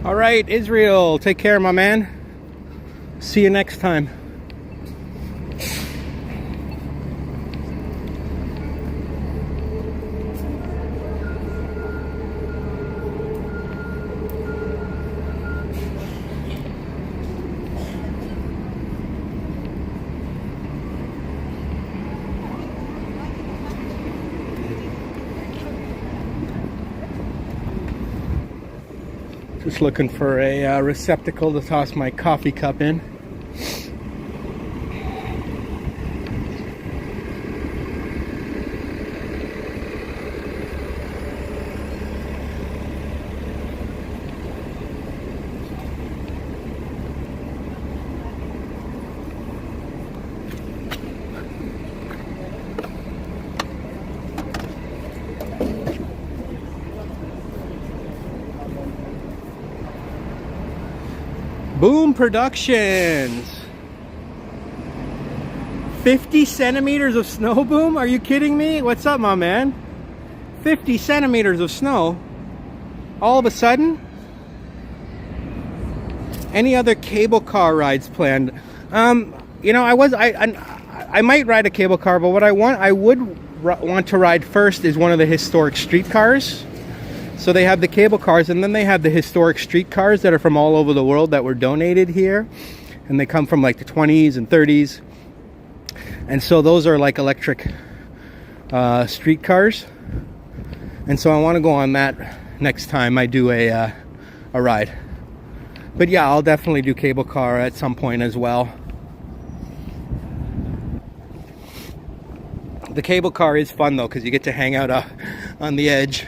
All right, Israel, take care, my man. See you next time. Just looking for a receptacle to toss my coffee cup in. Boom Productions. 50 centimeters of snow, Boom? Are you kidding me? What's up, my man? 50 centimeters of snow. All of a sudden? Any other cable car rides planned? You know, I might ride a cable car, but what I would want to ride first is one of the historic streetcars. So they have the cable cars, and then they have the historic streetcars that are from all over the world that were donated here. And they come from like the 20s and 30s. And so those are like electric streetcars. And so I want to go on that next time I do a ride. But yeah, I'll definitely do cable car at some point as well. The cable car is fun though, because you get to hang out on the edge.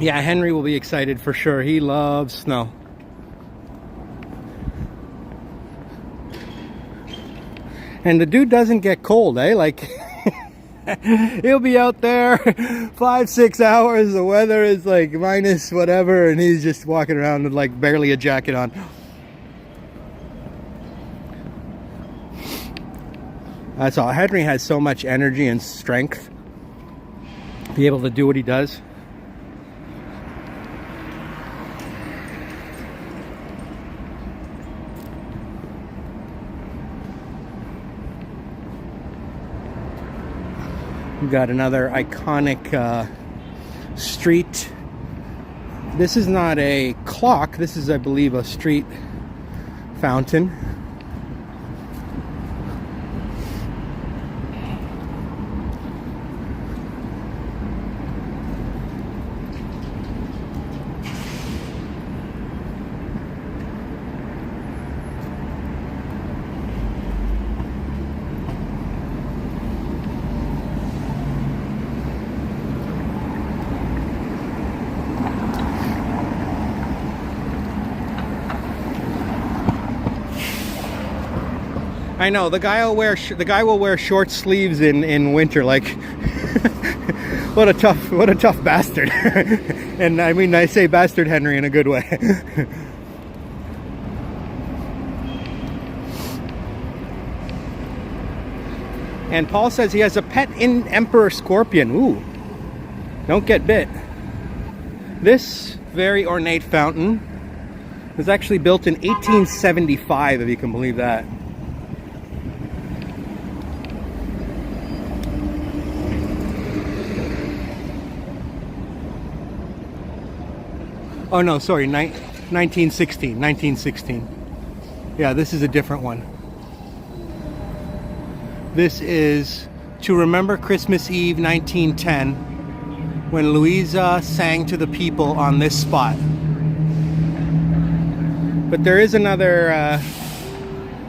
Yeah, Henry will be excited for sure. He loves snow. And the dude doesn't get cold, eh? Like, he'll be out there 5-6 hours. The weather is like minus whatever, and he's just walking around with like barely a jacket on. That's all. Henry has so much energy and strength to be able to do what he does. We've got another iconic street. This is not a clock. This is, I believe, a street fountain. I know the guy will wear short sleeves in winter. Like, what a tough bastard. And I mean, I say bastard Henry in a good way. And Paul says he has a pet emperor scorpion. Ooh, don't get bit. This very ornate fountain was actually built in 1875, if you can believe that. Oh no, sorry, 1916. Yeah, this is a different one. This is to remember Christmas Eve 1910, when Louisa sang to the people on this spot. But there is another,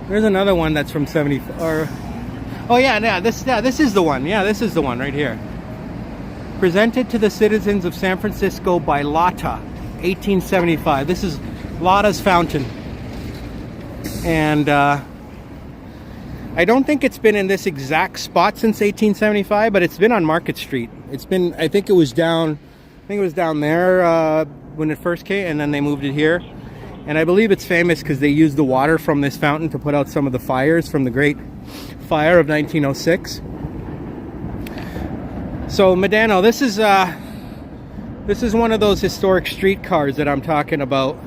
there's another one that's from 70, or, oh yeah, this is the one. Yeah, this is the one right here. Presented to the citizens of San Francisco by Lota, 1875. This is Lotas Fountain. And I don't think it's been in this exact spot since 1875, but it's been on Market Street. It's been, I think it was down there when it first came, and then they moved it here. And I believe it's famous because they used the water from this fountain to put out some of the fires from the Great Fire of 1906. So Medano, this is one of those historic streetcars that I'm talking about.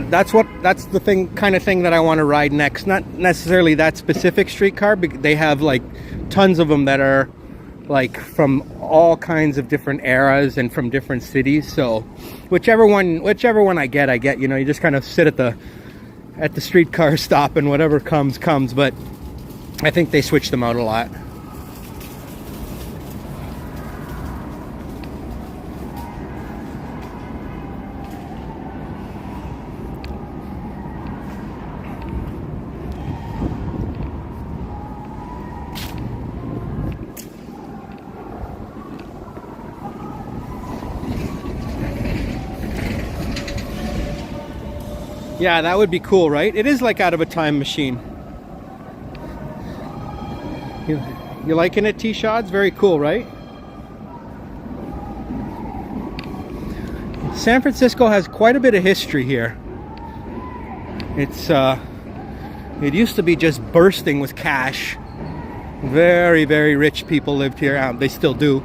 That's the kind of thing that I want to ride next. Not necessarily that specific streetcar, but they have like tons of them that are like from all kinds of different eras and from different cities. So whichever one I get, you know, you just kind of sit at the streetcar stop and whatever comes. But I think they switch them out a lot. Yeah, that would be cool, right? It is like out of a time machine. You liking it, T-Shods? Very cool, right? San Francisco has quite a bit of history here. It used to be just bursting with cash. Very, very rich people lived here. They still do.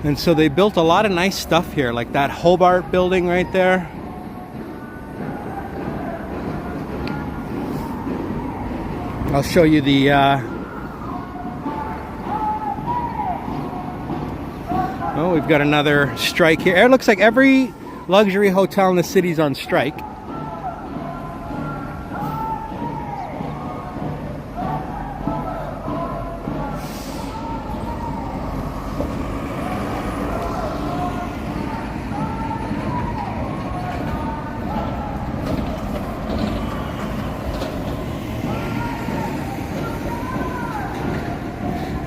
And so they built a lot of nice stuff here, like that Hobart building right there. I'll show you the oh, we've got another strike here. It looks like every luxury hotel in the city's on strike.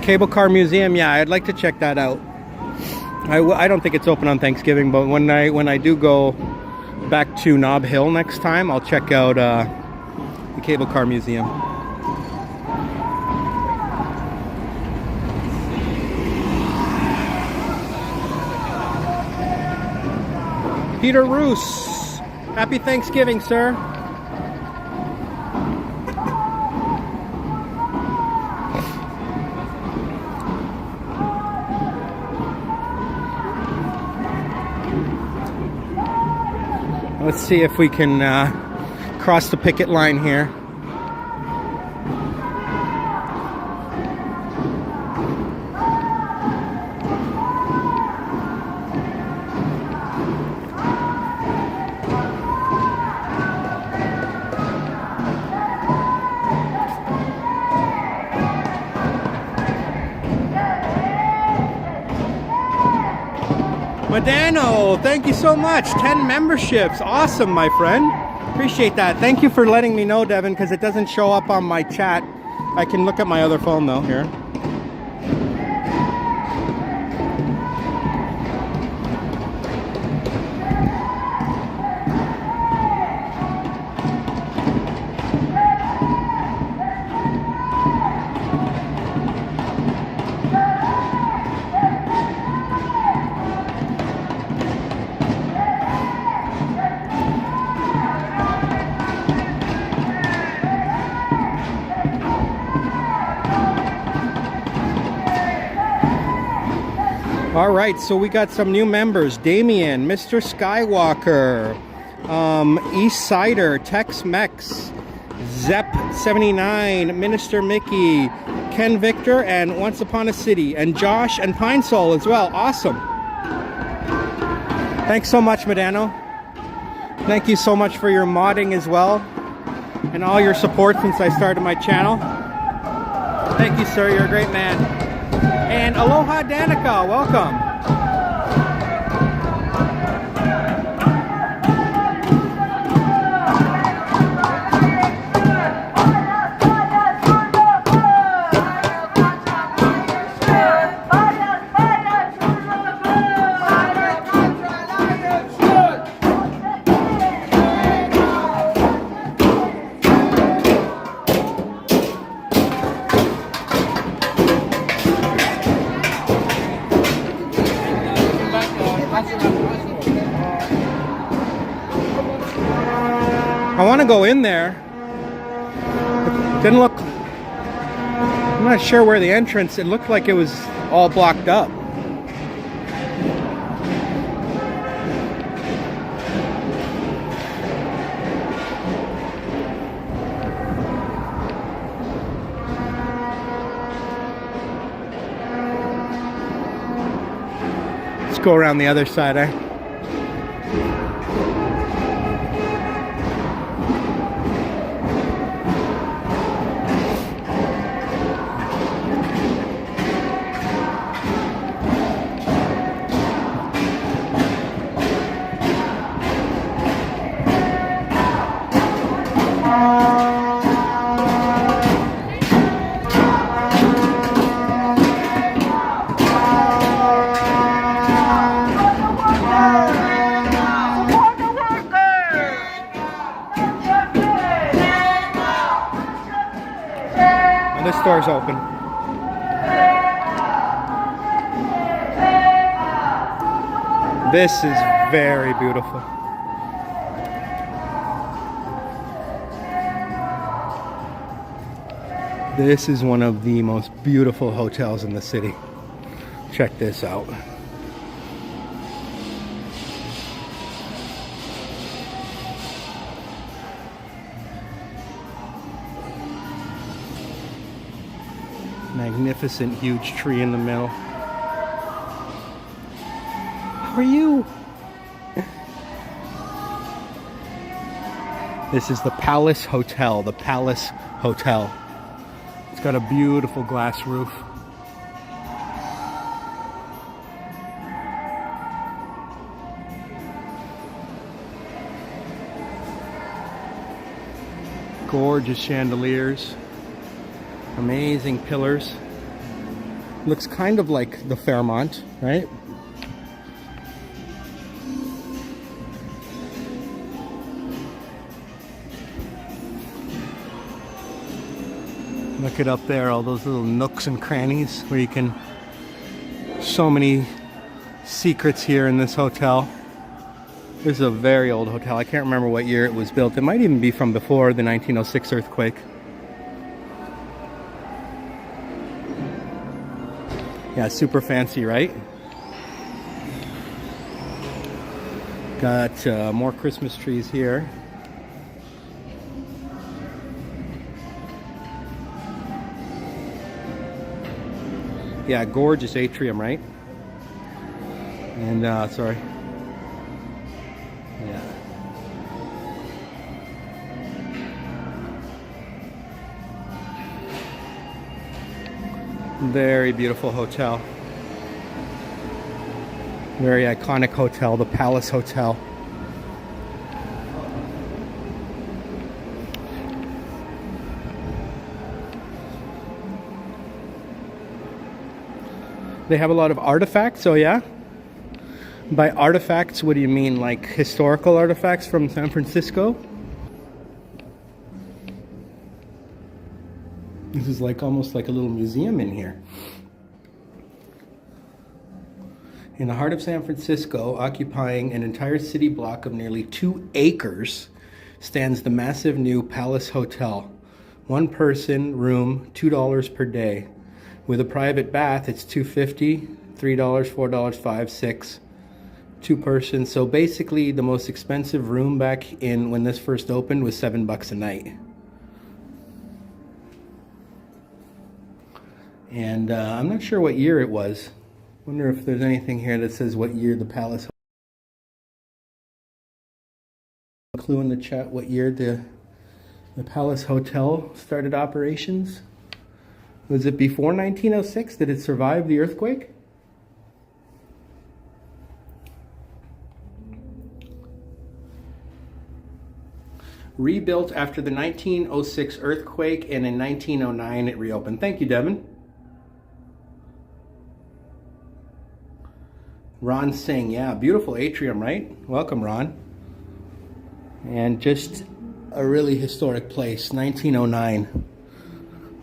Cable Car Museum, yeah, I'd like to check that out. I don't think it's open on Thanksgiving, but when I do go back to Nob Hill next time, I'll check out the Cable Car Museum. Peter Roos, happy Thanksgiving, sir. Let's see if we can cross the picket line here. Medano, thank you so much. 10 memberships. Awesome, my friend. Appreciate that. Thank you for letting me know, Devin, because it doesn't show up on my chat. I can look at my other phone, though, here. All right, so we got some new members. Damien, Mr. Skywalker, East Sider, Tex-Mex, Zep79, Minister Mickey, Ken Victor, and Once Upon a City, and Josh and Pine Sol as well. Awesome. Thanks so much, Medano. Thank you so much for your modding as well, and all your support since I started my channel. Thank you, sir. You're a great man. And aloha Danica, welcome. I want to go in there. It didn't look... I'm not sure where the entrance... It looked like it was all blocked up. Let's go around the other side, eh? This door's open. This is very beautiful. This is one of the most beautiful hotels in the city. Check this out. Magnificent huge tree in the middle. How are you? This is the Palace Hotel, the Palace Hotel. It's got a beautiful glass roof. Gorgeous chandeliers. Amazing pillars. Looks kind of like the Fairmont, right? Look it up there, all those little nooks and crannies where you can... So many secrets here in this hotel. This is a very old hotel. I can't remember what year it was built. It might even be from before the 1906 earthquake. Yeah, super fancy, right? Got more Christmas trees here. Yeah, gorgeous atrium, right? And, sorry. Yeah. Very beautiful hotel. Very iconic hotel, the Palace Hotel. They have a lot of artifacts, oh yeah? By artifacts, what do you mean? Like historical artifacts from San Francisco? This is like almost like a little museum in here. In the heart of San Francisco, occupying an entire city block of nearly 2 acres, stands the massive new Palace Hotel. 1 person room, $2 per day. With a private bath, it's $2.50, $3, $4, $5, $6. 2 person. So basically, the most expensive room back in when this first opened was $7 a night. And I'm not sure what year it was. Wonder if there's anything here that says what year the Palace. A clue in the chat what year the Palace Hotel started operations. Was it before 1906? Did it survive the earthquake? Rebuilt after the 1906 earthquake, and in 1909 it reopened. Thank you, Devin. Ron's saying, yeah, beautiful atrium, right? Welcome, Ron. And just a really historic place, 1909.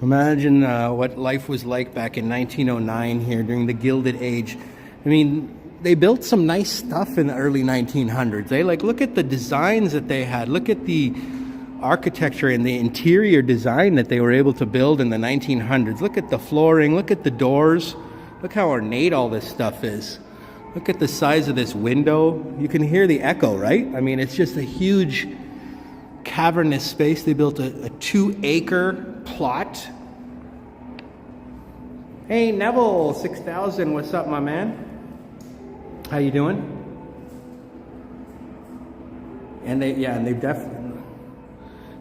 Imagine what life was like back in 1909 here during the Gilded Age. I mean, they built some nice stuff in the early 1900s. Eh? Like, look at the designs that they had. Look at the architecture and the interior design that they were able to build in the 1900s. Look at the flooring. Look at the doors. Look how ornate all this stuff is. Look at the size of this window. You can hear the echo, right? I mean, it's just a huge cavernous space. They built a 2-acre plot. Hey, Neville 6000, what's up, my man? How you doing? And they've definitely...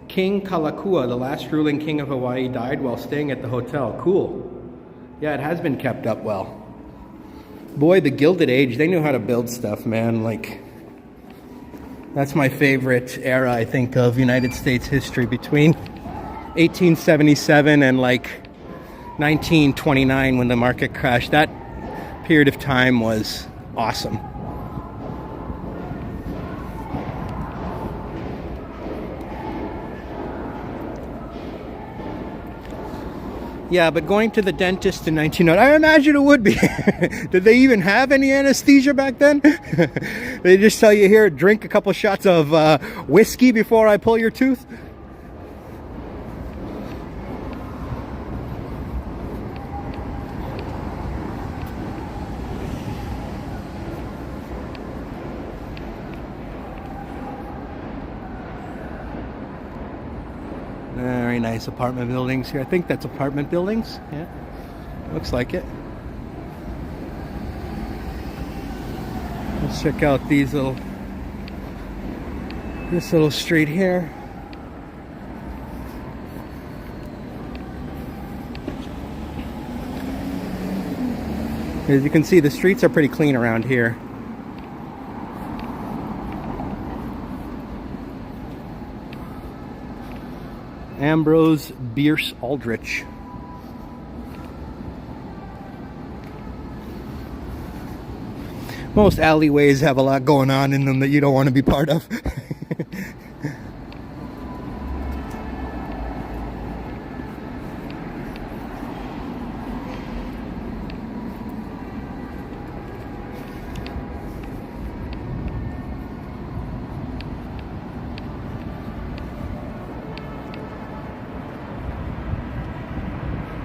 King Kalakua, the last ruling king of Hawaii, died while staying at the hotel. Cool. Yeah, it has been kept up well. Boy, the Gilded Age, they knew how to build stuff, man. Like, that's my favorite era, I think, of United States history, between 1877 and like 1929 when the market crashed. That period of time was awesome. Yeah, but going to the dentist in 1900, I imagine it would be. Did they even have any anesthesia back then? They just tell you, here, drink a couple shots of whiskey before I pull your tooth? Very nice apartment buildings here. I think that's apartment buildings. Yeah, looks like it. Let's check out this little street here. As you can see, the streets are pretty clean around here. Ambrose Bierce Aldrich. Most alleyways have a lot going on in them that you don't want to be part of.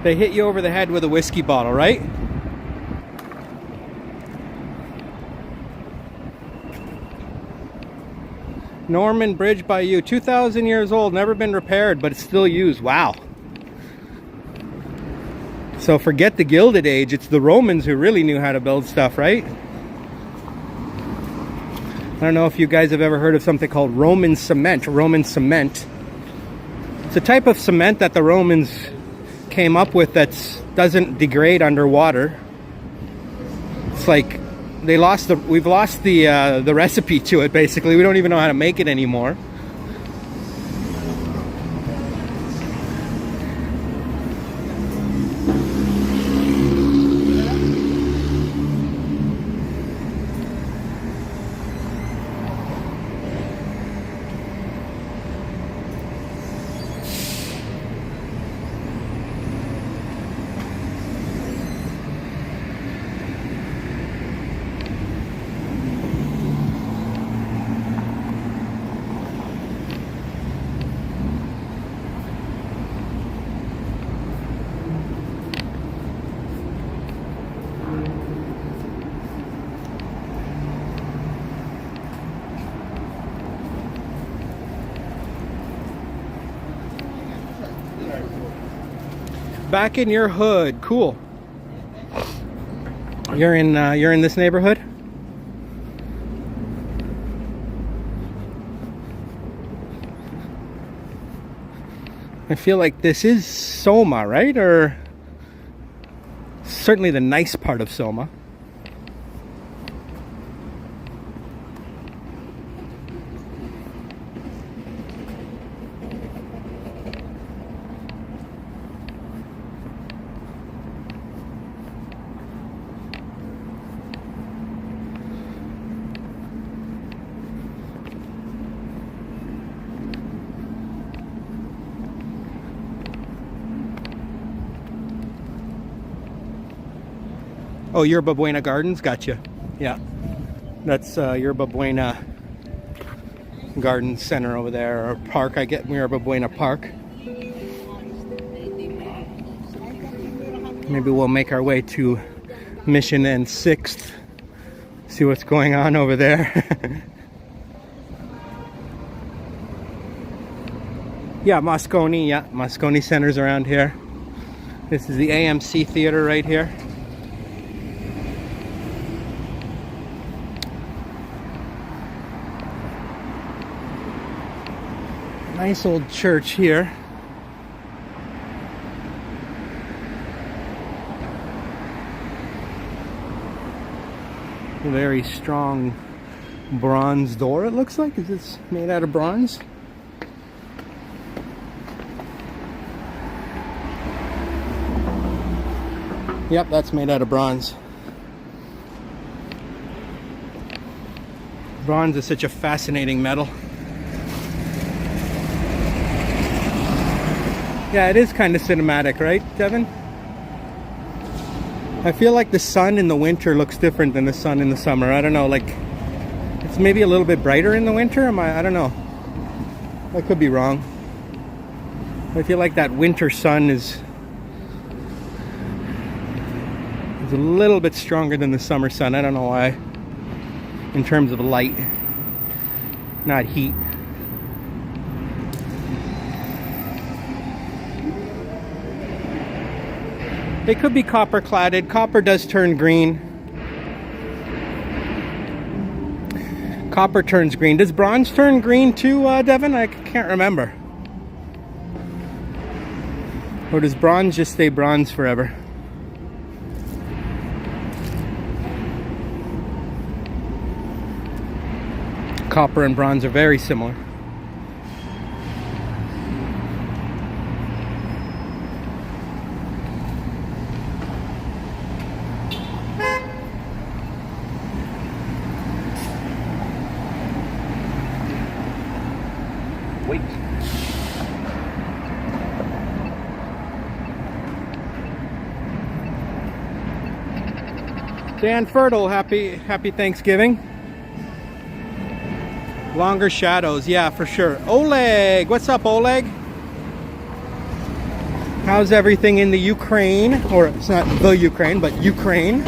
They hit you over the head with a whiskey bottle, right? Norman Bridge by you, 2,000 years old, never been repaired, but it's still used. Wow. So forget the Gilded Age, it's the Romans who really knew how to build stuff, right? I don't know if you guys have ever heard of something called Roman cement. Roman cement. It's a type of cement that the Romans came up with that doesn't degrade underwater. It's like we've lost the recipe to it. Basically, we don't even know how to make it anymore. Back in your hood, cool. You're in this neighborhood? I feel like this is SoMa, right? Or certainly the nice part of SoMa. Oh, Yerba Buena Gardens, gotcha. Yeah, that's Yerba Buena Garden Center over there, or park. I get Yerba Buena Park. Maybe we'll make our way to Mission and 6th. See what's going on over there. Yeah, Moscone. Yeah, Moscone Center's around here. This is the AMC Theater right here. Nice old church here. A very strong bronze door, it looks like. Is this made out of bronze? Yep, that's made out of bronze. Bronze is such a fascinating metal. Yeah, it is kind of cinematic, right, Devin? I feel like the sun in the winter looks different than the sun in the summer. I don't know, like it's maybe a little bit brighter in the winter. I don't know. I could be wrong. I feel like that winter sun is a little bit stronger than the summer sun. I don't know why. In terms of light, not heat. They could be copper cladded. Copper does turn green. Copper turns green. Does bronze turn green too, Devin? I can't remember. Or does bronze just stay bronze forever? Copper and bronze are very similar. Dan Fertile, happy Thanksgiving. Longer shadows, yeah, for sure. Oleg, what's up, Oleg? How's everything in the Ukraine? Or it's not the Ukraine, but Ukraine.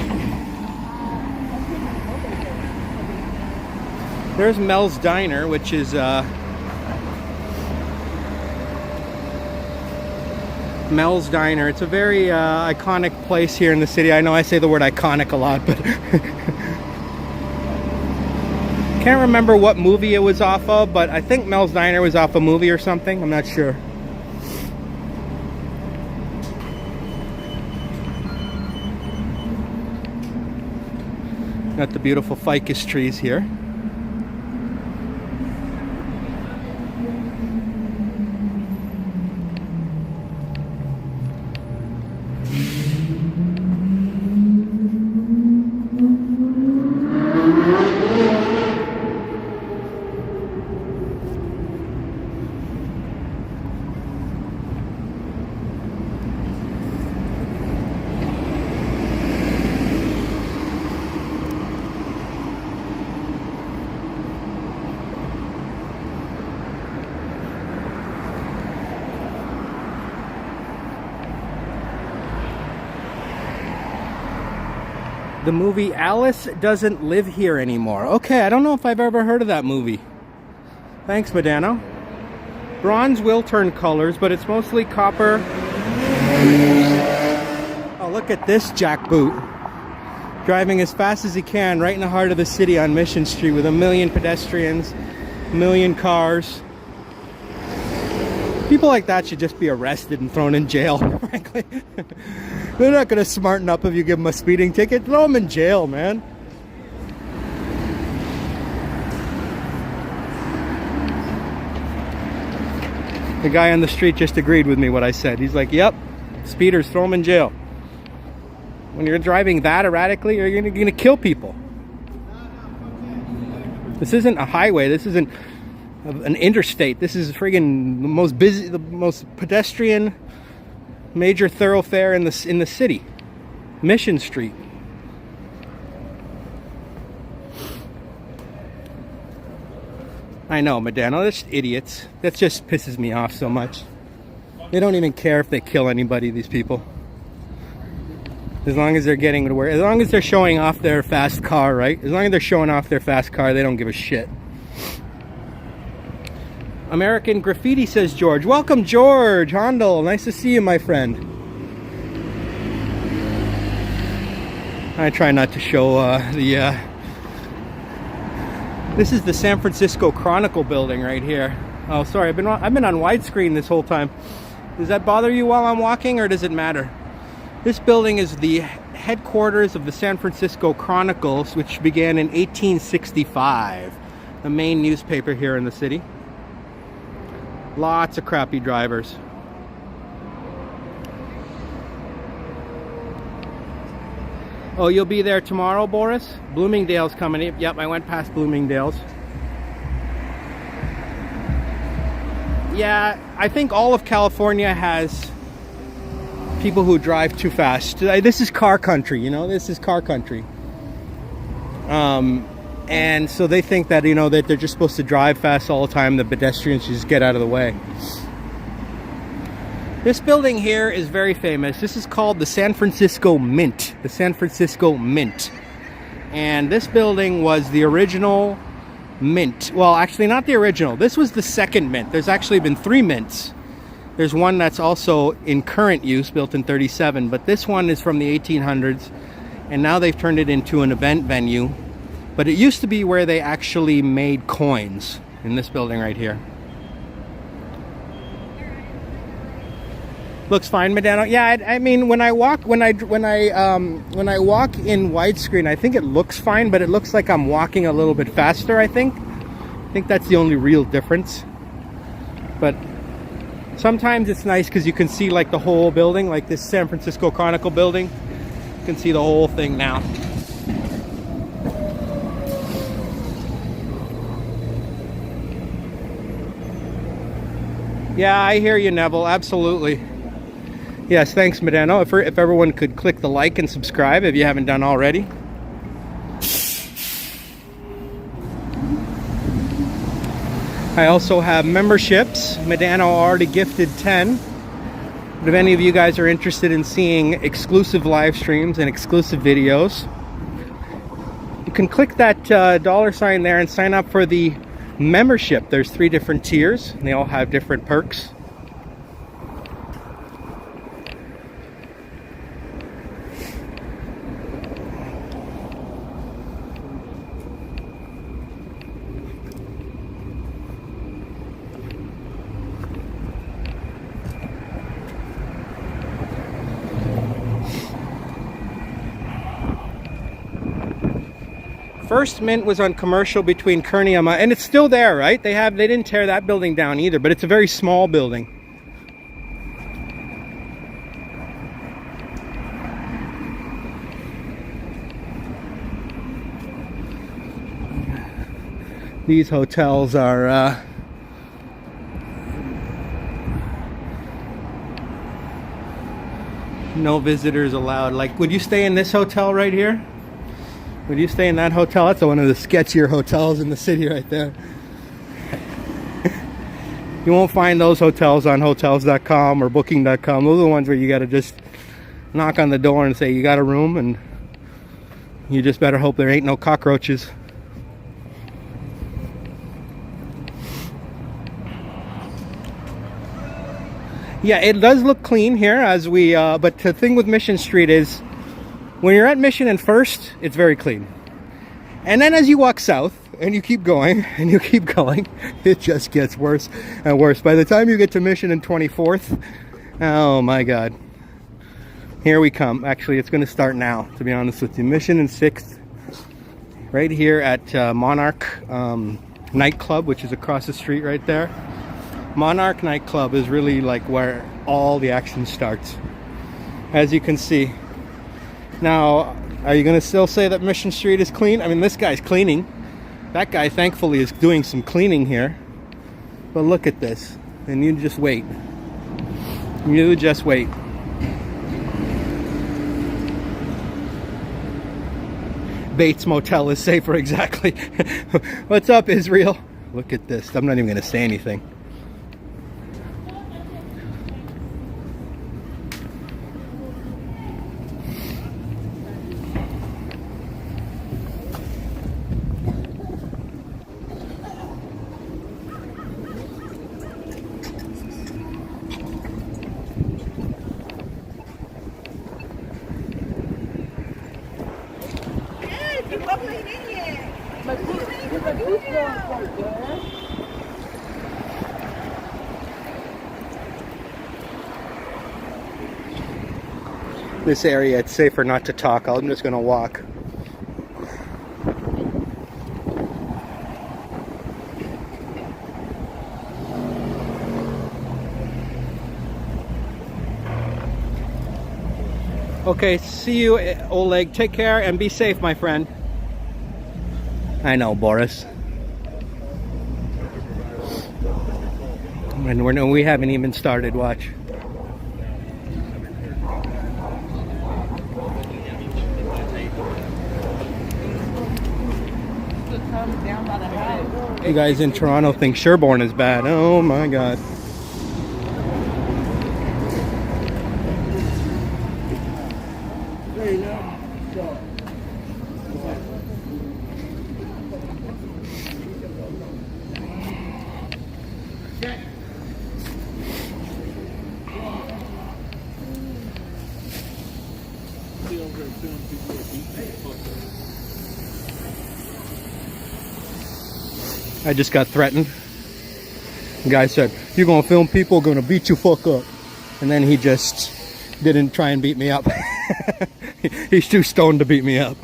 There's Mel's Diner, which is Mel's Diner. It's a very iconic place here in the city. I know I say the word iconic a lot, but can't remember what movie it was off of, but I think Mel's Diner was off a movie or something. I'm not sure. Got the beautiful ficus trees here. The movie Alice Doesn't Live Here Anymore. Okay, I don't know if I've ever heard of that movie. Thanks, Medano. Bronze will turn colors, but it's mostly copper. Oh, look at this jackboot. Driving as fast as he can right in the heart of the city on Mission Street with 1 million pedestrians, 1 million cars. People like that should just be arrested and thrown in jail, frankly. They're not going to smarten up if you give them a speeding ticket. Throw them in jail, man. The guy on the street just agreed with me what I said. He's like, yep, speeders, throw them in jail. When you're driving that erratically, you're going to kill people. This isn't a highway. This isn't an interstate. This is friggin' the most busy, the most pedestrian major thoroughfare in the city. Mission Street. I know, Medano, they're just idiots. That just pisses me off so much. They don't even care if they kill anybody, these people. As long as they're getting to where, as long as they're showing off their fast car, right? As long as they're showing off their fast car, they don't give a shit. American Graffiti, says George. Welcome, George Hondel. Nice to see you, my friend. I try not to show this is the San Francisco Chronicle building right here. Oh, sorry, I've been on widescreen this whole time. Does that bother you while I'm walking, or does it matter? This building is the headquarters of the San Francisco Chronicle, which began in 1865. The main newspaper here in the city. Lots of crappy drivers. Oh, you'll be there tomorrow, Boris? Bloomingdale's coming in. Yep, I went past Bloomingdale's. Yeah, I think all of California has people who drive too fast. This is car country, you know? This is car country. And so they think that, you know, that they're just supposed to drive fast all the time. The pedestrians should just get out of the way. This building here is very famous. This is called the San Francisco Mint. The San Francisco Mint. And this building was the original mint. Well, actually not the original. This was the second mint. There's actually been 3 mints. There's one that's also in current use, built in 1937. But this one is from the 1800s. And now they've turned it into an event venue. But it used to be where they actually made coins, in this building right here. Looks fine, Medano. Yeah, I mean, when I walk in widescreen, I think it looks fine, but it looks like I'm walking a little bit faster, I think. I think that's the only real difference. But sometimes it's nice because you can see like the whole building, like this San Francisco Chronicle building. You can see the whole thing now. Yeah, I hear you, Neville. Absolutely. Yes, thanks, Medano. If everyone could click the like and subscribe if you haven't done already. I also have memberships. Medano already gifted 10. But if any of you guys are interested in seeing exclusive live streams and exclusive videos, you can click that dollar sign there and sign up for the membership. There's 3 different tiers and they all have different perks. First mint was on Commercial between Kerniama, and it's still there, right? They didn't tear that building down either, but it's a very small building. These hotels are no visitors allowed. Like, would you stay in this hotel right here? Would you stay in that hotel? That's one of the sketchier hotels in the city right there. You won't find those hotels on hotels.com or booking.com. Those are the ones where you got to just knock on the door and say you got a room, and you just better hope there ain't no cockroaches. Yeah, it does look clean here as we but the thing with Mission Street is when you're at Mission and First, it's very clean. And then as you walk south and you keep going and you keep going, it just gets worse and worse. By the time you get to Mission and 24th, oh my God. Here we come. Actually, it's going to start now, to be honest with you. Mission and 6th, right here at Monarch Nightclub, which is across the street right there. Monarch Nightclub is really like where all the action starts, as you can see. Now, are you going to still say that Mission Street is clean? I mean, this guy's cleaning. That guy, thankfully, is doing some cleaning here. But look at this. And you just wait. You just wait. Bates Motel is safer, exactly. What's up, Israel? Look at this. I'm not even going to say anything. This area, it's safer not to talk. I'm just going to walk. Okay, see you, Oleg. Take care and be safe, my friend. I know, Boris. And we haven't even started, watch. You guys in Toronto think Sherbourne is bad. Oh my God. I just got threatened. The guy said, "You're gonna film people, gonna beat you fuck up." And then he just didn't try and beat me up. He's too stoned to beat me up.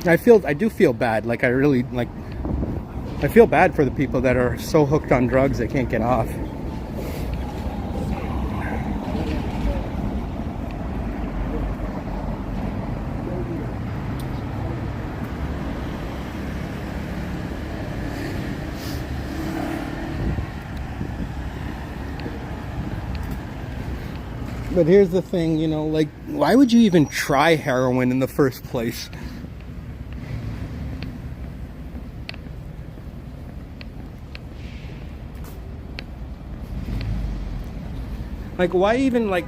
I do feel bad. Like, I feel bad for the people that are so hooked on drugs they can't get off. But here's the thing, you know, like, why would you even try heroin in the first place? Like, why even, like,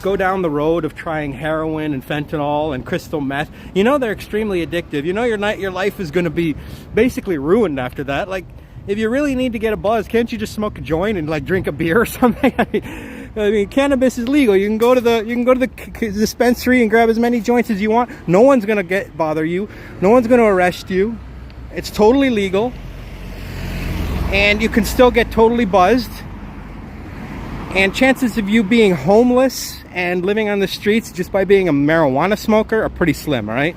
go down the road of trying heroin and fentanyl and crystal meth? You know they're extremely addictive. You know your life is going to be basically ruined after that. Like, if you really need to get a buzz, can't you just smoke a joint and, like, drink a beer or something? I mean, cannabis is legal. You can go to the dispensary and grab as many joints as you want. No one's going to bother you. No one's going to arrest you. It's totally legal. And you can still get totally buzzed. And chances of you being homeless and living on the streets just by being a marijuana smoker are pretty slim, right?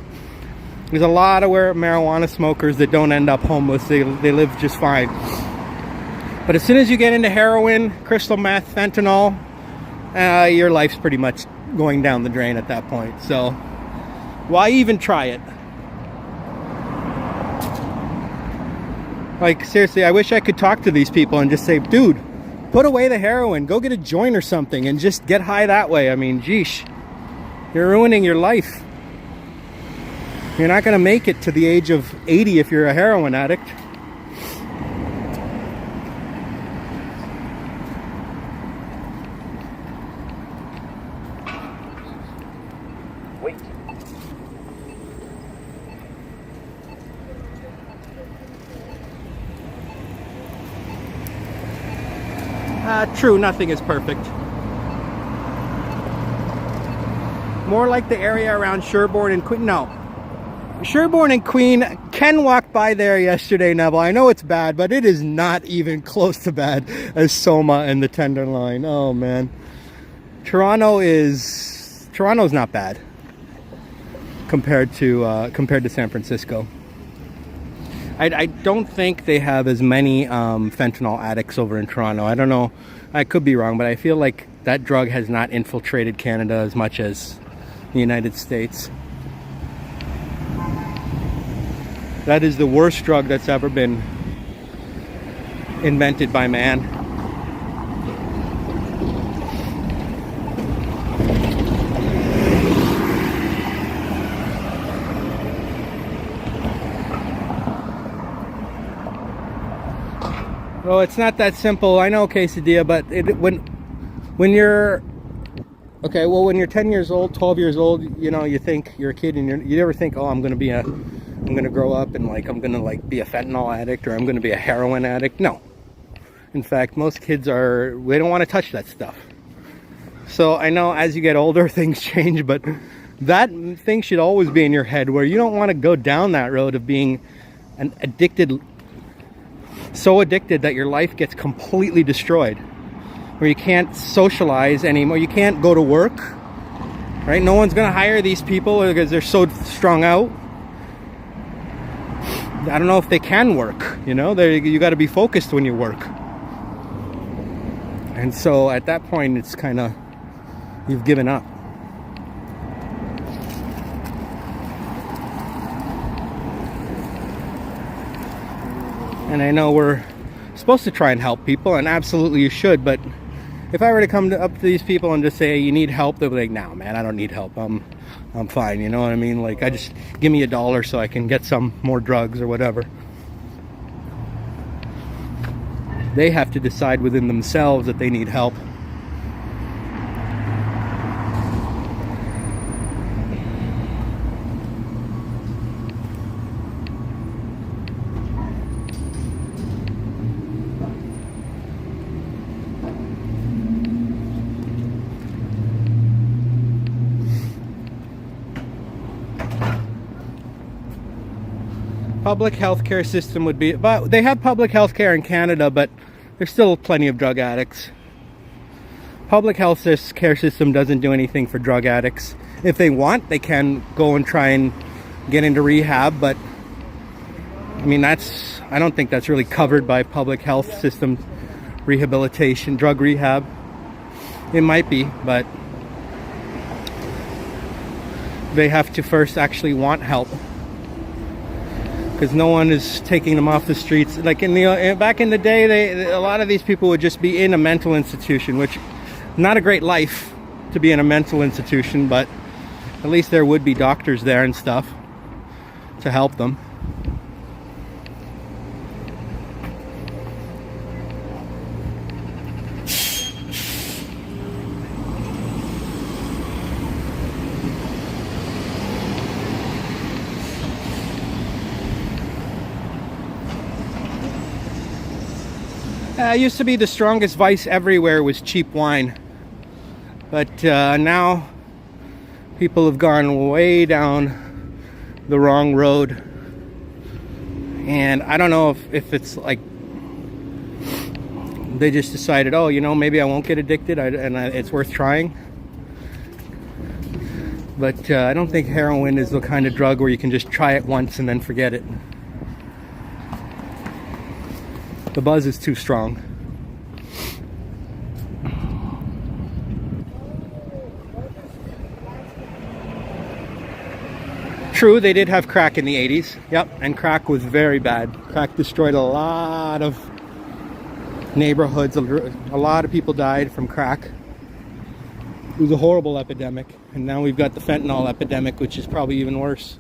There's a lot of marijuana smokers that don't end up homeless. They live just fine. But as soon as you get into heroin, crystal meth, fentanyl, your life's pretty much going down the drain at that point. So why even try it? Like, seriously, I wish I could talk to these people and just say, dude, put away the heroin, go get a joint or something and just get high that way. I mean, geesh, you're ruining your life. You're not going to make it to the age of 80 if you're a heroin addict. Wait. True, nothing is perfect. More like the area around Sherbourne and Queen. No. Sherbourne and Queen, Ken walked by there yesterday, Neville. I know it's bad, but it is not even close to bad as SoMa and the Tenderloin. Oh, man. Toronto's not bad compared to San Francisco. I don't think they have as many fentanyl addicts over in Toronto. I don't know. I could be wrong, but I feel like that drug has not infiltrated Canada as much as the United States. That is the worst drug that's ever been invented by man. Well, it's not that simple. I know, quesadilla, but when you're okay, well, when you're 10 years old, 12 years old, you know, you think you're a kid, and you never think, oh, I'm gonna grow up and I'm gonna be a fentanyl addict or I'm gonna be a heroin addict. No. In fact, most kids they don't want to touch that stuff. So I know as you get older, things change, but that thing should always be in your head where you don't want to go down that road of being so addicted that your life gets completely destroyed, where you can't socialize anymore, you can't go to work, right? No one's gonna hire these people because they're so strung out. I don't know if they can work, you know, you got to be focused when you work. And so at that point, it's kind of, you've given up. And I know we're supposed to try and help people, and absolutely you should, but if I were to come up to these people and just say, hey, you need help, they'll be like, no, man, I don't need help. I'm fine, you know what I mean? Like, I just, give me $1 so I can get some more drugs or whatever. They have to decide within themselves that they need help. Public healthcare system would be, but they have public healthcare in Canada, but there's still plenty of drug addicts. Public health care system doesn't do anything for drug addicts. If they want, they can go and try and get into rehab, but I mean, I don't think that's really covered by public health system rehabilitation, drug rehab. It might be, but they have to first actually want help, because no one is taking them off the streets. Like back in the day, a lot of these people would just be in a mental institution, which not a great life. to be in a mental institution, but at least there would be doctors there and stuff to help them. It used to be the strongest vice everywhere was cheap wine, but now people have gone way down the wrong road, and I don't know if it's like they just decided, oh, you know, maybe I won't get addicted it's worth trying. But I don't think heroin is the kind of drug where you can just try it once and then forget it. The buzz is too strong. True, they did have crack in the 80s. Yep, and crack was very bad. Crack destroyed a lot of neighborhoods. A lot of people died from crack. It was a horrible epidemic. And now we've got the fentanyl epidemic, which is probably even worse.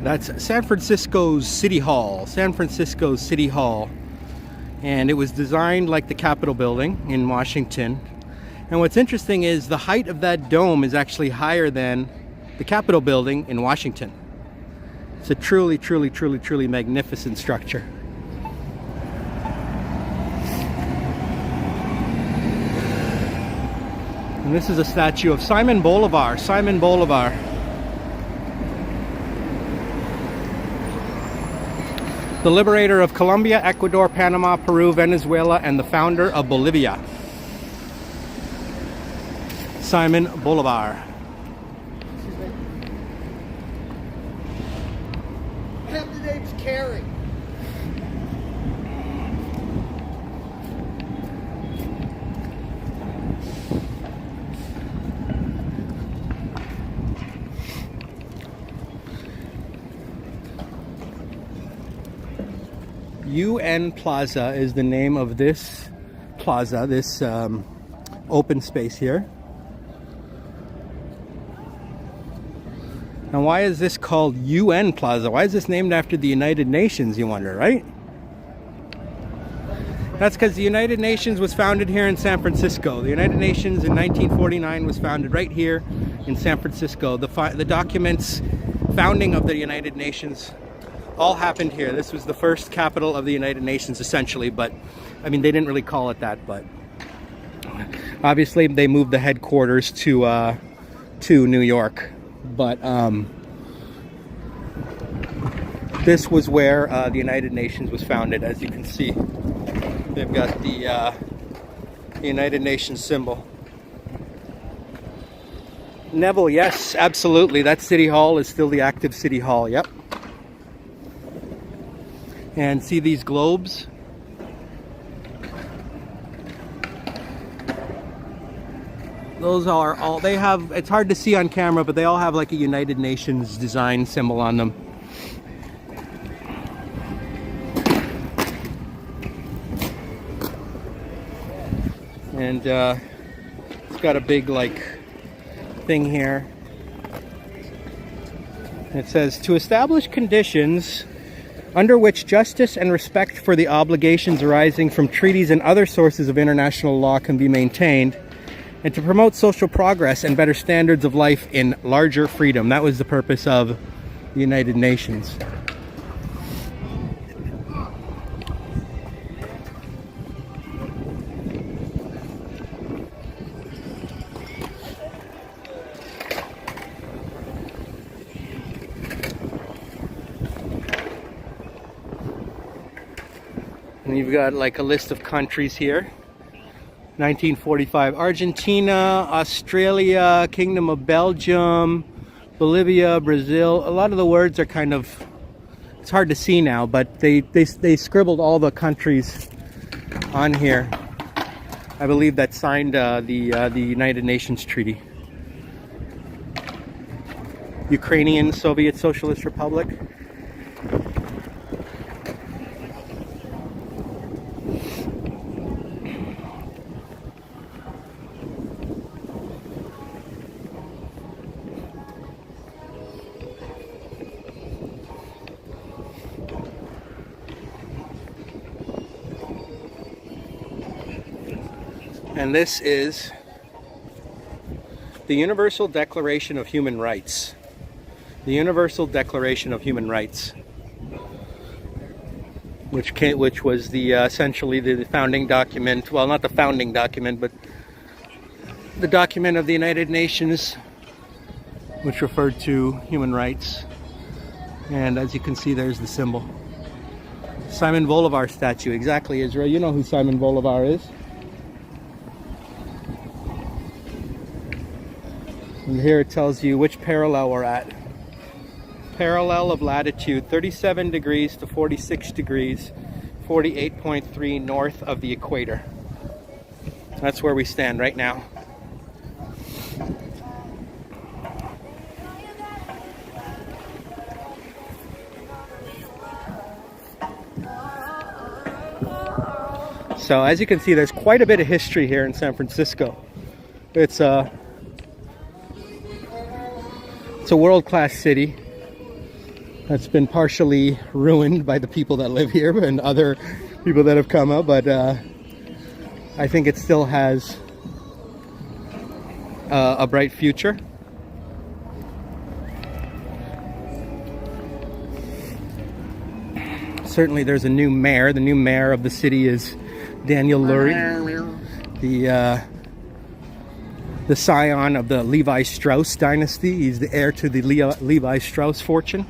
That's San Francisco's City Hall. San Francisco's City Hall. And it was designed like the Capitol building in Washington. And what's interesting is the height of that dome is actually higher than the Capitol building in Washington. It's a truly, truly, truly, truly magnificent structure. And this is a statue of Simon Bolivar. Simon Bolivar. The liberator of Colombia, Ecuador, Panama, Peru, Venezuela, and the founder of Bolivia. Simon Bolivar. The name's Carrie. UN Plaza is the name of this plaza, this open space here. And why is this called UN Plaza? Why is this named after the United Nations, you wonder, right? That's because the United Nations was founded here in San Francisco. The United Nations in 1949 was founded right here in San Francisco. The documents founding of the United Nations all happened here. This was the first capital of the United Nations, essentially, but I mean, they didn't really call it that, but obviously they moved the headquarters to New York. But this was where the United Nations was founded. As you can see, they've got the United Nations symbol. Neville, yes, absolutely. That City Hall is still the active City Hall, yep. And see these globes? Those are all, they have, it's hard to see on camera, but they all have like a United Nations design symbol on them. And it's got a big like thing here. It says, to establish conditions under which justice and respect for the obligations arising from treaties and other sources of international law can be maintained, and to promote social progress and better standards of life in larger freedom. That was the purpose of the United Nations. And you've got like a list of countries here. 1945, Argentina, Australia, Kingdom of Belgium, Bolivia, Brazil. A lot of the words are kind of, it's hard to see now, but they scribbled all the countries on here. I believe that signed the United Nations Treaty. Ukrainian Soviet Socialist Republic. And this is the Universal Declaration of Human Rights. The Universal Declaration of Human Rights, which was the essentially the founding document. Well, not the founding document, but the document of the United Nations, which referred to human rights. And as you can see, there's the symbol. Simon Bolivar statue, exactly, Israel. You know who Simon Bolivar is. And here it tells you which parallel we're at. Parallel of latitude 37 degrees to 46 degrees, 48.3 north of the equator. That's where we stand right now. So as you can see, there's quite a bit of history here in San Francisco. It's a world-class city that's been partially ruined by the people that live here and other people that have come up, but I think it still has a bright future. Certainly there's a new mayor. The new mayor of the city is Daniel Lurie, the scion of the Levi Strauss dynasty. He's the heir to the Levi Strauss fortune.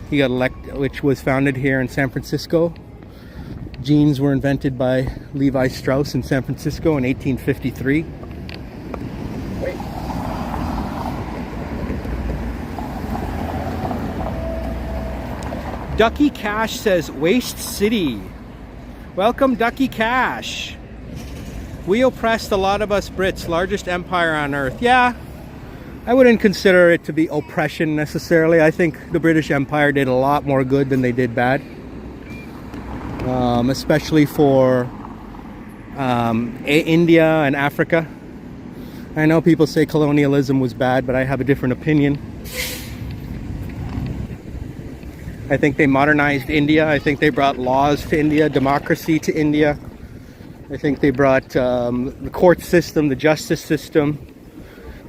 He got elected, which was founded here in San Francisco. Jeans were invented by Levi Strauss in San Francisco in 1853. Ducky Cash says, Waste City. Welcome, Ducky Cash. We oppressed a lot of us Brits, largest empire on earth. Yeah, I wouldn't consider it to be oppression necessarily. I think the British Empire did a lot more good than they did bad. Especially for India and Africa. I know people say colonialism was bad, but I have a different opinion. I think they modernized India. I think they brought laws to India, democracy to India. I think they brought the court system, the justice system.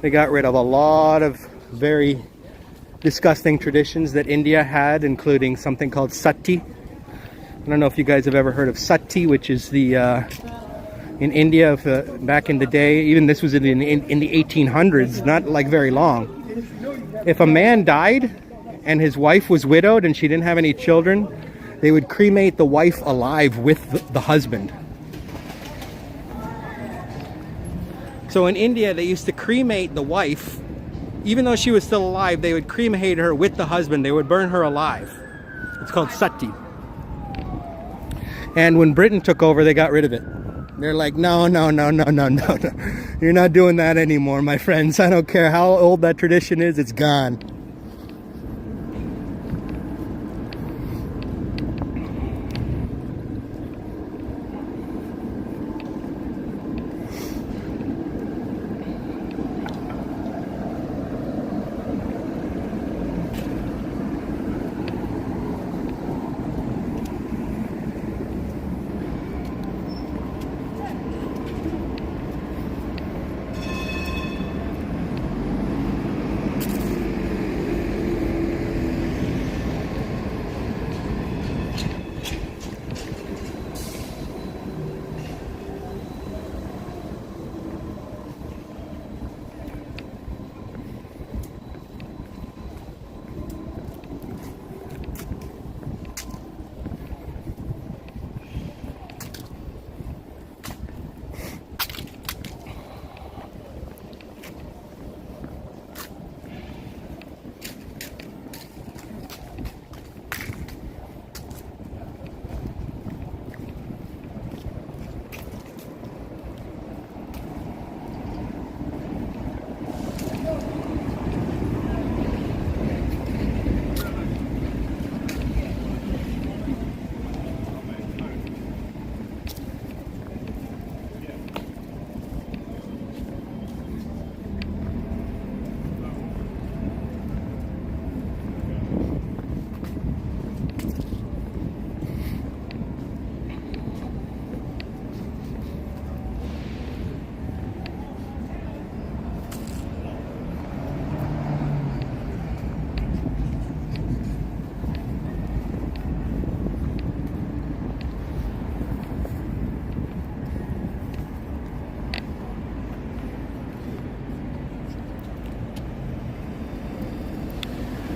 They got rid of a lot of very disgusting traditions that India had, including something called sati. I don't know if you guys have ever heard of sati, which is the in India back in the day. Even this was in the 1800s, not like very long. If a man died and his wife was widowed and she didn't have any children, they would cremate the wife alive with the husband. So in India, they used to cremate the wife. Even though she was still alive, they would cremate her with the husband. They would burn her alive. It's called sati. And when Britain took over, they got rid of it. They're like, no. You're not doing that anymore, my friends. I don't care how old that tradition is, it's gone.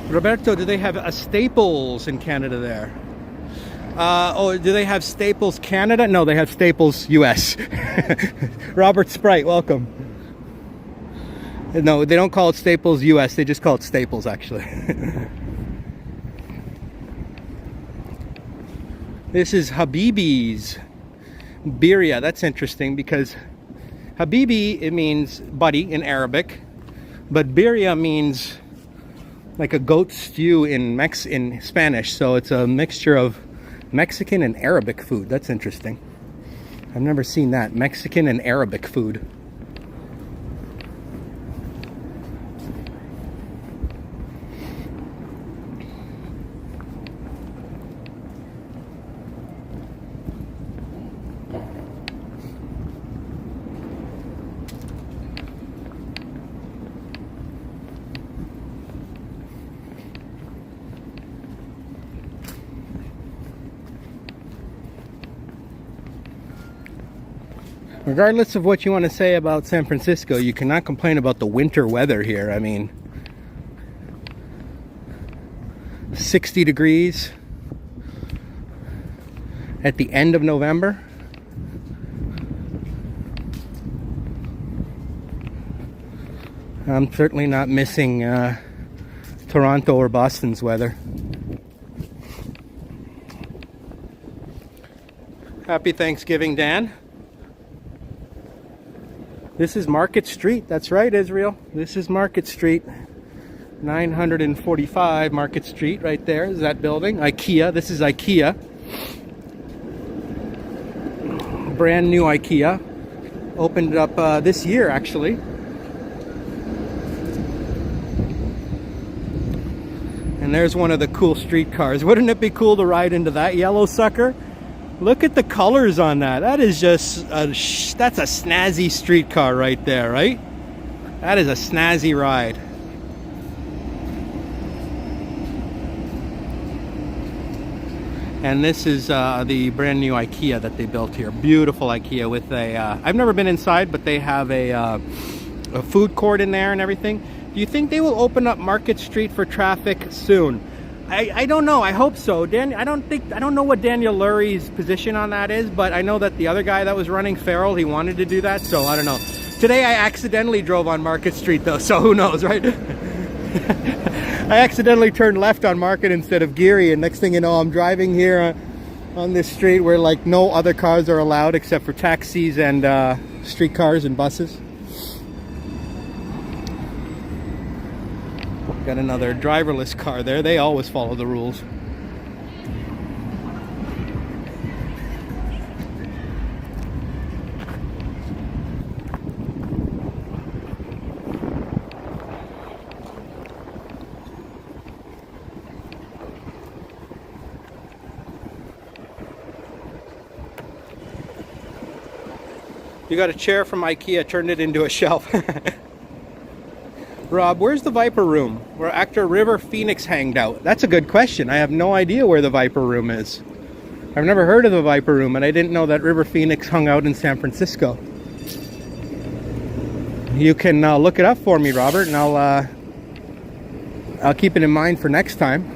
Roberto, do they have a Staples in Canada there? Oh, do they have Staples Canada? No, they have Staples US. Robert Sprite, welcome. No, they don't call it Staples US, they just call it Staples actually. This is Habibi's Birria. That's interesting because Habibi, it means buddy in Arabic, but Birria means like a goat stew in Spanish, so it's a mixture of Mexican and Arabic food. That's interesting. I've never seen that, Mexican and Arabic food. Regardless of what you want to say about San Francisco, you cannot complain about the winter weather here. I mean, 60 degrees at the end of November. I'm certainly not missing Toronto or Boston's weather. Happy Thanksgiving, Dan. This is Market Street. That's right, Israel. This is Market Street. 945 Market Street right there is that building. IKEA. This is IKEA. Brand new IKEA. Opened up this year, actually. And And there's one of the cool streetcars. Wouldn't it be cool to ride into that yellow sucker? Look at the colors on that. That is just that's a snazzy streetcar right there, right? That is a snazzy ride. And this is the brand new IKEA that they built here. Beautiful IKEA with a I've never been inside, but they have a food court in there and everything. Do you think they will open up Market Street for traffic soon? I don't know. I hope so. I don't know what Daniel Lurie's position on that is, but I know that the other guy that was running Farrell, he wanted to do that, so I don't know. Today I accidentally drove on Market Street though, so who knows, right? I accidentally turned left on Market instead of Geary, and next thing you know, I'm driving here on this street where like no other cars are allowed except for taxis and streetcars and buses. Got another driverless car there. They always follow the rules. You got a chair from IKEA, turned it into a shelf. Rob, where's the Viper Room where actor River Phoenix hanged out? That's a good question. I have no idea where the Viper Room is. I've never heard of the Viper Room, and I didn't know that River Phoenix hung out in San Francisco. You can look it up for me, Robert, and I'll keep it in mind for next time.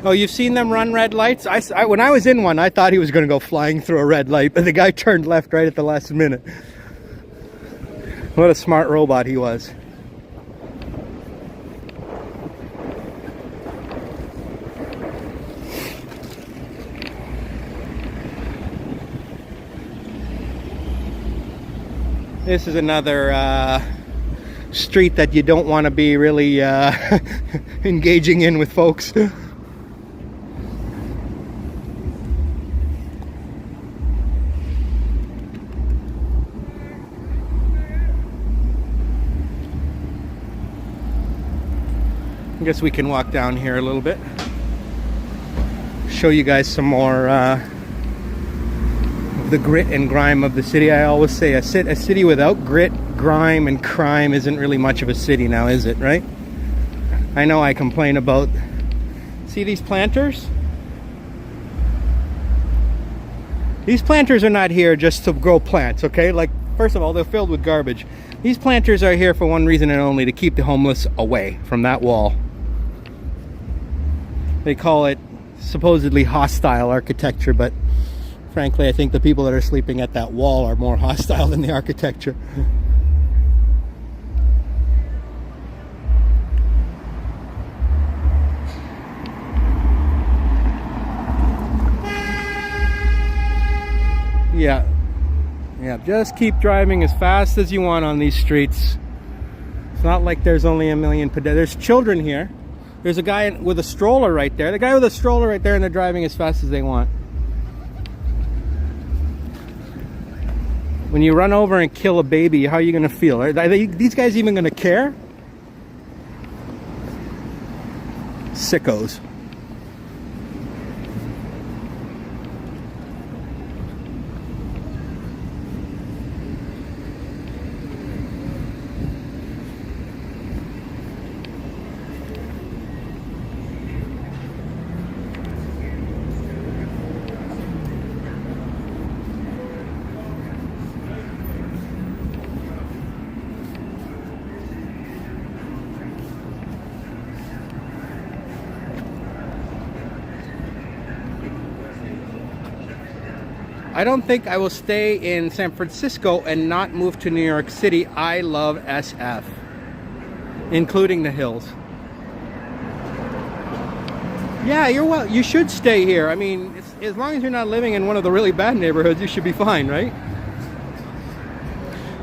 Oh, you've seen them run red lights? When I was in one, I thought he was going to go flying through a red light, but the guy turned left right at the last minute. What a smart robot he was. This is another street that you don't want to be really engaging in with folks. I guess we can walk down here a little bit. Show you guys some more of the grit and grime of the city. I always say a city without grit, grime, and crime isn't really much of a city now, is it, right? I know I complain about... See these planters? These planters are not here just to grow plants, okay? Like, first of all, they're filled with garbage. These planters are here for one reason and only, to keep the homeless away from that wall. They call it supposedly hostile architecture, but frankly, I think the people that are sleeping at that wall are more hostile than the architecture. Yeah, just keep driving as fast as you want on these streets. It's not like there's only a million pedestrians. There's children here. There's a guy with a stroller right there. The guy with a stroller right there, and they're driving as fast as they want. When you run over and kill a baby, how are you going to feel? Are these guys even going to care? Sickos. I don't think I will stay in San Francisco and not move to New York City. I love SF, including the hills. Yeah, you should stay here. I mean, as long as you're not living in one of the really bad neighborhoods, you should be fine, right?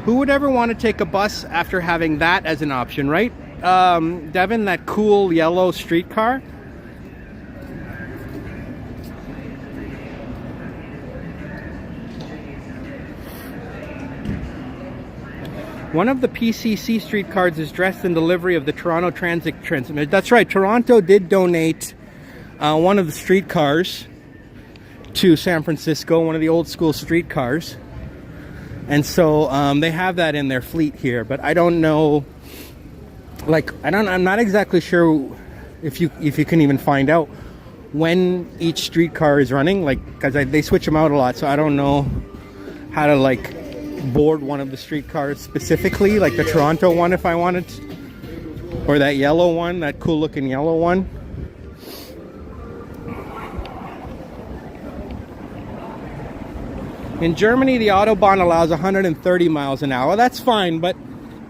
Who would ever want to take a bus after having that as an option, right? Devin, that cool yellow streetcar. One of the PCC streetcars is dressed in the livery of the Toronto Transit. That's right, Toronto did donate one of the streetcars to San Francisco, one of the old school streetcars. And so they have that in their fleet here, but I don't know, I'm not exactly sure if you can even find out when each streetcar is running, because they switch them out a lot, so I don't know how to board one of the streetcars specifically, like the Toronto one if I wanted to, or that yellow one, that cool looking yellow one. In Germany, the Autobahn allows 130 miles an hour. That's fine, but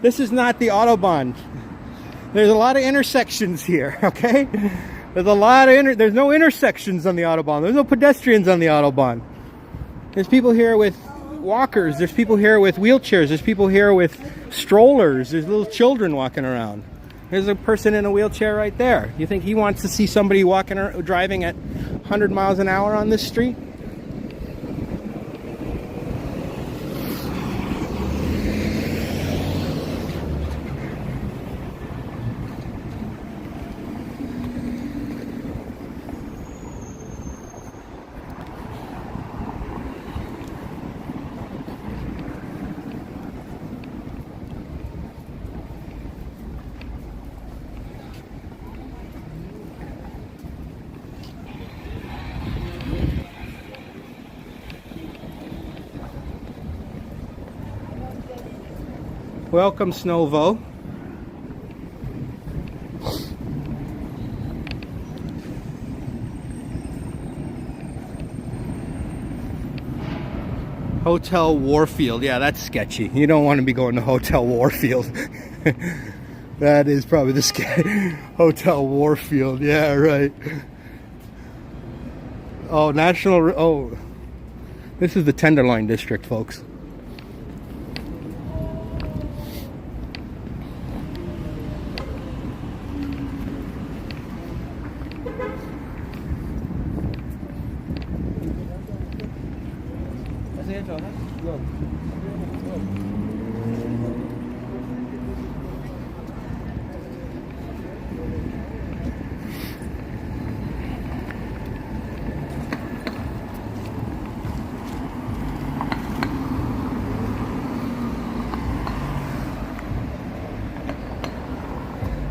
this is not the Autobahn. There's a lot of intersections here, okay? There's no intersections on the Autobahn. There's no pedestrians on the Autobahn. There's people here with walkers. There's people here with wheelchairs. There's people here with strollers. There's little children walking around. There's a person in a wheelchair right there. You think he wants to see somebody driving at 100 miles an hour on this street? Welcome, Snovo. Hotel Warfield. Yeah, that's sketchy. You don't want to be going to Hotel Warfield. That is probably the Hotel Warfield. Yeah, right. Oh, this is the Tenderloin district, folks.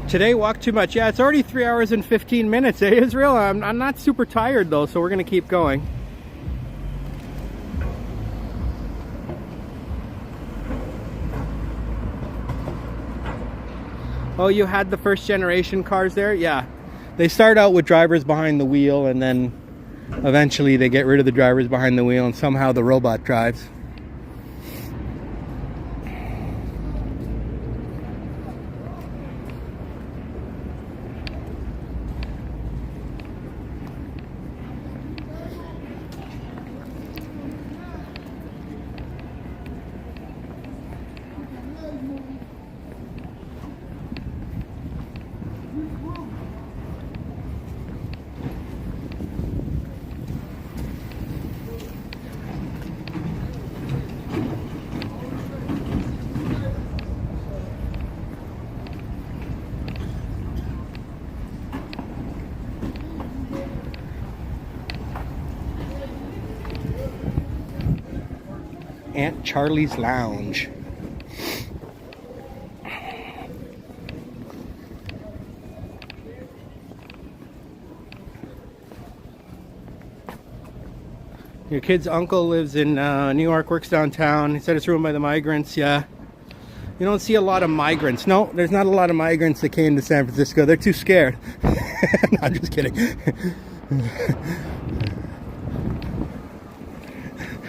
Today, walk too much. Yeah, it's already 3 hours and 15 minutes. Eh, Israel? I'm not super tired though, so we're gonna keep going. Oh, you had the first generation cars there? Yeah. They start out with drivers behind the wheel, and then eventually they get rid of the drivers behind the wheel and somehow the robot drives. Aunt Charlie's Lounge. Your kid's uncle lives in New York, works downtown. He said it's ruined by the migrants. Yeah. You don't see a lot of migrants. No, there's not a lot of migrants that came to San Francisco. They're too scared. No, I'm just kidding.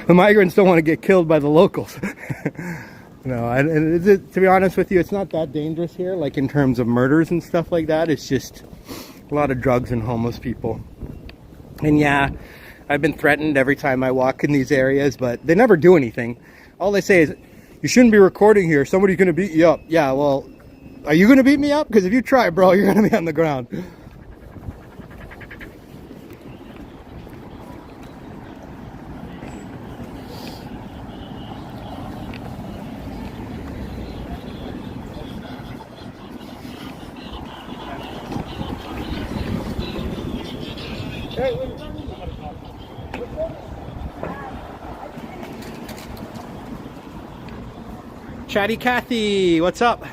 The migrants don't want to get killed by the locals. No, to be honest with you, it's not that dangerous here, like in terms of murders and stuff like that. It's just a lot of drugs and homeless people. And yeah, I've been threatened every time I walk in these areas, but they never do anything. All they say is, you shouldn't be recording here. Somebody's going to beat you up. Yeah, well, are you going to beat me up? Because if you try, bro, you're going to be on the ground. Chatty Cathy, what's up?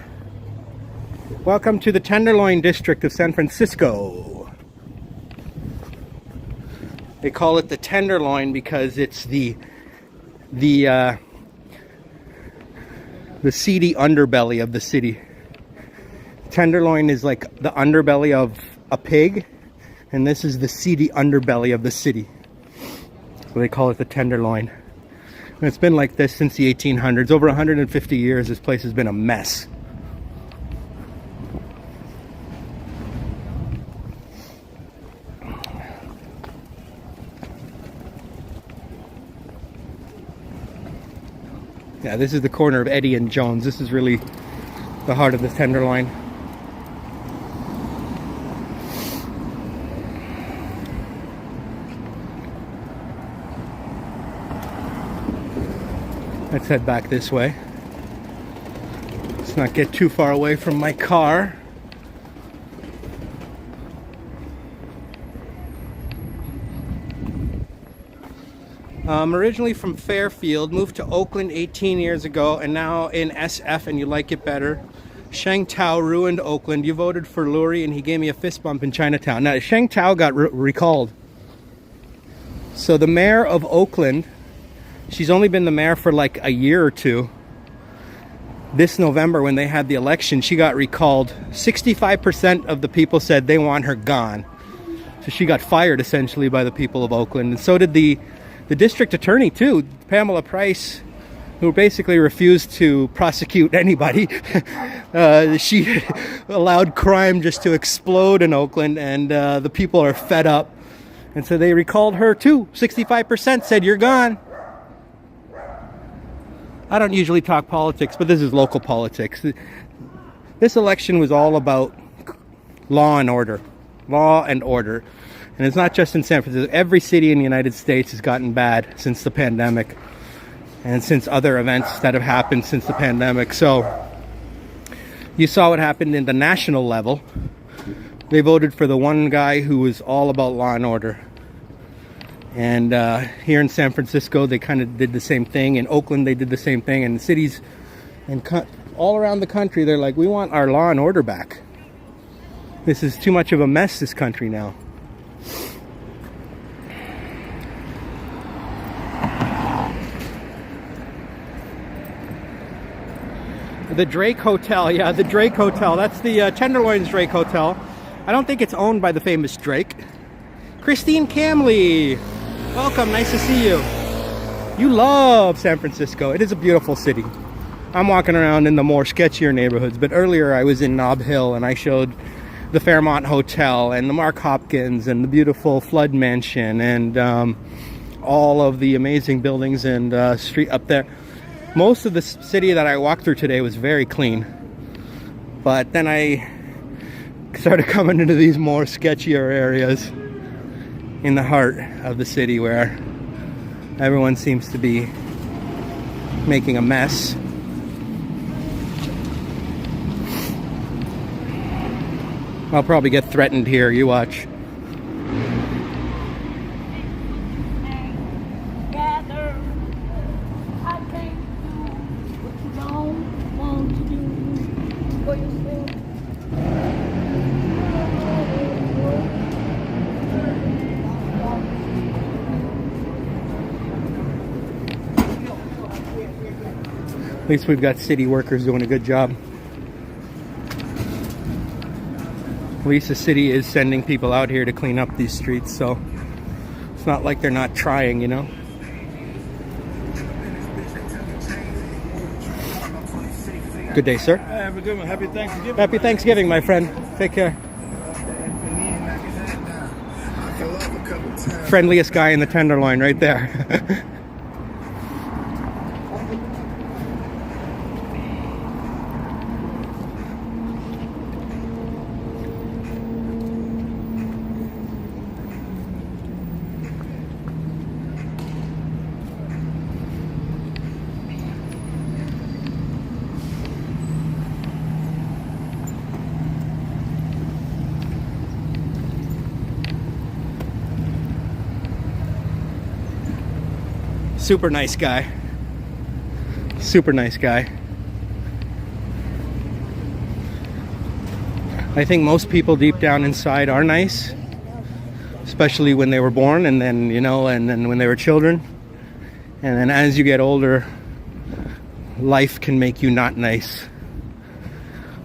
Welcome to the Tenderloin district of San Francisco. They call it the Tenderloin because it's the seedy underbelly of the city. Tenderloin is like the underbelly of a pig, and this is the seedy underbelly of the city. So they call it the Tenderloin. And it's been like this since the 1800s. Over 150 years, this place has been a mess. Yeah, this is the corner of Eddy and Jones. This is really the heart of the Tenderloin. Let's head back this way. Let's not get too far away from my car. I'm originally from Fairfield, moved to Oakland 18 years ago, and now in SF, and you like it better. Sheng Tao ruined Oakland. You voted for Lurie, and he gave me a fist bump in Chinatown. Now, Sheng Tao got recalled. So the mayor of Oakland, she's only been the mayor for like a year or two. This November, when they had the election, she got recalled. 65% of the people said they want her gone. So she got fired essentially by the people of Oakland. And so did the district attorney too, Pamela Price, who basically refused to prosecute anybody. She allowed crime just to explode in Oakland, and the people are fed up. And so they recalled her too. 65% said, you're gone. I don't usually talk politics, but this is local politics. This election was all about law and order. Law and order. And it's not just in San Francisco. Every city in the United States has gotten bad since the pandemic. And since other events that have happened since the pandemic. So, you saw what happened in the national level. They voted for the one guy who was all about law and order. And here in San Francisco, they kind of did the same thing. In Oakland, they did the same thing. And cities and all around the country, they're like, we want our law and order back. This is too much of a mess, this country now. The Drake Hotel, yeah, the Drake Hotel. That's the Tenderloin's Drake Hotel. I don't think it's owned by the famous Drake. Christine Camley, welcome, nice to see you. You love San Francisco. It is a beautiful city. I'm walking around in the more sketchier neighborhoods, but earlier I was in Nob Hill and I showed the Fairmont Hotel and the Mark Hopkins and the beautiful Flood Mansion and all of the amazing buildings and street up there. Most of the city that I walked through today was very clean, but then I started coming into these more sketchier areas in the heart of the city where everyone seems to be making a mess. I'll probably get threatened here, you watch. At least we've got city workers doing a good job. At least the city is sending people out here to clean up these streets, so it's not like they're not trying, you know? Good day, sir. Have a good one. Happy Thanksgiving. Happy Thanksgiving, my friend. Take care. friendliest guy in the Tenderloin right there. Super nice guy. Super nice guy. I think most people deep down inside are nice, especially when they were born, and then, you know, and then when they were children. And then as you get older, life can make you not nice.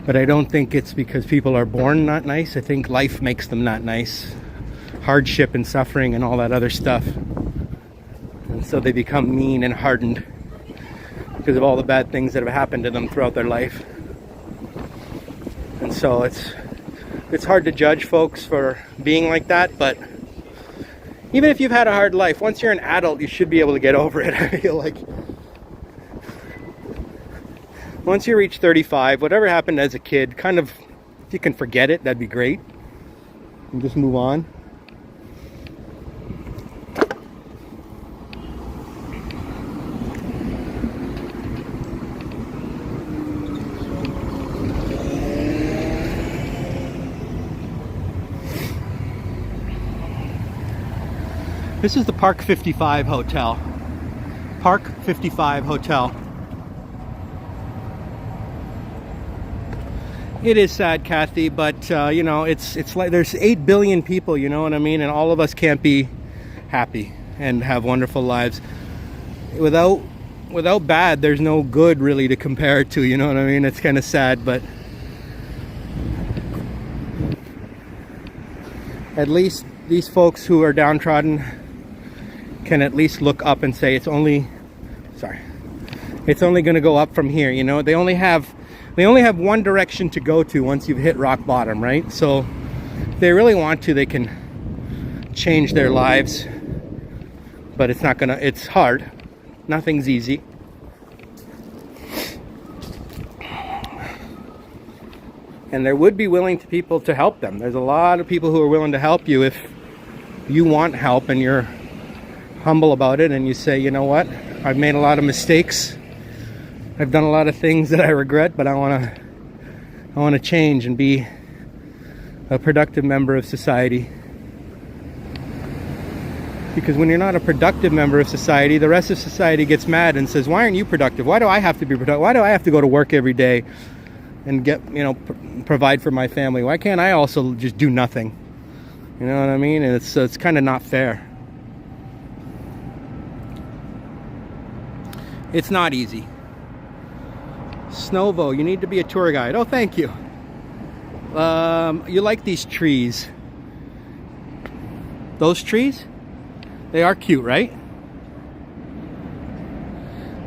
But I don't think it's because people are born not nice. I think life makes them not nice. Hardship and suffering and all that other stuff. And so they become mean and hardened because of all the bad things that have happened to them throughout their life. And so it's hard to judge folks for being like that, but even if you've had a hard life, once you're an adult, you should be able to get over it. I feel like once you reach 35, whatever happened as a kid, kind of, if you can forget it, that'd be great. And just move on. This is the Park 55 Hotel. Park 55 Hotel. It is sad, Kathy, but you know, it's like there's 8 billion people, you know what I mean? And all of us can't be happy and have wonderful lives. Without bad, there's no good really to compare it to, you know what I mean? It's kind of sad, but at least these folks who are downtrodden can at least look up and say it's only going to go up from here, you know. They only have one direction to go to once you've hit rock bottom, right? So if they really want to, they can change their lives, but it's hard. Nothing's easy. And there would be willing people to help them. There's a lot of people who are willing to help you if you want help and you're humble about it and you say, you know what, I've made a lot of mistakes, I've done a lot of things that I regret, but I want to change and be a productive member of society. Because when you're not a productive member of society, the rest of society gets mad and says, why aren't you productive? Why do I have to be productive? Why do I have to go to work every day and get, you know, provide for my family? Why can't I also just do nothing? You know what I mean? And it's kind of not fair. It's not easy. Snovo, you need to be a tour guide. Oh, thank you. You like these trees. Those trees? They are cute, right?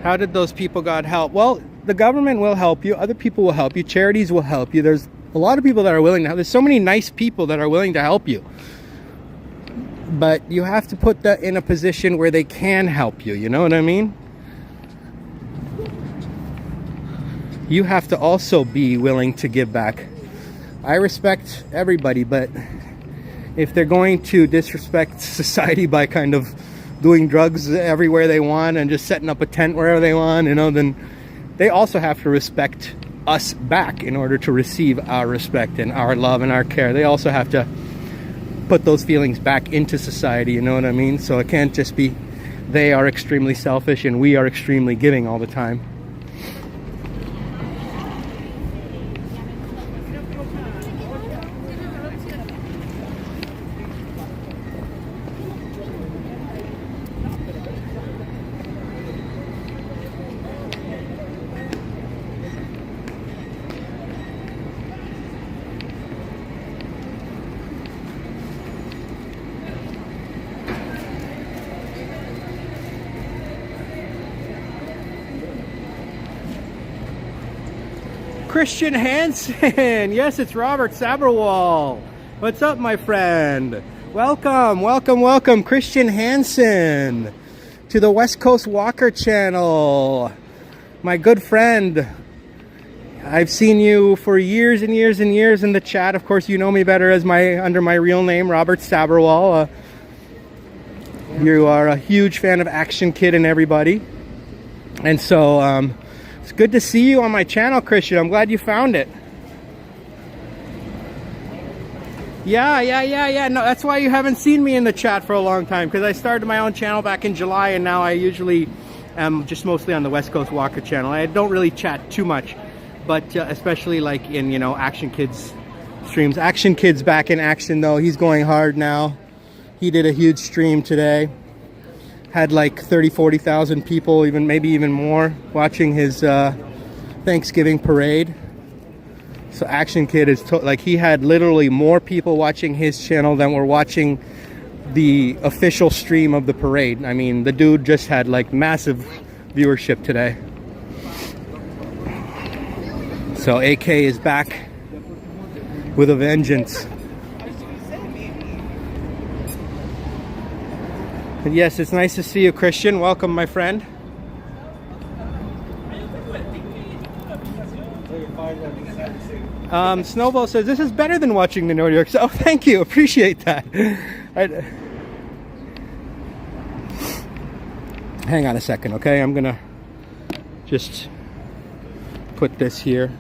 How did those people got help? Well, the government will help you. Other people will help you. Charities will help you. There's a lot of people that are willing to help. There's so many nice people that are willing to help you. But you have to put that in a position where they can help you. You know what I mean? You have to also be willing to give back. I respect everybody, but if they're going to disrespect society by kind of doing drugs everywhere they want and just setting up a tent wherever they want, you know, then they also have to respect us back in order to receive our respect and our love and our care. They also have to put those feelings back into society, you know what I mean? So it can't just be they are extremely selfish and we are extremely giving all the time. Christian Hansen. Yes, it's Robert Saberwall. What's up, my friend? Welcome, welcome, welcome, Christian Hansen to the West Coast Walker channel. My good friend. I've seen you for years and years and years in the chat. Of course, you know me better as under my real name, Robert Saberwall. You are a huge fan of Action Kid and everybody. And so it's good to see you on my channel, Christian. I'm glad you found it. Yeah. No, that's why you haven't seen me in the chat for a long time, because I started my own channel back in July, and now I usually am just mostly on the West Coast Walker channel. I don't really chat too much, but especially like in, you know, Action Kids streams. Action Kid's back in action though. He's going hard now. He did a huge stream today. Had like 40,000 people, maybe even more, watching his Thanksgiving parade. So Action Kid is like, he had literally more people watching his channel than were watching the official stream of the parade. I mean, the dude just had like massive viewership today. So AK is back with a vengeance. And yes, it's nice to see you, Christian. Welcome, my friend. Snowball says, this is better than watching the New York. Oh, thank you. Appreciate that. Hang on a second, okay? I'm going to just put this here.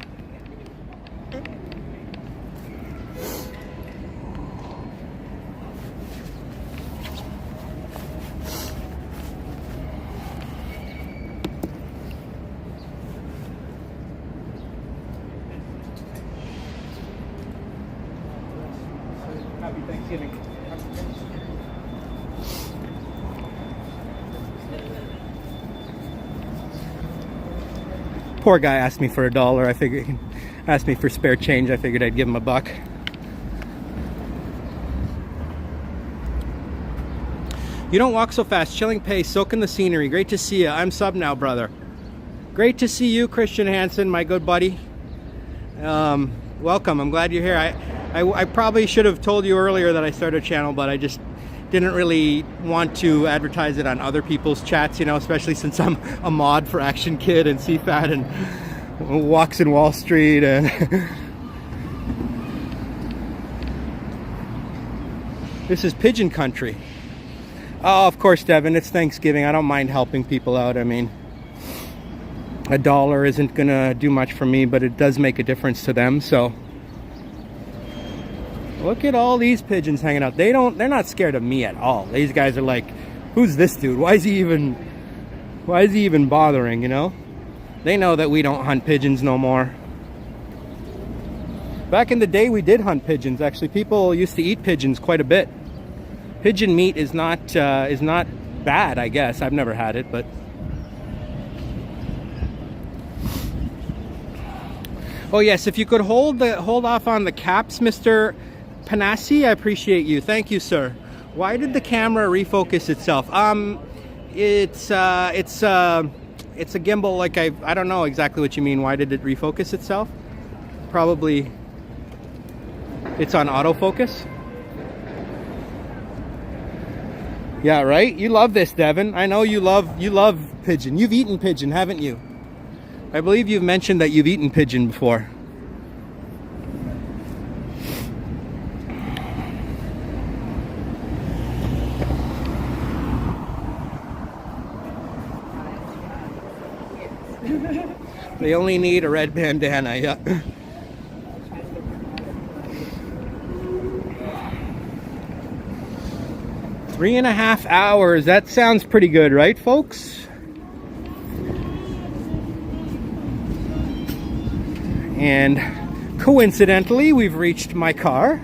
Happy Thanksgiving. Poor guy asked me for $1. I figured he asked me for spare change. I figured I'd give him $1. You don't walk so fast. Chilling pace, soaking the scenery. Great to see you. I'm sub now, brother. Great to see you, Christian Hansen, my good buddy. Welcome. I'm glad you're here. I probably should have told you earlier that I started a channel, but I just didn't really want to advertise it on other people's chats, you know, especially since I'm a mod for Action Kid and CFAT and Walks in Wall Street and this is pigeon country. Oh, of course, Devin, it's Thanksgiving. I don't mind helping people out. I mean, $1 isn't gonna do much for me, but it does make a difference to them. So look at all these pigeons hanging out. They're not scared of me at all. These guys are like, who's this dude? Why is he even bothering, you know? They know that we don't hunt pigeons no more. Back in the day, we did hunt pigeons. Actually, people used to eat pigeons quite a bit. Pigeon meat is not bad, I guess. I've never had it, but oh yes, if you could hold off on the caps, Mr. Panassi, I appreciate you. Thank you, sir. Why did the camera refocus itself? It's a gimbal. Like I don't know exactly what you mean. Why did it refocus itself? Probably it's on autofocus. Yeah, right? You love this, Devin. I know you love pigeon. You've eaten pigeon, haven't you? I believe you've mentioned that you've eaten pigeon before. They only need a red bandana, yeah. Three and a half hours. That sounds pretty good, right, folks? And coincidentally, we've reached my car.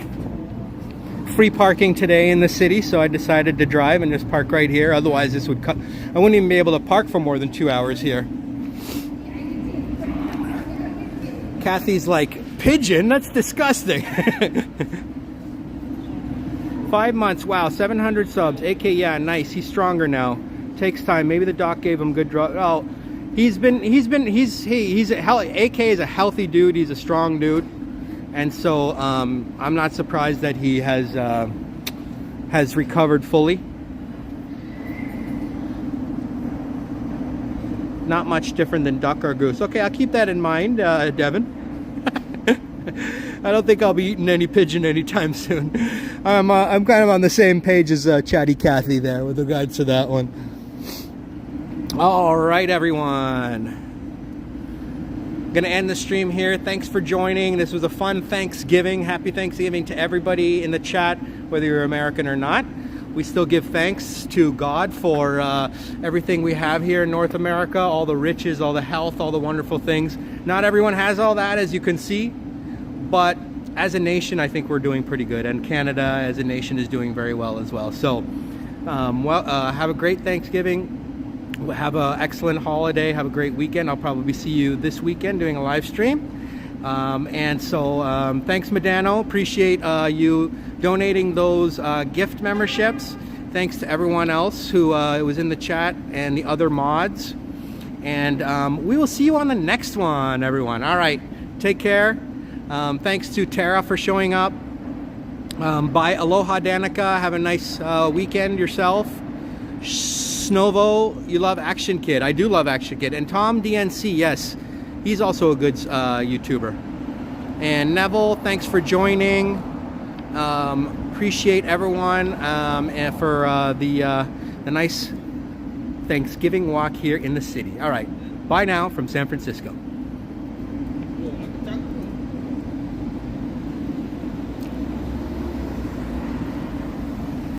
Free parking today in the city, so I decided to drive and just park right here. Otherwise, this would cut. I wouldn't even be able to park for more than 2 hours here. Kathy's like, pigeon? That's disgusting. 5 months, wow, 700 subs. AK, yeah, nice. He's stronger now. Takes time. Maybe the doc gave him good drug. Oh, AK is a healthy dude. He's a strong dude, and so I'm not surprised that he has has recovered fully. Not much different than duck or goose. Okay, I'll keep that in mind, Devin. I don't think I'll be eating any pigeon anytime soon. I'm kind of on the same page as Chatty Cathy there with regards to that one. All right, everyone. Gonna end the stream here. Thanks for joining. This was a fun Thanksgiving. Happy Thanksgiving to everybody in the chat, whether you're American or not. We still give thanks to God for everything we have here in North America, all the riches, all the health, all the wonderful things. Not everyone has all that, as you can see, but as a nation, I think we're doing pretty good, and Canada as a nation is doing very well as well. So, have a great Thanksgiving. Have an excellent holiday. Have a great weekend. I'll probably see you this weekend doing a live stream. Thanks, Medano. Appreciate you donating those gift memberships. Thanks to everyone else who was in the chat and the other mods. And we will see you on the next one, everyone. All right. Take care. Thanks to Tara for showing up. Bye. Aloha, Danica. Have a nice weekend yourself. Snovo, you love Action Kid. I do love Action Kid. And Tom DNC, yes, he's also a good YouTuber. And Neville, thanks for joining. Appreciate everyone and for the nice Thanksgiving walk here in the city. All right, bye now from San Francisco.